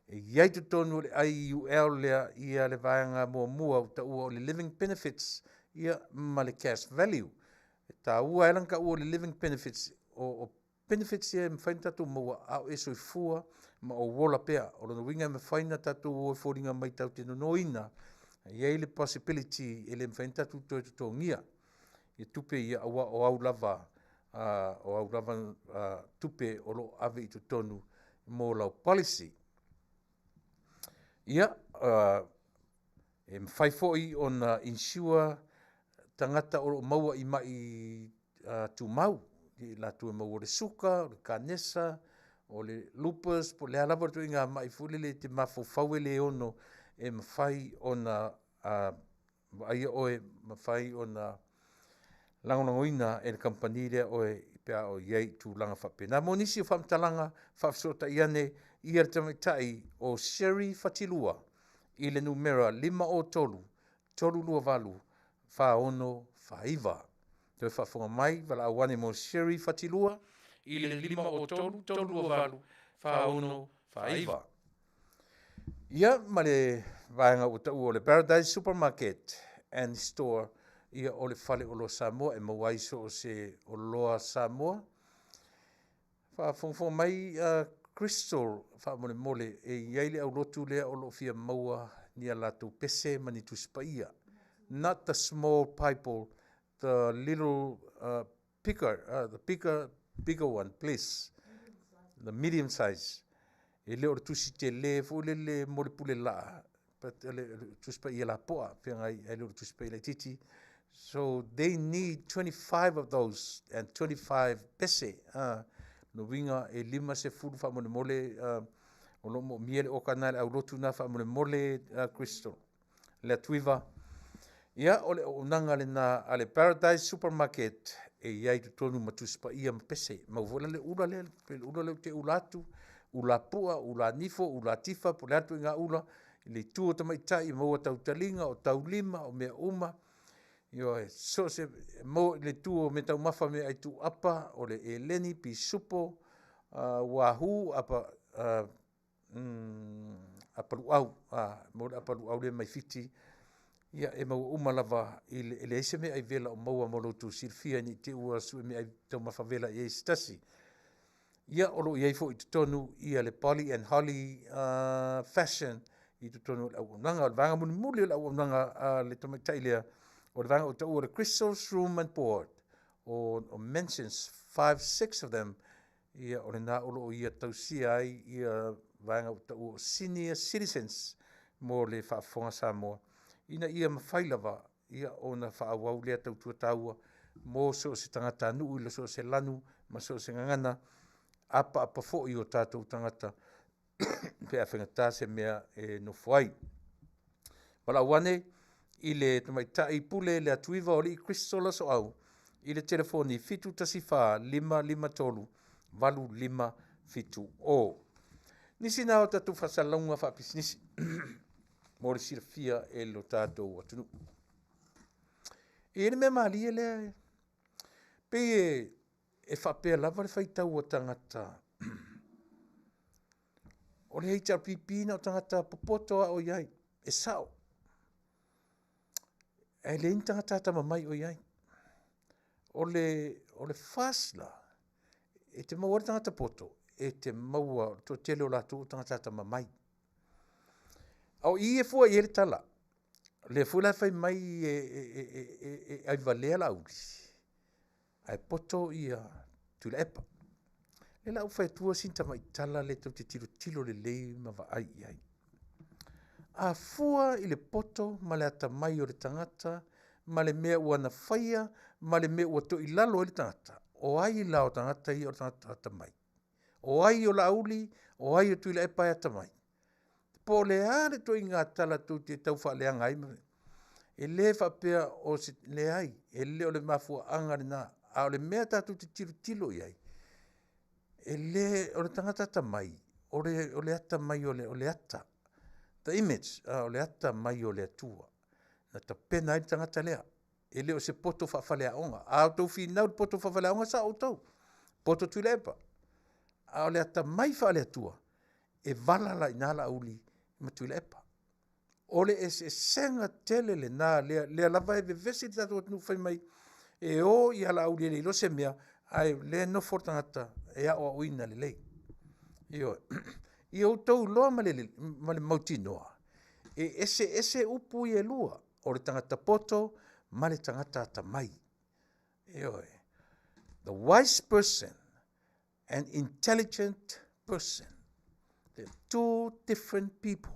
E iai tutonu o le IUL lea ia le vanga mua o ta ua o le living benefits ia ma le cash value. E ta ua elanka ua le living benefits o benefits ia mwhaina tatu mua au e soifua ma o wola pea. O lana winga mwhaina tatu o fōringa mai tau te noina. Iai le possibility ele mwhaina tatu toi tutongia. Ia tupe ia awa o au lava tupe o lo ave i tutonu mo lau policy. Ia e mwhai foi on insure tangata o maua i mai tu mau. I la tu mau o le suka, o le kanesa, o le lupus, po le alava tu inga mai fulele te mafofau le ono e mwhai ona aia oe mwhai ona langolangoina e le kampani lea oe i pea o iei tu langa whape. Nā monisi o whamtalanga whafsota iane i ar tamaitai o Sherry Fatilua i le numera 5 tolu lua valu, wha ono, wha iwa. Toi whafonga mai, wala awane mo Sherry Fatilua i le 5 tolu lua valu, wha ono, wha iwa. Ia ma le vaenga uta ua o le Paradise Supermarket and Store ia o le whale o lo Samoa e mawaiso o se o loa Samoa. Whafonga mai Crystal wha mole e iaile au lotu lea o lo fia maua ni a latu pese mani tu spaia. Not the small people, the little bigger one, please. The medium size. E leo le tusi te le, fu le mole pule la. But tu spaia la poa, pia ngai e leo le tusi spaia la titi. So they need 25 of those and 25 pese. No winga e 5 se fulu wha mole o lo mo miele o kanale au lotu na wha mole Crystal. Le tuiva. Ia ole o nanga le na ale Paradise Supermarket e iai tu tonu matuspa ia mpese. Mauvola le ula le te ulatu, ula pua, ula nifo, ula tifa, po le atu inga ula, le tu o tamaitai, maua tau talinga, o tau lima, o mea uma. Io e so se mo le tu o me tau mafa me ai tu apa, o le e leni pi supo, wahu, apa luau, mo apa luau le mai fiti, ia e mau umalava i le eise me ai vela o maua molo tu silfia ni te ua su me ai tau mawhawela i eise tasi. Ia olo i eifo i tutonu ia le Polly and Holly fashion i tutonu au unanga, o le vanga muni muli o unanga le tamaitai lea, o le vanga o tau o le Crystal's Room and Board, o mentions 5-6 of them, ia o le na olo ia tausia ai ia vanga o tau o senior citizens mo le whaafonga Samoa. Ina ia mawhailava ia ona whaawau lea tautua taua, mō so se tangata nuu ila so se lanu, ma so se ngangana, apa fo i o tātou tangata, pea whengatā se mea e no whai. Pala wane, i le tamaitai pule le atuiva o li i Kristola so au, i le telefoni fitu tasifa 553 550. Nisi nao tatu whasalonga whapisnisi, mo le sirafia e lo tātou atunu. E me mali e lea, pe e whapea lava le whaitau o tangata. O le heita pipina o tangata popoto o iai, e sao. E le intangata tama mai o iai. O le fasla, e te maua tangata poto, e te maua to tele o latu tangata tama mai. Au i e fua i e le tala, le fula fai mai ai valea la uli. Ai poto i a Tuilaepa. Le lau fai tua sinta mai tala le tau te tilo le lei ma va ai ai. A fua i le poto ma le ata mai o le tangata, ma le mea ua na faia, ma le mea ua to i lalo i le tangata. O ai la o tangata i o tangata ata mai. O ai o la uli, o ai o Tuilaepa e ata mai. Po le are to i ngā tala tu te tau wha leanga ai. E le whapea o le ai, e le o le mafua angari nā, a o le mea tātu te tilo i ai. E le o le tangata ata mai, o le ata mai o le ata. The image, o le ata mai o le atua. Na ta pena i tangata lea. E le o se poto whawhalea onga. A o tau whinau poto whawhalea onga sa o tau. Poto Tuilaepa. A o le ata mai whawhalea tua. E valala i nala uli ma Tuilaepa. O le e senga tele le nā lea lava e vevesi tatu atu whai mai. E o i ala uli le ilo se mea. Ai le no fortangata e a o uina le lei. I o tau loa ma le mauti noa. E ese upu i e lua. O le tangata poto ma le tangata ata mai. The wise person and intelligent person. They're two different people.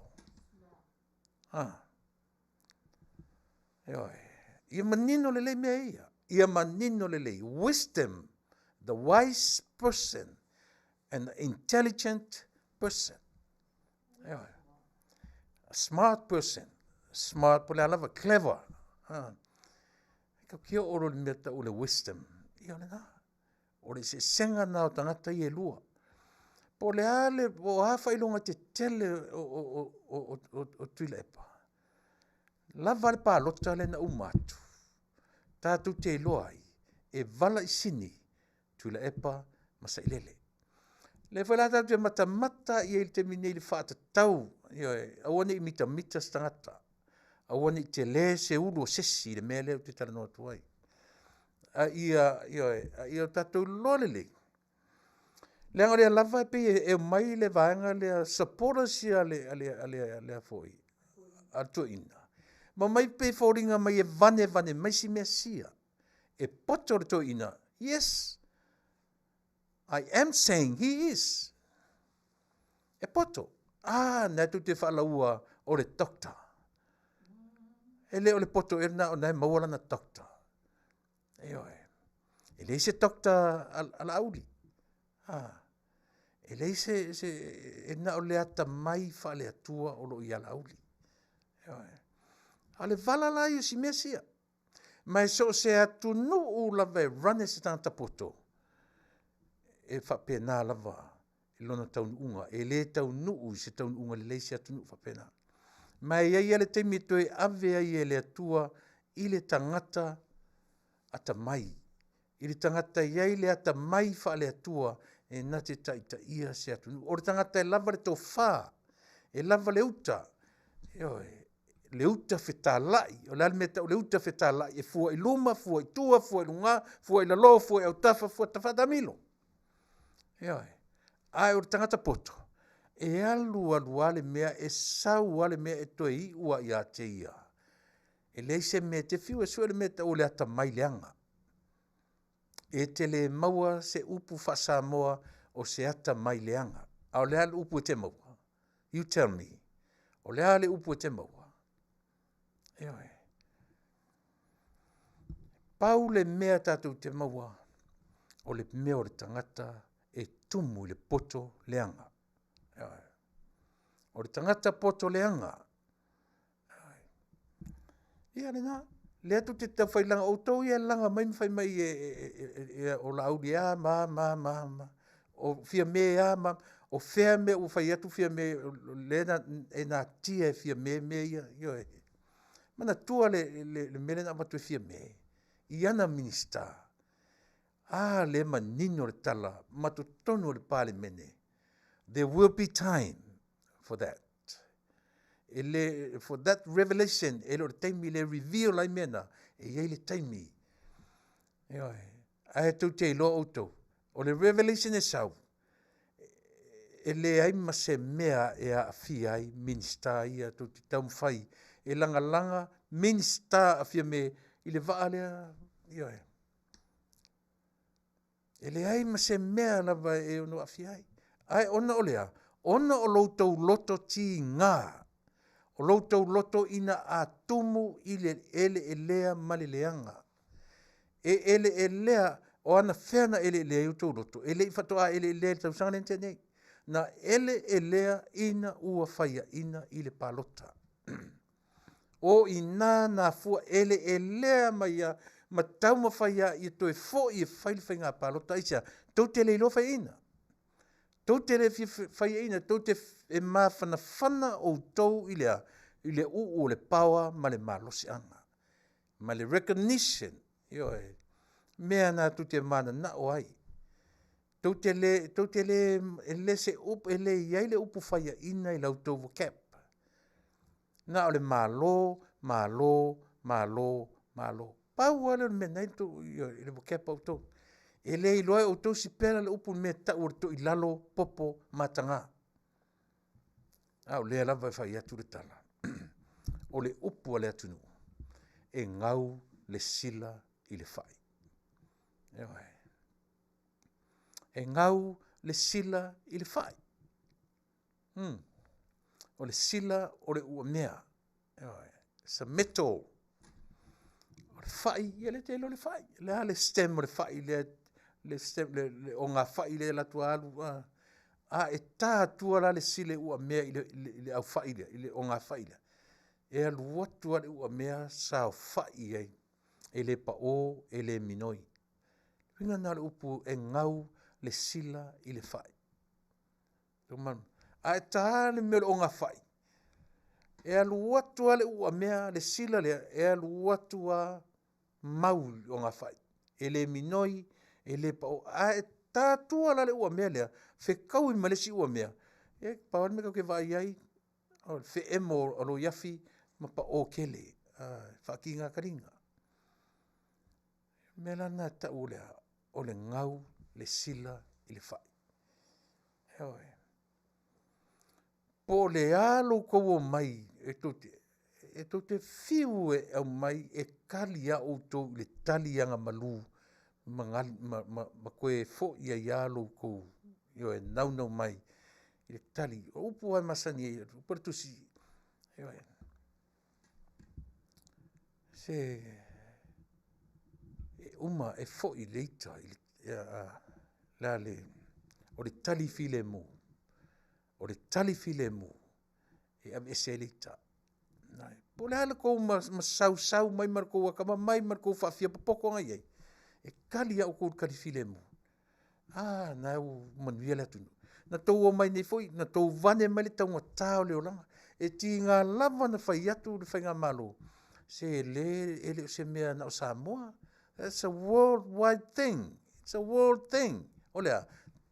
Ia manino le lei mea ia. Ia manino le lei. Wisdom. The wise person and the intelligent person. A smart person. Smart, pole alava, clever. Ka kia oro le meta o le wisdom. Ia le nā. O le se senga nā o tangata i e lua. Po le ale, o hawha ilonga te tele o Tuilaepa. Lava le pālota le na umatu. Tātou te iloa ai. E vala i sini. Tuilaepa masa ilele. Le whalata te mata i e te mine i le Faatautau. Awane i mita stangata. Awane i te le se ulu o sesi le mea leo te tala noa tuai. Ia tātou lolele. Le anga lea lava pe e mai le vaenga lea supporters ia lea foi. A tuina. Ma mai pe fōringa mai e vane mai si mea sia. E poto le tuina. Yes. I am saying he is. E poto. Nā tu te whalaua o le doctor. E le o le poto e na o nai mawala na doctor. E le se doctor ala auli. E le se e na o le ata mai whale atua o lo i ala auli. Ale valala i o si mesia. Mai so se atu nuu lava e rane se tangata poto. E whapena lava e lona taununga. E le taunuu se taununga le leisi atu nuu whapena. Mai ia le teimi toe ave ai e le atua i le tangata ata mai. I le tangata iai le ata mai whale atua e na te taita ia se atu nuu. O le tangata e lava le tō whā. E lava le uta. Le uta whetalai. O le almeta o le uta whetalai. E fua i luma, fua i tua, fua i lunga, fua i lalo, fua i autafa, fua tawhata milo. Ai o le tangata poto. E alu ale mea e sau ale mea e toi i ua i a te ia. E leise mea te fiu e sua le mea o le ata mai leanga. E te le maua se upu Fasa moa o se ata mai leanga. A o le ale upu e te maua. You tell me. O le ale upu e te maua. pau le mea tātou te maua, o le mea o le tangata e tumu le poto leanga. O le tangata poto leanga. Ia le nga, le atu te tau whailanga o tau ia langa mai mwhai mai o la audi a ma. O fia mea ma, o fea me o whai atu fia me le na tia e fia me ia. Mana tua le mele na matu e fia me. Iana minister. Le manino le tala, matu tonu le pale mene. There will be time for that. For that revelation, ele o taimi le reveal lai mena, iei le taimi. Ai tau te ilo auto. O le revelation e sau, ele ai ma se mea e a fia ai minister ia tu te tau mwhai. E langa minister a fia me, i le vaa lea, ele ai ma se mea lava e ono a fia ai. Ai ona o lea, ona o loutou loto ti ngā. O loutou loto ina a tumu ile ele elea maleleanga. Ele elea o ana whena ele elea utou loto. Ele i fatoa ele elea Tausaga nente nei. Na ele elea ina ua whaia ina ile palota. O ina na fua ele elea maia ma tau ma whaia i toe fo i whaile whainga palota isa. Tau te leilo whai ina. Tau te le whaia ina. Tau te ma whana o tau ilea. Ile o le power ma le malosi anga. Ma le recognition. Mea na tu te mana na o ai. Tau te le se up, ele iai le upu whaia ina i lau tau vocab. Na o le malo. Pau ala me nai tu i le vocab au tau. Ele i loa o tau si pera le upu me ta ur tu i lalo popo matanga. Au lea lava e whai atu le tala. O le upu ale atunu. E ngau le sila i le whai. E ngau le sila i le whai. O le sila o le ua mea. Sa meto. O le whai, ia le te lo le whai. Lea le stem o le whai, le stem, o ngā whai le la tua alu. E tā tua la le sile ua mea i le au whai le, o ngā whai le. E alu atu ale ua mea sa o whai ei. E le pa o, e le minoi. Pinga na le upu e ngau le sila i le whai. E tā le mea o ngā whai. E alu atu ale ua mea le sila le, e alu atu a mau o ngā whai. E le minoi, e le pa o. E tā tua la le ua mea lea, fe kau i malesi ua mea. E pawan me kau ke vai ai, fe emo o lo yafi, ma pa o kele, whaki ngā karinga. Mela nā ta ulea, o le ngau, le sila, i le whai. Po le alo kou o mai, e tote fiu e au mai, e kali a outou le tali anga malu, ma koe fo ia alo kou, e nau mai, i le tali. Upu ai masani e, upartusi, se uma e fo i leita la le o le tali file mu e am ese leita nai po le ala ko sau mai marko akama mai marko fafia popoko ngai ai e kali au ko kali file mu na u manuia le tunu na tou o mai nei foi na tou vane mai le tau tau le olanga e ti ngā lava na fai atu le fai ngā malo se ele se mea na o Samoa. It's a worldwide thing. It's a world thing. Olea,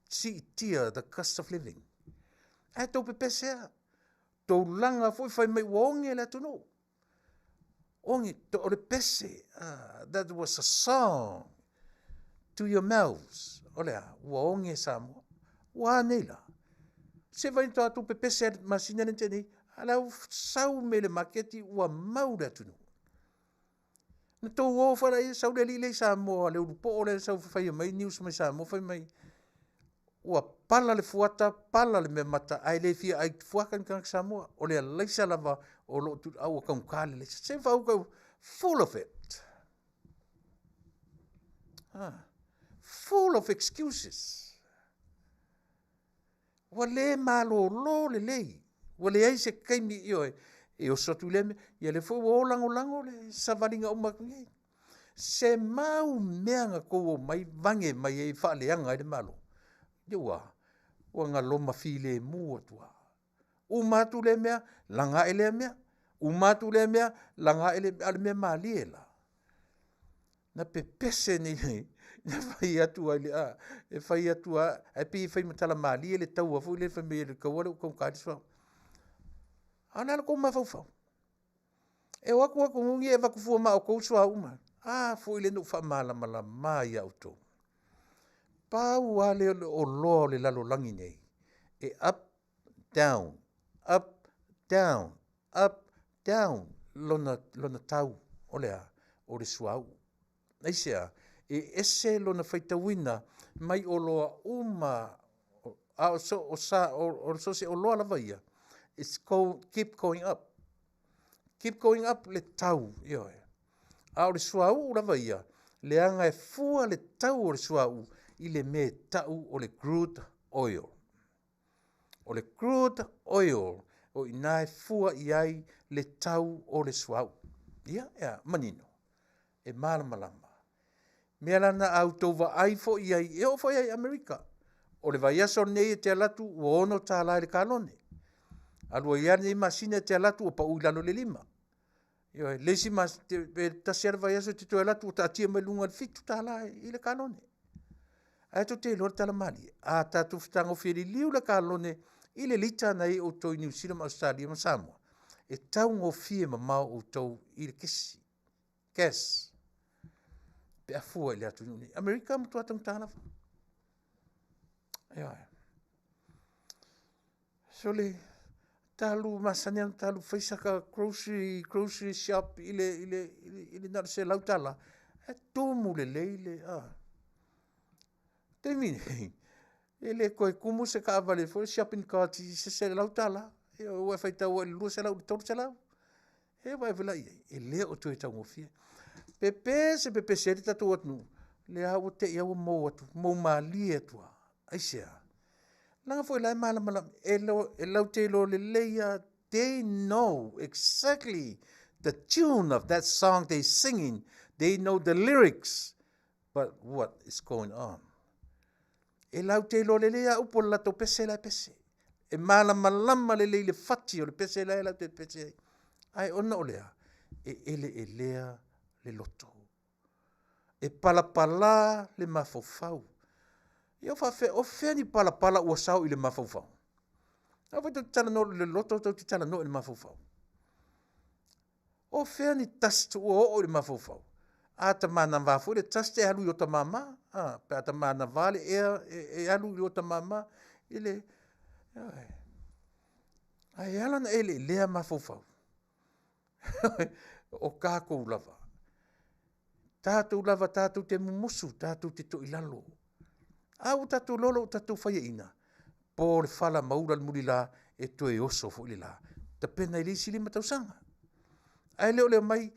si tia, the cost of living. E tau pepesea. Tau langa foi fai mai waonge le atu no. Onge, to ole pese. That was a song to your mouths. Olea, waonge Samoa. Wa neila. Se vai to atu pepesea masina nente nei. Alau sau me le maketi ua mau le atu no. Na tau o whara e sau le li Samoa, le urupo o le sau whai mai, news mai Samoa whai mai. Ua pala le fuata, pala le me mata, ai le fia ai fuakan kang Samoa, o le leisa lava o lo tu au kaum kale le. Se whau kau full of it. Full of excuses. Wa le malolo le lei. Wa le ai se kaimi io e o sotu le me. Ia le fo o lango le savalinga o makungi. Se mau meanga ko mai vange mai e whaaleanga e malo. Iwa, wa ngā loma while mua tua. Umatu le mea, langa ele mea. Umatu le mea, langa ele mea maaliela. Na pepese ni na whai atua ele a. E whai atua, e pi whai matala maali ele tau afu ele whai mea le kawale o kong kātiswa. Anala ko mawhau. E waku ngungi e waku fua ma o kousua uma. Fu ile no wha mala mai auto. Pau ale o loa le lalo langi nei. E up, down, up, down, up, down. Lona tau, olea, o le suau. Naisea, e ese lona whaitawina, mai o loa uma, o so se o loa la vaia. It's called, keep going up. Keep going up le tau, ioe. A o le suau la vaia, le anga e fua le tau o le suau, i le me tau o le crude oil. O le crude oil, o ina e fua i ai le tau o le suau. Ia, manino. E malama. Mea lana au tau wa ai fo i ai, e o fo i ai Amerika. O le vai aso nei e te alatu, o ono tā lai le kalone. Alua i ane i masina te alatu, o pa uilano le lima. Ia, lesi mas, ta siara vai aso te to alatu, o ta atia mai lunga le fitu tā lai i le kalone. Ai to te lor tala mali. A tatu fitango whiri liu le kalone, i le lita nei o tau New Zealand, Australia, ma Samoa. E tau ngō fie ma mau o tau i le kesi. Kes. Pe a fua i le atu nuni. Amerika mutu atang tāna fa. Ia. So le, talu masanian, talu whaisaka grocery shop i le nara se lautala. E tōmu le leile, Te mine, ele koe kumu se ka avale fo shopping cart se lautala. E o e whaitau e lua se lau, toru se lau. E vai vila ia, e lea o tue tau ngofia. Pepe se te tatu atnu. Lea o te iau mou atu, mou maali atua. Aisea. Langa fo ilai malam, e lau te lo le leia, they know exactly the tune of that song they singing. They know the lyrics. But what is going on? E lau te lo le lea upo lato pese la pese. E malama le fati o le pese la lau te pese. Ai ona o lea. E lea le loto. E palapala le mafofau. Ia o fea ni palapala ua sau i le mafofau. A vai tau tala no le loto tau ti tala no i le mafofau. O fea ni tastu o le mafofau. A ta mana vafu le taste alu i o ta mama. Pe a ta mana vale e alu i o ta mama. Ile, ai alana ele lea mafofau. O kako lava. Tātou lava, tātou te mumusu, tātou te toilalo. Au tātou lolo, tātou whaia ina. Po le whala maura le muri la, e toe oso fo le la. Ta pena i lisi lima tausanga. Ai leo leo mai,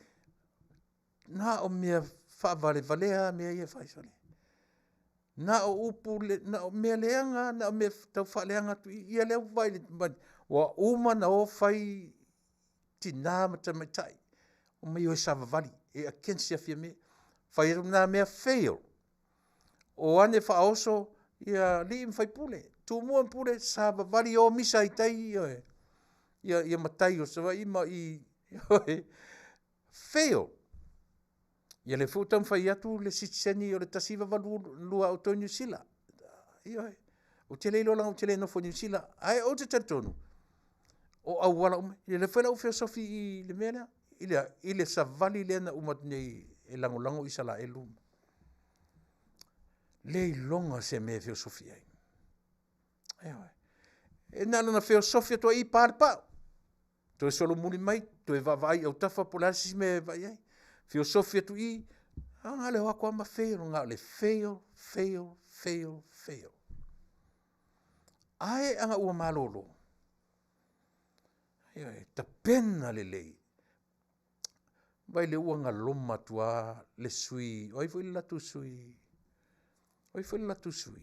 na o mea whaavale-valea, mea ia whaisale. Na o upu, na o mea leanga, na o mea tau whaaleanga tu, ia leo vai, wa uma na o whai tina matamaitai. O mai o e savavali, e a kensi a fia mea. Whai na mea fail. O ane whaoso, ia li im whai pule. Tūmua pule, savavali o misa i tai, ia matai o sawa, ima i, fail. Ia le futam whai atu le sitseni o le tasiva walu lua o tō New Zealand. O te leilo lang o te leino fo New Zealand. Ai o te tatonu. O au wala ume. Ia le whela u filosofi i le mea. I le savali le na umat nei e lango i sala e luma. Le longa se mea filosofi ai. E nana na filosofi atua i pāre pao. To e solo muni mai, to e vavai au tafa polasi me vai ai. Filosofi atu i, ngā le wako ama fail, ngā le fail. Ai anga ua malolo. Ta pena le lei. Vai le ua ngā loma tua le sui, oi fo i latu sui. oi foi la tusui.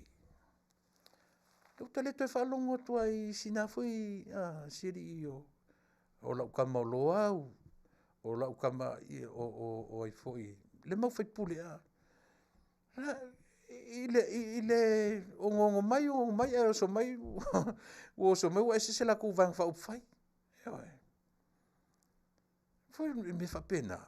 Tau tale toi whalongo tua I sina fui siri o lau kama o lo au, o lau kama o ai foi. Le mau fai pule ile o ngongo mai o so mai o so mai o ese la ku vang fa fai. Foi me fa pena.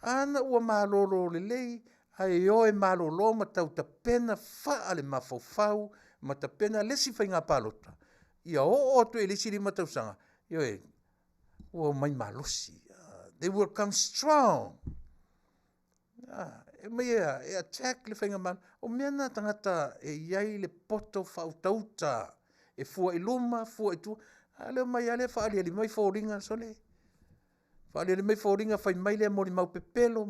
Ana ua malolo le lei, ai o e malolo ma tau ta pena fa ale mafofau, ma ta pena lesi fai ngā palota. Ia o tu e lesi lima tausanga. Ia ua mai malosi. They will come strong. E mai e attack le fai ngā mal. O mea nā tangata e iai le poto fautauta. E fua I luma, fua I tu. Ale mai ale fa ali mai fōringa sole. Whaale mai fōringa whai mai lea mori mau pepelo,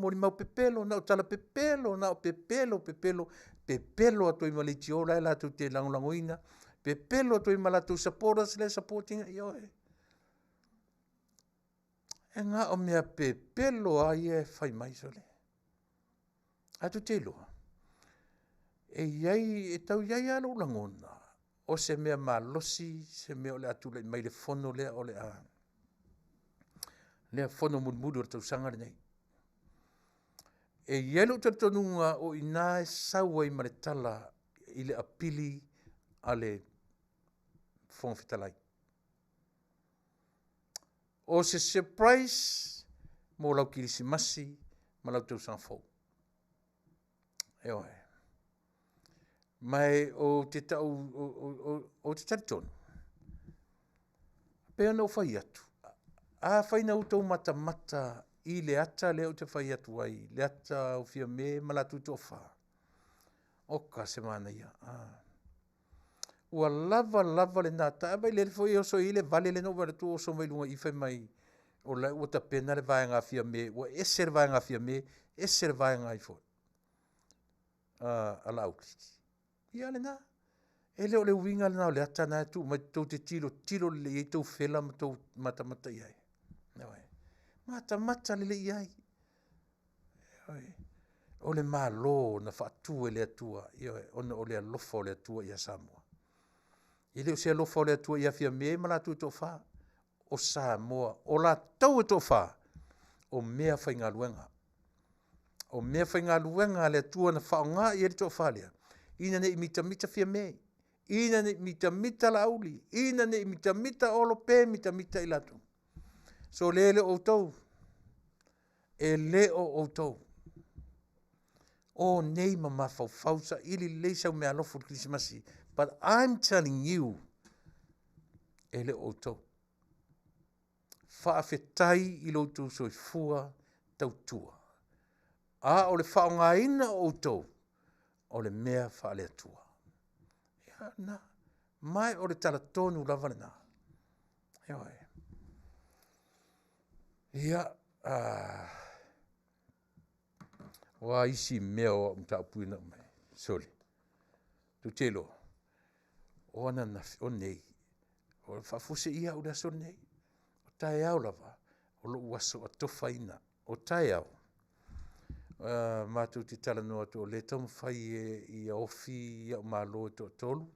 na o tala pepelo, na o pepelo atu I maliti o lai latu te langolangoina, pepelo atu I malatu supporters le supporting I oe. E ngā o mea pepelo a ia e whai mai sole. Atu te loa. E tau iai alo langona, o se mea malosi, se mea o le atu le mai le fono lea o le a. Lea fono mudu o Tausaga nei. E ielo tatonunga o ina e saua I maretala I le apili a le Faafetai. O se surprise mo lau Kerisimasi ma lau Tausaga fou. E oe. Mai o te tau o te taritonu. Pea no whai atu. A whaina utou mata I le ata leo te whai atu ai, le ata o fia me malatu to wha. Oka se mana ia. Ua lava le nata, abai le foi oso I le vale le no waratu oso mai lunga I whai mai, o la ua ta pena le vaenga fia me, ua ese le vaenga fia me, ese le vaenga I foi. Ala aukiti. Ia le na. E leo le winga le nao le ata na tu, mai tau te tilo le I tau whela ma tau mata iai. Mata le iai. O le malo na whaatua le atua, ona o le alofa o le atua I a Samoa. I leo se alofa o le atua I a fia mea malatu to wha, o Samoa, o la tau to wha, o mea whai ngā luenga. O mea whai ngā luenga le atua na whaonga I eri to wha lea. Ina ne mita fia mea. Ina ne mita la auli. Ina ne mita olo pe mita I latu. So le o tau. E le o tau. O nei mama fausa ili leisa me alofu Kerisimasi. But I'm telling you. E le o tau. Faafetai I lo tu soifua tautua. A o le whaongaina o tau. O le mea whaale atua. Ia na. Mai o le talatonu lava le na. Ia. Wa isi mea o mtapui na mai. Soli. Tu telo. O ana o nei. O whafuse ia o le aso nei. O tae au lava. O lo uaso atofa ina. O tae au. Mātou te tala noa to le tau mwhai I a ofi ia o malo to tolu.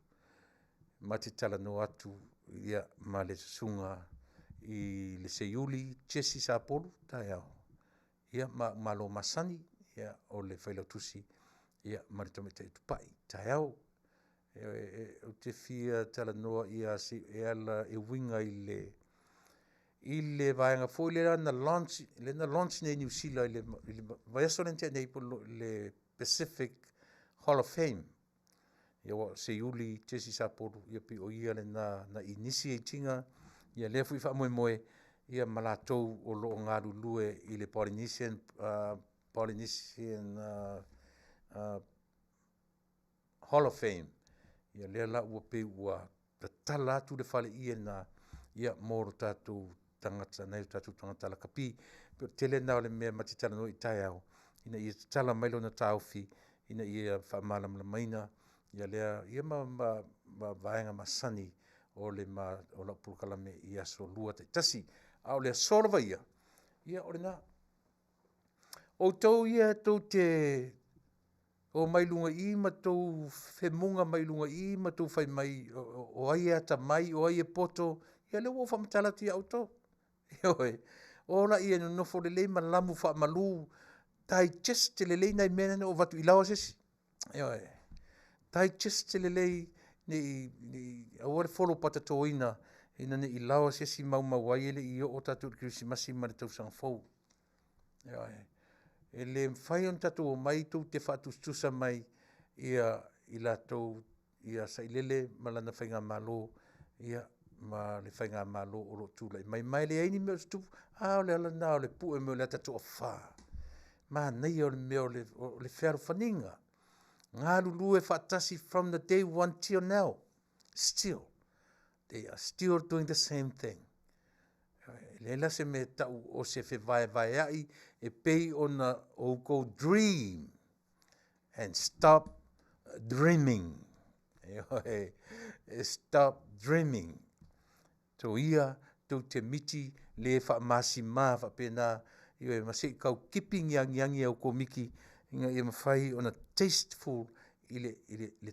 Ma te tala noa atu ia ma le sunga I le seiuli Chesi Sapolu tae au. Ia malo masani ia o le whailautusi ia maritomete I tupai tae au. O te fia tala noa ia si e ala e winga I le vaenga foi le na launch nei New Zealand le vaiasolente nei le Pacific Hall of Fame. Ia wa seiuli Chesi Sapolu ia pi o ia le na initiatinga ia le fui fa moe ia malatou o lo ngaru lue I le Polynesian Hall of Fame. Ia le la ua pe ua tala atu le fale ia moro tatu tangata nei tatu tangata la kapi pe tele na le me matitala no I tae au ina ia tala mailo na taufi ina ia fa malam la maina ia le ia ma vaenga masani o le o la pulkalame ia so lua te tasi au le solva ia o le na o tau ia tau te o mai lunga I ma tau whemunga mai lunga I ma tau whai mai o ai ata mai o ai e poto ia leo o whamatala ti au tau. Ioe, ola ia no nofo le lei ma lamu wha malu tai just te le lei nai mena o watu ilawa sesi. Ioe, tai just te le lei ni awale folo pata toina ina ni ilawa sesi mau mawai ele I o tatu Kerisimasi ma le Tausaga fou. Ioe, e le mwhai on tatu o mai tu te whatustusa mai ia I latou ia sailele malana whainga malo ia ma le whainga malo o lo tūlai. Mai le aini meo stupu, o le ala nao le pu e meo le tatu o wha. Ma nei o le meo le whero whaninga. Ngā lulu e whatasi from the day one till now. Still. They are still doing the same thing. Lela se me tau o se fe vai ai e pei ona o go dream and stop dreaming. Stop dreaming. To ia to te miti le fa masi ma fa pena io e masi kau keeping yang au ko miki inga ia mafai ona tasteful ile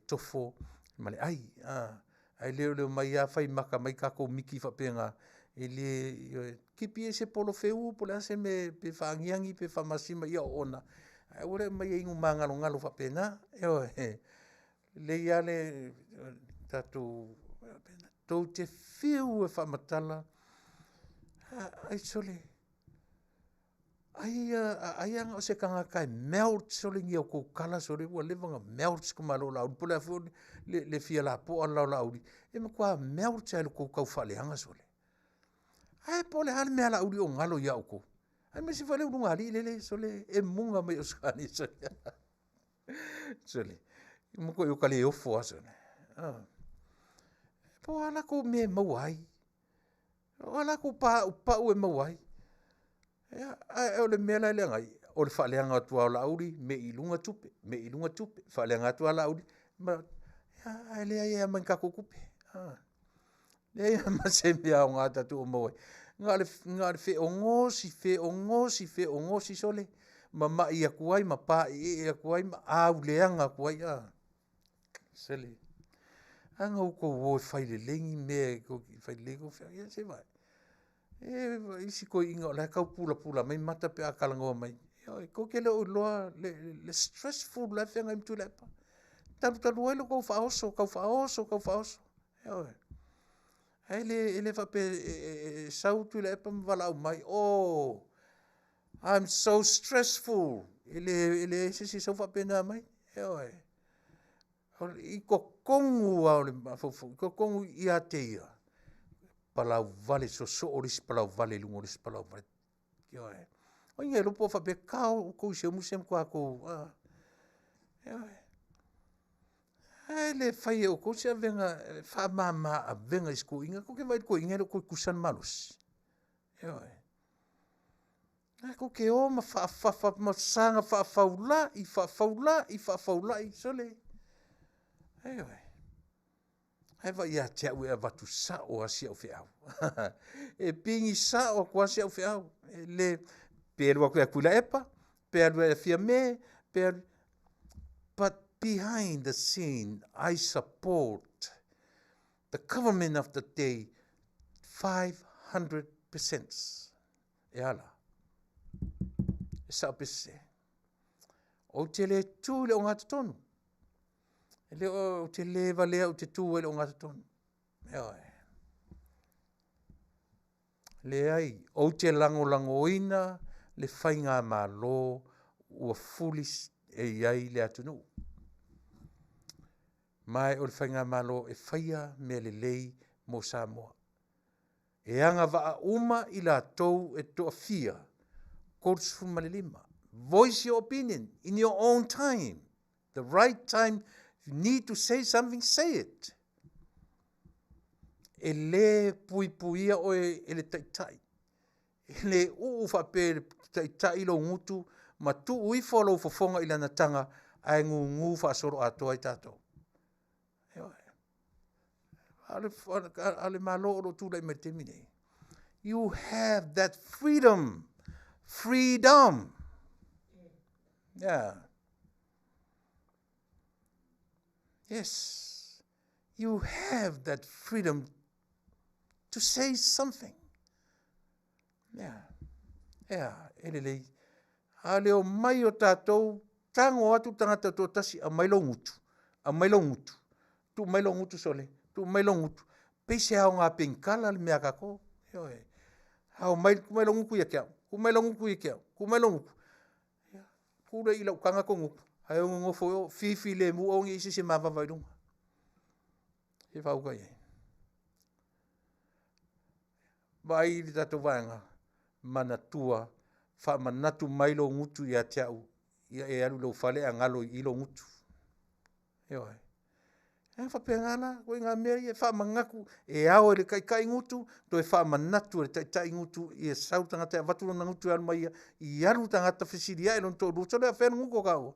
tofo male ai leo mai a fai maka mai ka ko miki fa penga ile kipi ese polo feu pola se me pe fa ngiangi pe fa masi ma ia ona ai ore mai ingu manga ngalo fa pena le ia le tatu tau te whiu e whamatala, ai sole, ai anga o se kanga kai melt sole ngi au kou kala sole, ua levanga melt kumalo lauri, pole a fo le fia la po an lau lauri, e ma kua melt ai lo kou kau whale anga sole. Ai pole hale mea lauri o ngalo ia au kou, ai me si whale urunga ali lele sole, e munga mai o skani sole. Sole, mo ko yo kale ofo sole. Po ala ko me mawai. Ala ko pa e mawai. Ai o le mela le ngai, o le whaleanga atua o lauri, me ilunga tupe, whaleanga atua lauri, ma ai le ai a manka kukupe. Le ai a mase mea o ngā tatu o mawai. Ngā le fe o ngosi sole, ma mai a kuai, ma pa a kuai, ma au leanga kuai. Sele. Anga uko wo whaile lengi mea ko whaile lengo whea se vai. Isi ko inga la kau pula mai mata pe akalangoa mai. Ko ke leo loa le stressful life ngai Tuilaepa. Taru elo kau whaoso. Ai le whape sau Tuilaepa mwala au mai. Oh, I'm so stressful. Ele sisi sau whape na mai. I ko kongu au le mafufu, ko kongu I a te ia. Palau vale so oris palau vale lungo oris palau vale. O inga lupo fa be kau ko se musem ko ako. Ai le fai o ko se venga fa mama a venga isko inga ko ke vai ko inga ko kusan malus. Ai ko ke o ma fa ma sanga fa faula I sole. Ai vai ia te au e watu sa o asi au whiau. E pingi sa o kwa si au whiau. Le perua koe a Tuilaepa, perua e fia me, but behind the scene, I support the government of the day 500%. E ala. E sa pese. O te le tū le o ngata tonu. Le o te leva lea o te tū ele o ngata tonu. Le ai, o te lango ina, le whainga mā lo, ua fulis e iai le atunu. Mai o le whainga mā lo e whaia me le lei mo Samoa. E anga waa uma I la tau e toa fia, Codes from Malilima. Voice your opinion in your own time. The right time. If you need to say something, say it. E le puipuia o e le taitai. E le whape taitai lo ngutu, ma tu ui whalo whafonga I lana tanga, ai ngu whaasoro atoa I tātou. Ale malo o tūlai me te mine. You have that freedom. Freedom. Yeah. Yes, you have that freedom to say something. Elelei. A leo mai o tātou, tango atu tangata tō tasi a mailo ngutu. A mailo ngutu. Tu mailo ngutu sole. Tu mailo ngutu. Peise hao ngā penkala le mea kako. Hao mailo nguku ia kiao. Ku mailo nguku ia kiao. Ku mailo nguku. Kura ila ukanga ko nguku. Hai o ngofo o fifi le mu o ngi isi se mawawairunga. He whauka iei. Vai li tātou vaenga. Manatua. Wha manatu mailo ngutu ia teau. Ia e alu lau whale a ngalo i ilo ngutu. Eo ai. E whapengana, koe ngā mea i e wha mangaku. E ao e le kai ngutu. To e wha manatu e tai ngutu. I e sau tangata e waturo na ngutu alu mai ia. I alu tangata whisiria e lon tō ruto. Sole a whēnu nguko kau.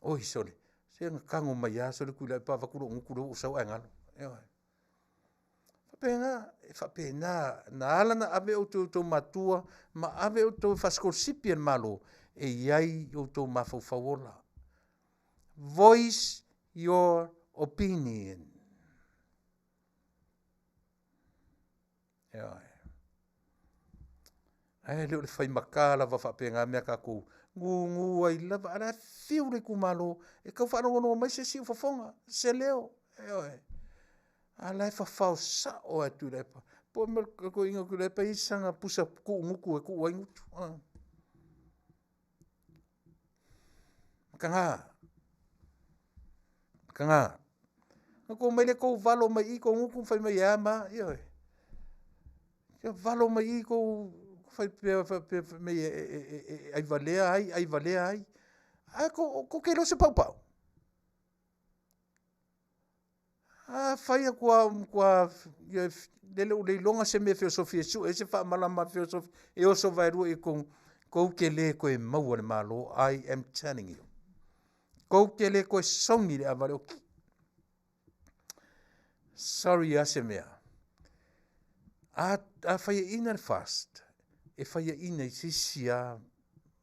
Oi sole. Se ngā kango mai a sole kuila e pa wakuro ngukuro o sau e ngalo. Eo ai. Whapena, na ala na ave o tō matua, ma ave o tō whaskolsipian malo, e iai o tō mawhauwhawola. Voice your opinion. Ai leo le whai makala wa whapenga mea kako, ngu ai lava, ana fiu le kumalo, e kau whanongono mai se siu whafonga, se leo. Alai whawhau sa o a Tuilaepa. Po me ko inga Tuilaepa i sanga pusa ku nguku e ku waingutu. Kanga. Ko mai le ko valo mai i ko nguku whai mai ama. Ke valo mai i ko whai mai ai valea ai. Ai ko ke lo se pau. Whaia kua le longa se me filosofia su, e se wha malama filosofia, e oso vairua e kou ke le koe maua le malo, I am telling you. Kou ke le koe songi le avare o ki. Sorry ase mea. A whaia ina le fast, e whaia ina I sisia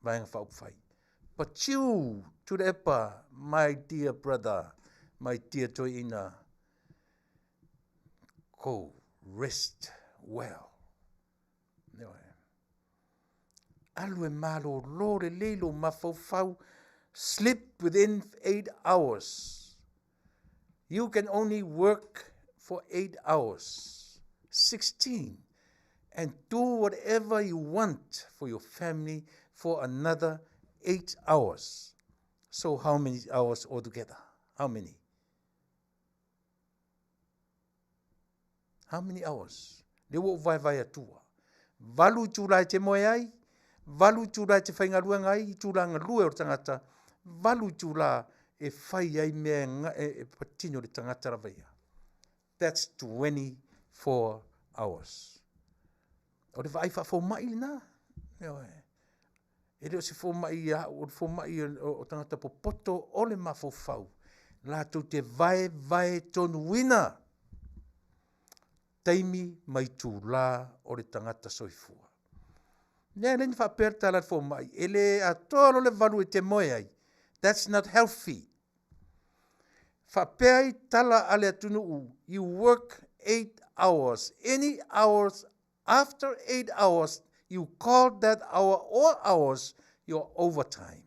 vaenga whauwhai. But you, Tuilaepa, my dear brother, my dear Toina, go rest well. Alue malo lore leilo mafau sleep within 8 hours. You can only work for 8 hours. 16. And do whatever you want for your family for another 8 hours. So how many hours altogether? How many? How many hours? Le wo vai atua. Valu tūrai te moe ai, valu tūrai te whaingaruanga ai, tūranga lue o tangata, valu tūra e whai ai mea e patino le tangata rawaia. That's 24 hours. O le vai wha mai na. E leo se mai o tangata popoto o le mafofau. La tu te vai tonu wina. Taimi mai tūla o le tangata soifua. Nea leni whaperta la fo mai. Ele a tōro le valu e te moe ai. That's not healthy. Whapea I tala ale atunu. You work 8 hours. Any hours after 8 hours, you call that hour or hours your overtime.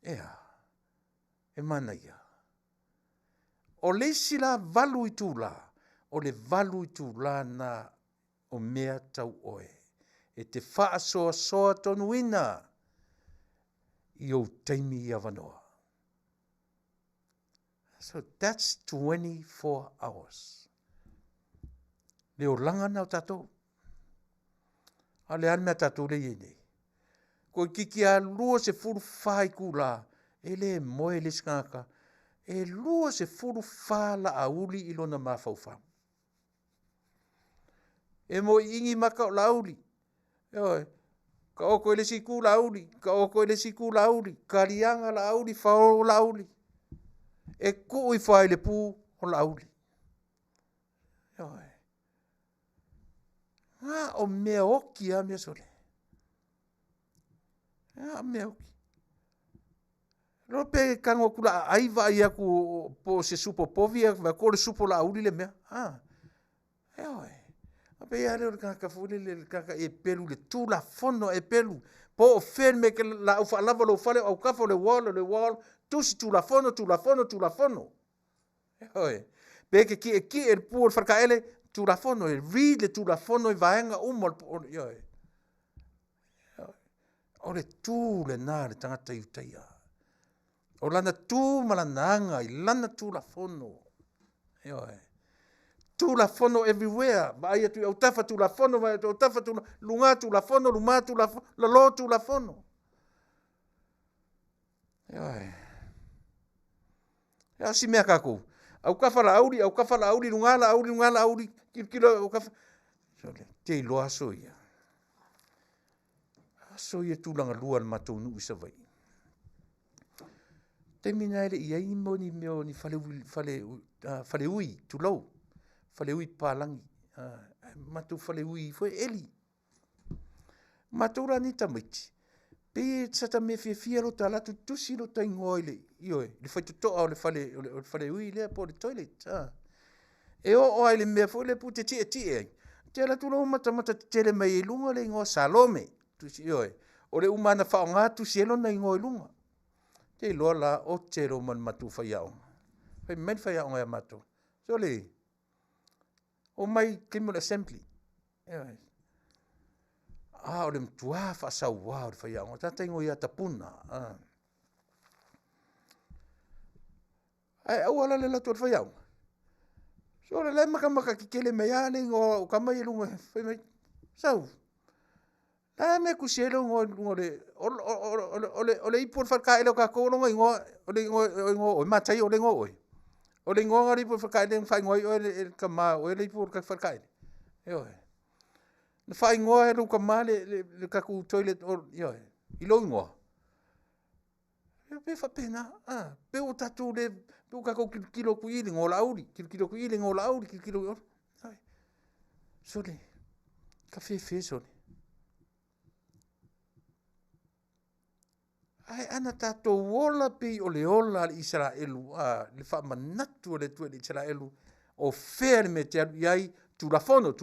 E mana ia. O le sila valu I tūla, o le valu I tūla na o mea tau oe. E te wha soa tonu ina I o taimi I avanoa. So that's 24 hours. Leo langa na o tatou. A le anmea tatou le ienei. Ko kiki a lua se furu whai kula, e le moe le skaka, e lua se furu whala a uli I lona mawhauwhau. E mo ingi maka o lauli. Ka oko ele siku lauli, ka oko ele siku lauli, ka lianga lauli, whao lauli. E kui whai le pū o lauli. Ngā o mea oki a mea sole. Ngā o mea oki. Lo pe kango kula aiva ia ku po se supo povia va ko le supo la uli le mea. Oi. Ape ia le ka fuli le ka e pelu le tu la fono e pelu. Po ferme ke la ufa lava lo fale au kafo le wall tu si tu la fono. Oi. Pe ke ki e pu farka ele tu la fono e read le tu la fono e vaenga umol oi. Ore tu le na le tangata iutaia. O lana tu malananga i lana tu la fono. Oi. Tu la fono everywhere. Vai tu au tafa tu la fono, vai tu tafa tu lunga tu la fono, luma tu la fono, lo tu la fono. Oi. Ya si mea kako. Au kafa la auri, lunga la auri, kilo au kafa. Sole, te loa soia. Soia tu langa luan matonu isa vai. Te mina ele ia imo ni meo ni fale ui tu lau. Fale ui palangi. Matu fale ui foi eli. Matu rani tamaiti. Pe sata me fia lo tala tu tusi lo tai ngoile. Ioe, le fai tutoa le fale ui le po le toilet. E o ai le mea foi le pu te tie. Te la tu lo mata te le mai lunga le ngo salome. Tusi ioe. O le umana fa nga tu sielo na ngoi lunga. Te loa la o te ro man matu fai au. Fai men fai au ngai matu. So le o mai Criminal Assembly. O le mtua Fasa o le fai au. Tata ingo ia tapuna. Ai au ala le latu le fai au. So le maka ki kele mea le ngo kamai lunga. Fai mai. Sau. La me kusielo ngore ole ipor farka ele ka ko ngo o matai ole ngo o le ngo ngari por farka ele fai ngo ele kama o le ipor ka farka ele yo le fai ngo ele kama le ka ku toilet o yo I lo ngo pe fa pena pe o tatu le pe ka ko kilo ku ili ngo lauri kilo ku ili ngo lauri kilo so le ka fe so ai ana tatou ola pe o le ola le Israelu le fa manatu le tu le Israelu o fer me te ai tu la fono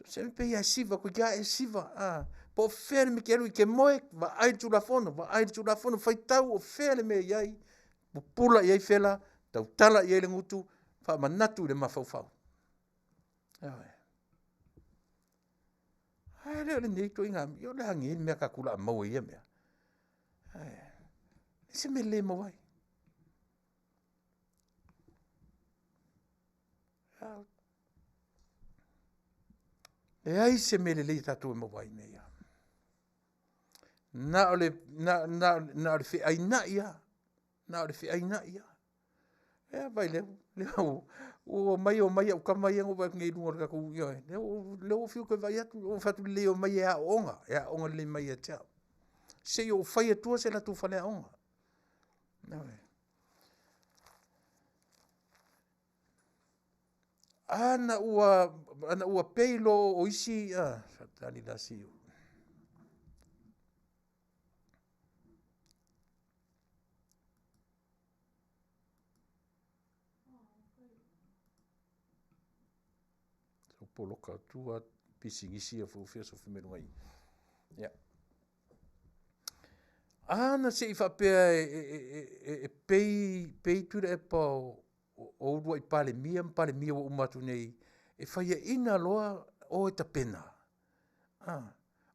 sempre ia siva ko ga e siva po fer me quero que moe va ai tu la fono fai tau o fer me ai pula ai fela tau tala ia le ngutu fa manatu le mafau ai le nei to inga yo le hangi me ka kula mo ia me se me le mo vai e ai se me le tatu mo vai me ia na ole fi ai na ia e vai le o mai o kamai ngo ba ngai lunga ka ku yo le o fiu ko vai atu o fatu le o mai a onga le mai a cha se yo fai tu se la tu fa le onga ana ua peilo o isi satani la si poloka tua pisingisi fu so fumero ai ya ana se fa pe pe tu e pa o do I pale mia o matu nei e fai ina loa o ta pena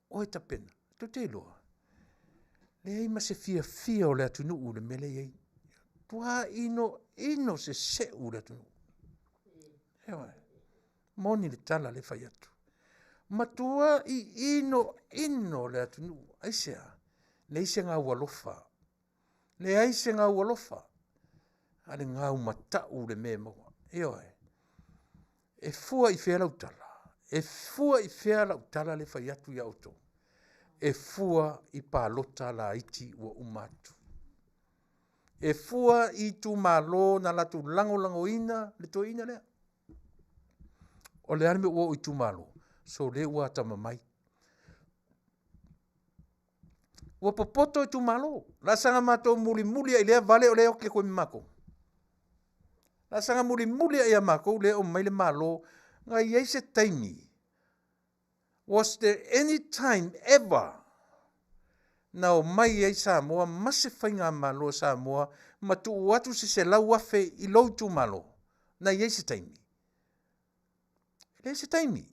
o ta pena tu te loa le ma se fia o le tunu u le mele ai tua ino se u le tunu moni le tala le fai atu. Matua I ino le atunu. Aisea. Le ise ngā walofa. Le aise ngā walofa. Ale ngā umatau le me maua. Ioe. E fua I whea lau tala. Le fai atu I auto. E fua I pālota la iti ua umatu. E fua I tu malo na latu lango ina. Le to ina lea. O le anime ua o I tu malo. So le ua tama mai. ua popoto tu malo. La sanga mato muli ai lea vale o leo ke koe mako. La sanga muli ai a mako lea o maile malo nga iei se taimi. Was there any time ever na o mai ai Samoa mase whainga malo Samoa ma tu watu se lau afe i lou tu malo na iei se taimi. Iei se taimi.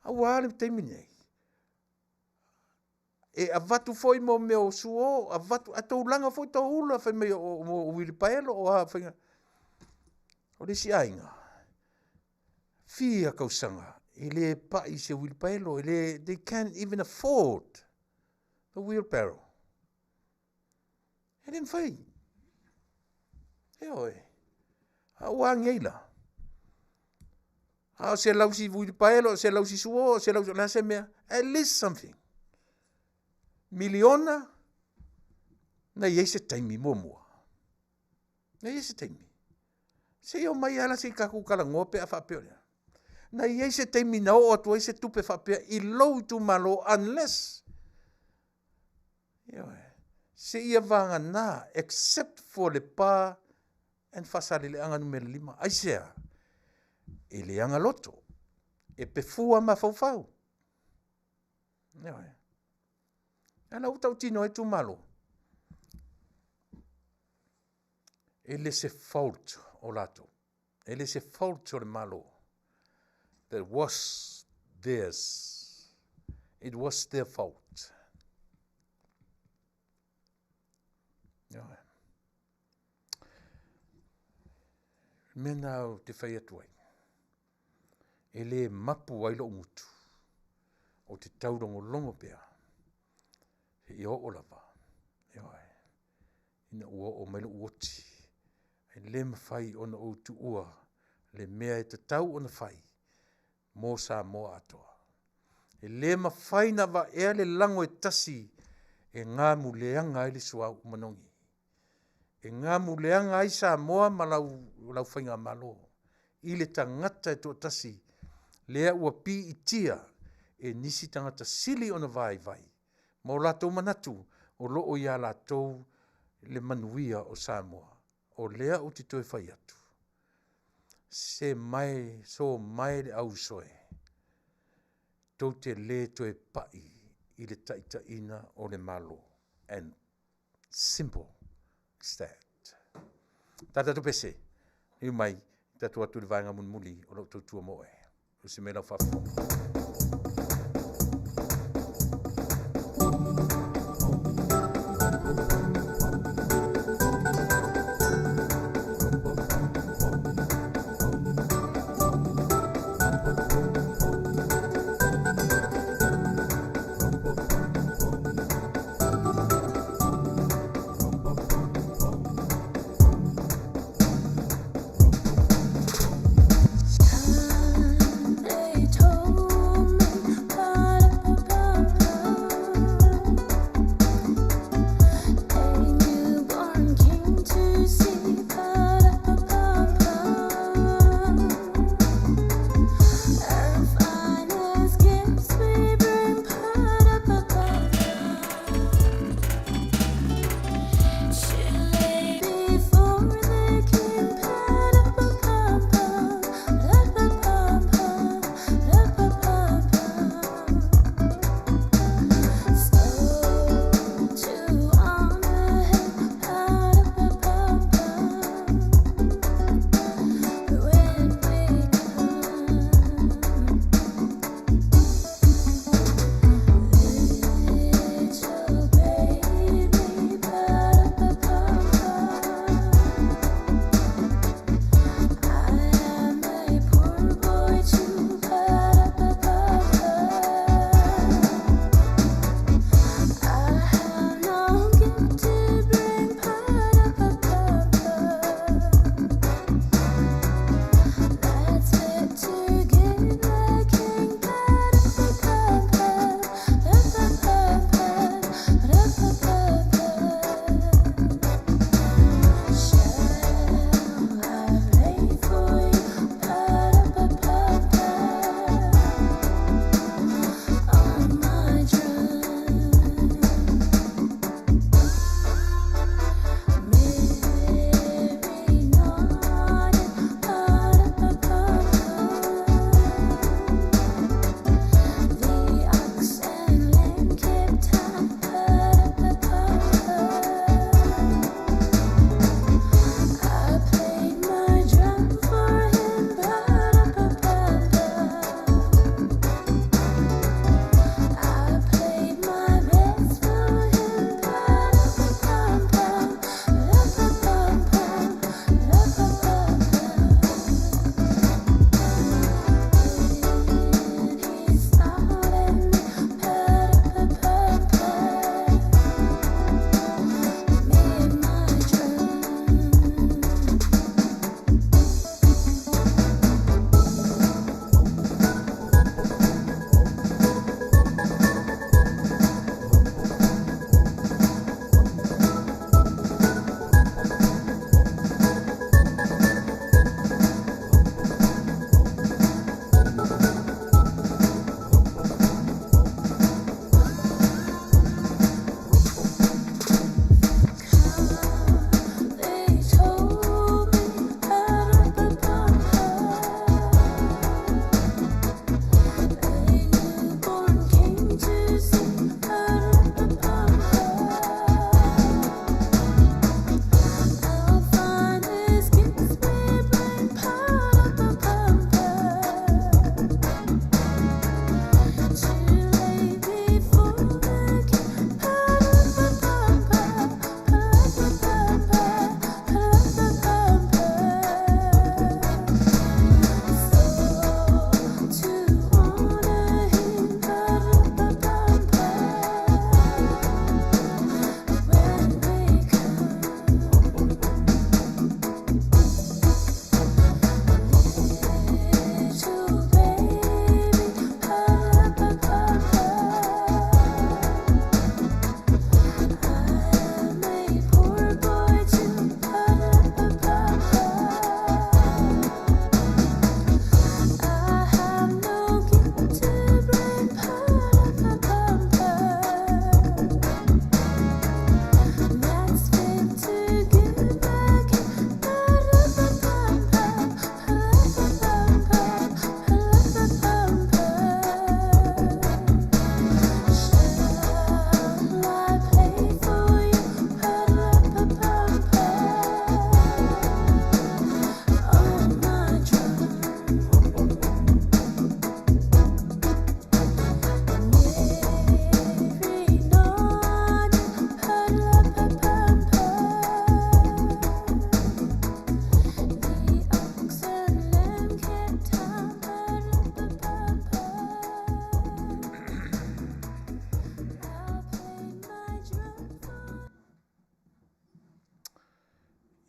Au ale taimi nei. E a vatu foi mo meo suo, a vatu atou langa foi tau ula fai mei o wili paelo o a whainga. O le si ainga. Fia kausanga. Ele pa i se wili paelo. They can't even afford the wheelbarrow. Ele mwhai. E oe. A wang eila. A se lausi wili paelo, se lausi suo, se lausi la se mea. At least something. Miliona na iei se taimi mua. Na iei se taimi. Se o mai ala se kaku kala ngope a whapea. Na iei se taimi na o atua i se tupe whapea i lou tu malo unless se ia vanga na except for le pa and Fasa le anga numero 5. Aisea e le anga loto e pefua ma faufau. Ana utau tino e tu malo. Ele se fault o lato. Ele se fault o le malo. That was theirs. It was their fault. Mena o te whai atuai. Ele mapu wailo ngutu. O te taurongo longo pea. I o lava. Ina ua o mailo uoti. E le mawhai ona o tu ua. Le mea e te tau ona whai. Mō Samoa atoa. E le mawhai na wa ea le lango e tasi. E ngā muleanga ele sua umanongi. E ngā muleanga ai Samoa ma lau whainga malo. I le tangata e tō tasi. Lea ua pi i tia. E nisi tangata sili ona vai. Mo latou manatu o loo ia latou le Manuia o Samoa. O lea o te toe whai atu. Se mai, so mai le au soe. Tau te le toe pai i le taitaina o le malo. And simple as that. Tata tu pese. I mai, tatu atu le vaenga munmuli o lo tautua moe. O se mela whafu. They told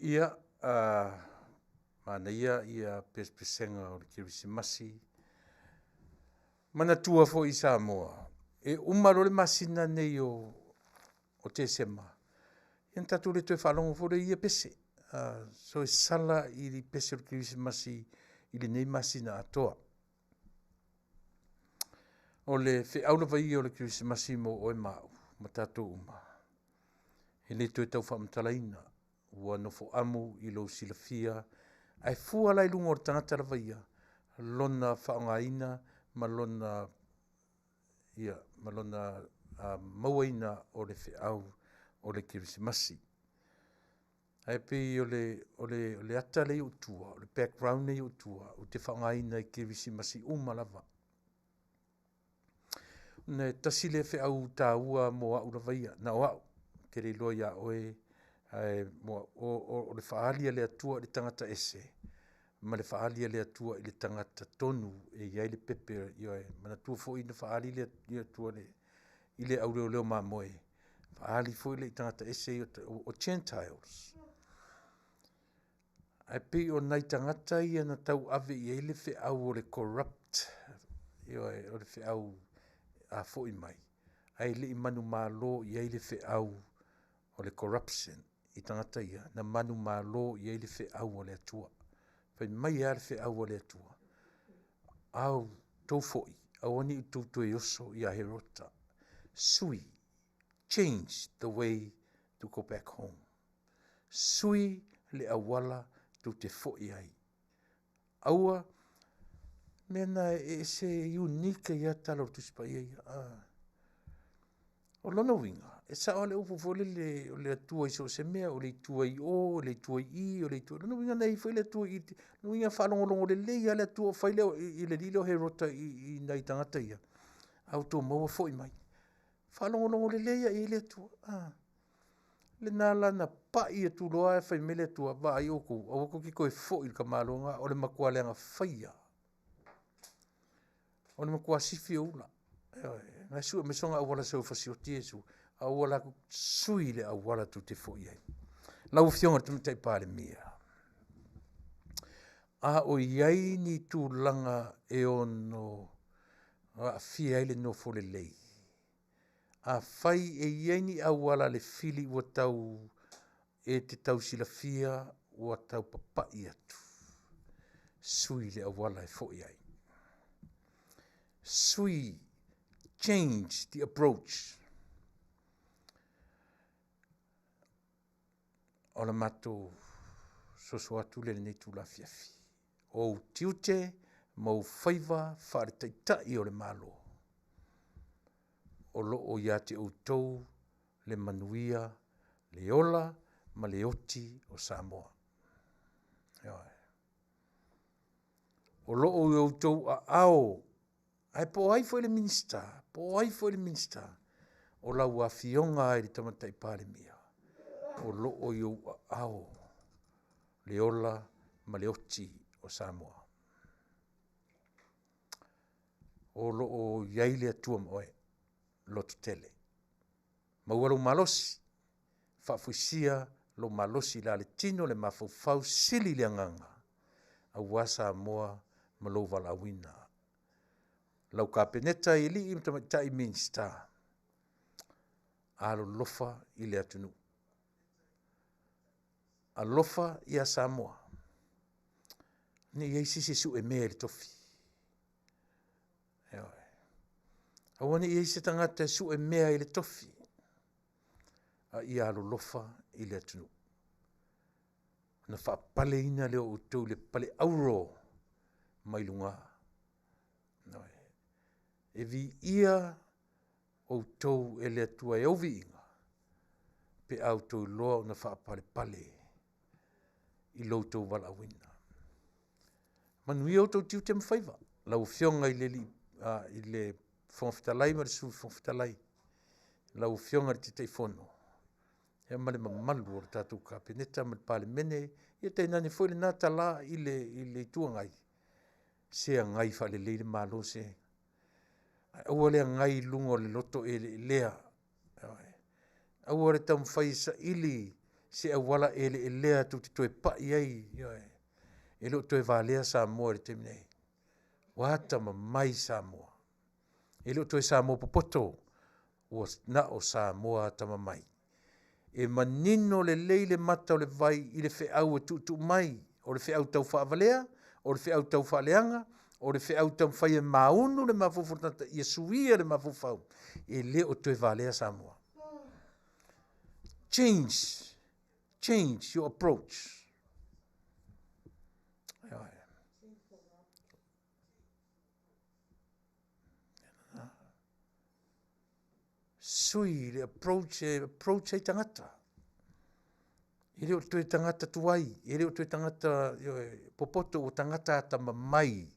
Ia, Manuia ia pespesenga o le Kerisimasi. Mana tua fo i Samoa. E umaro le masina nei o te sema. Ian tatu le toe whalongo fo le ia pese. So e sala i li pese o le Kerisimasi i le nei masina atoa. O le whiaula vai o le Kerisimasi mo o e mau, ma tātou uma. He le toe tau whaamtalaina, ua nofo amu i lo silafia, ai fua lai lunga o tangata la vaia, lona whaongaina, ma lona mauaina o le whiau o le Kerisimasi. Ai pe o le ata le utua, o le background le utua, o te whaongaina i Kerisimasi umalava. Ne tasile fe au taua mo au la vaia na au ke le loia oe mo o le faalia le atua le tangata ese ma le faalia le atua i le tangata tonu e iai le pepe ioe mana tua fo i le faali le atua le i le au leo mamoe faali fo i le tangata ese o Gentiles ai pe o nai tangata ia na tau ave iai le fe au o le corrupt ioe o le fe au a fo i mai. Ai le i manu malo i ai le fe au o le corruption i tangata ia. Na manu malo i ai le fe au o le atua. Fai mai a le fe au o le atua. Au tau foi. Au ani i tau tue oso i a herota. Sui. Change the way to go back home. Sui le awala tu te foi ai. Aua mena e se unique ia talo tu spa ia o lona winga e sa ole upu fole le atua i so se mea o le tua i o le tua i o le tua lona winga nei foi le tua i no winga falongo le leia le tua fai le i le lilo herota i nai tangata ia au to mo foi mai falongo le leia i le tua le nala na pa i tu loa fai mele tua va i oku ki koe foi ka malonga o le makuale nga faia ona ma kua sifi ula nga su me songa awala so fasio su awala sui le awala tu te foi ai la ufionga tu te pale mia o iai ni tu langa e ono Afiafi le no fole lei a fai e iai ni awala le fili ua tau e te tau silafia ua tau papai atu sui le awala e foi ai Sui change the approach. O le mato soso atu le nei tu la Afiafi. O tiute mau faiva wharetaitai o le malo. O lo o ia te outou le Manuia, le ola, ma le oti o Samoa. O lo o outou a ao ai po ai foi le minister, o la ua fionga ai le tamatai pare mia. O lo o iu ao, le ola ma le oti o Samoa. O lo o iai le atua moe, loto tele. Ma ua lo malosi, whaafuisia lo malosi la le tino le mafau sili le anganga. A ua Samoa ma lo walawina. Lau ka peneta i li im tamatai minister. Alo lofa i le atunu. A lofa i a Samoa. Ni iei sisi su e mea le tofi. Awane iei se tangata su e mea i le tofi. A i alo lofa i le atunu. Na wha pale ina leo utou le pale auro mai lunga. E vi ia o tou e le atua e ovi inga. Pe au tou loa o na wha pale pale i lo tou wala wina. Manuia o tou tiu te mwhaiva. Lau fionga i le whongwhitalai ma le su whongwhitalai. Lau fionga i te teifono. Hea male mamalu o le tātou ka peneta ma le pale mene. Ia te nani foi le nata la i le tua ngai. Sea ngai wha le leile malo se. Aua lea ngai lungo le loto e lea. Aua re tam whai sa ili se awala ele lea tu te toe pai ai, e lo toe Valea Samoa le te nei. Wata mai Samoa. E lo toe Samoa popoto, na o Samoa tama mai. E manino le leile mata o le vai i le whiau e tu mai, o le whiau tau whaavalea, o le whiau tau whaaleanga, o le whiau tau whaia maunu le mafufu tata, i suia le mafufau. E le o toe Valea Samoa. Change your approach. Sui le approach e tangata. I leo tue tangata tuai, i leo tue tangata popoto o tangata tama mai.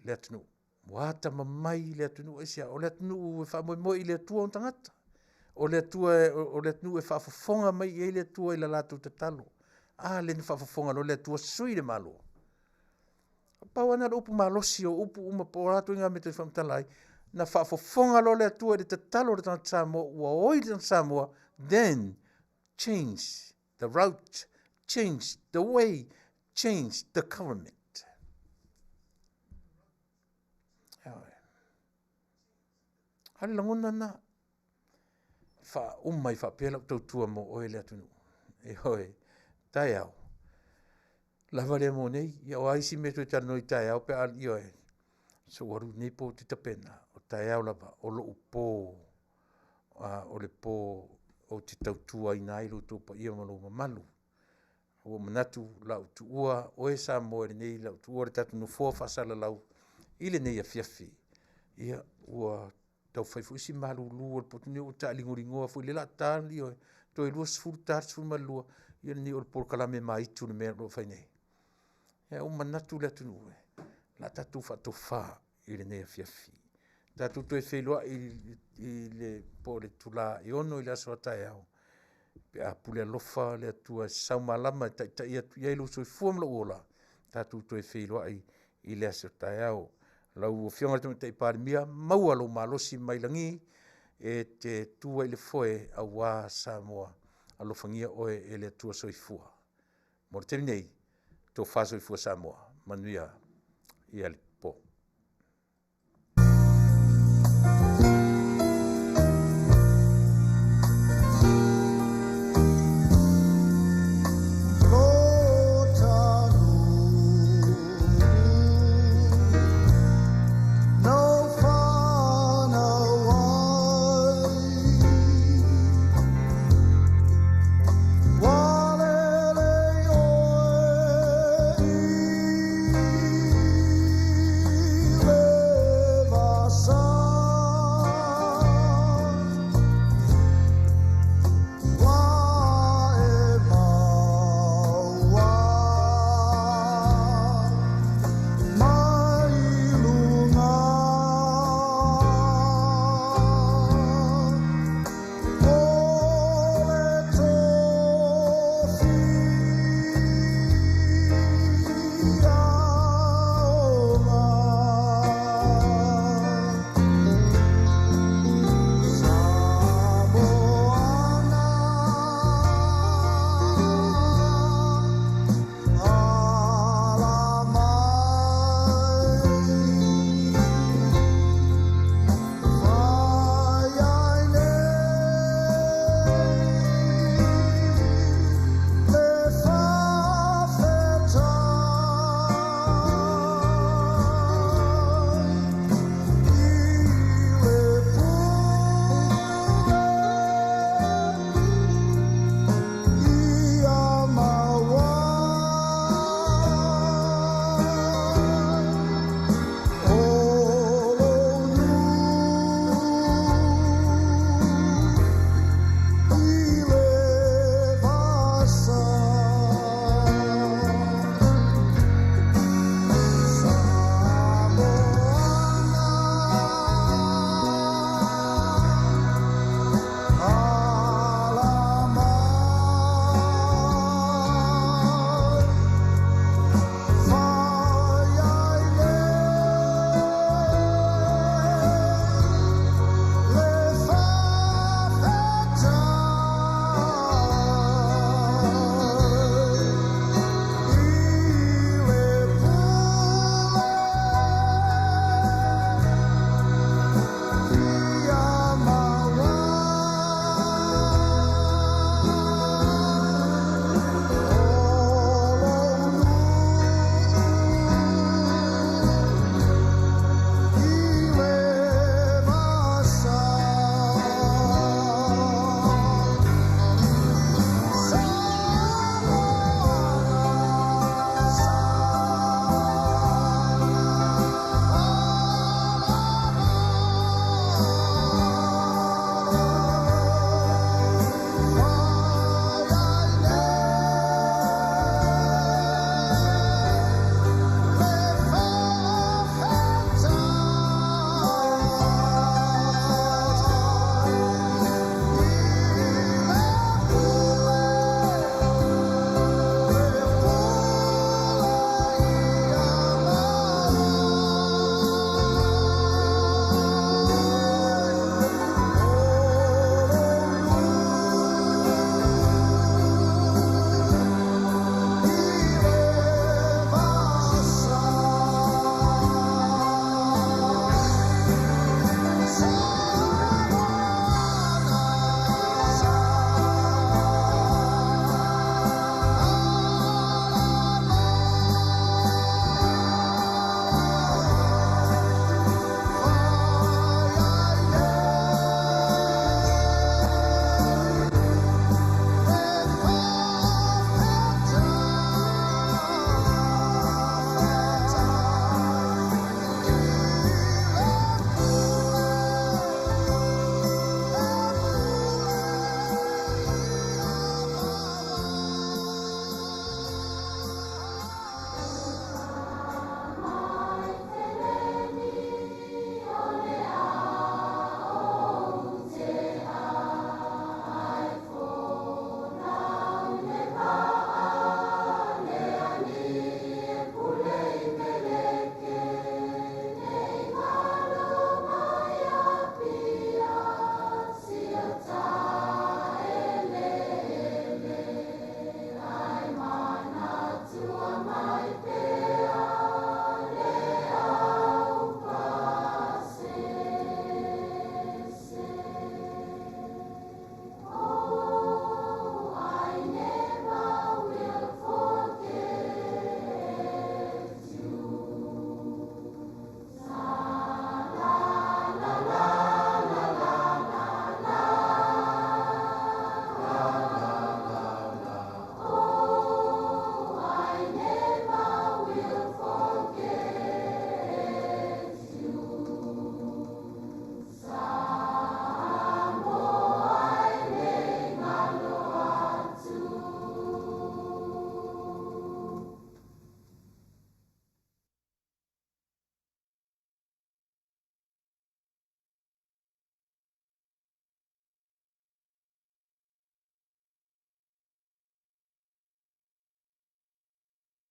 Le atunu. Wata mamai le atunu esia, o le atunu e whamoimoi le atua o tangata. O le atunu e whaafafonga mai e le atua i la latu te talo. Le ni whaafafonga lo le atua sui le malo. Pau ana upu malosi o upu uma poratu inga me te whamtalai. Na whaafafonga lo le atua i te talo le tangata Samoa, ua oi le tangata Samoa, then change the route, change the way, change the government. Hali langona na umai pela tautua mo oe le atunu. E hoi, tai au. Lava le mo nei, ia o aisi me tu tano i tai au pe al ioe. So waru nei po te tapena, o tai au lava, o lo upo, o le po o te tautua i nai lo topa ia malo mamalu. O manatu lau tu ua, oe Samoa le nei lau tu ua le tatu no fua fasala lau, ile nei Afiafi. Ia ua tau whaifu isi malu lua, potuni o ta lingoringoa fu le la tali o to e lua sfuru tar sfuru malua, ia ni o por kalame mai tu ne mea lo fai nei. Ia o manatu le tunu e, la tatu whato wha ile nei Afiafi. Tatu to e whelua i le po le tula i ono i le aso atai au. Pe a pule alofa le atua sau malama ta ia ilu soi fuam lo ola. Tatu to e whelua i le aso atai au. Lau o fionga te te parimia, maua lo malosi mailangi e te tua ile foe a wā Samoa alo fangia oe e le tua soifua. Mor te nei, tō wha soifua Samoa, Manuia i ali.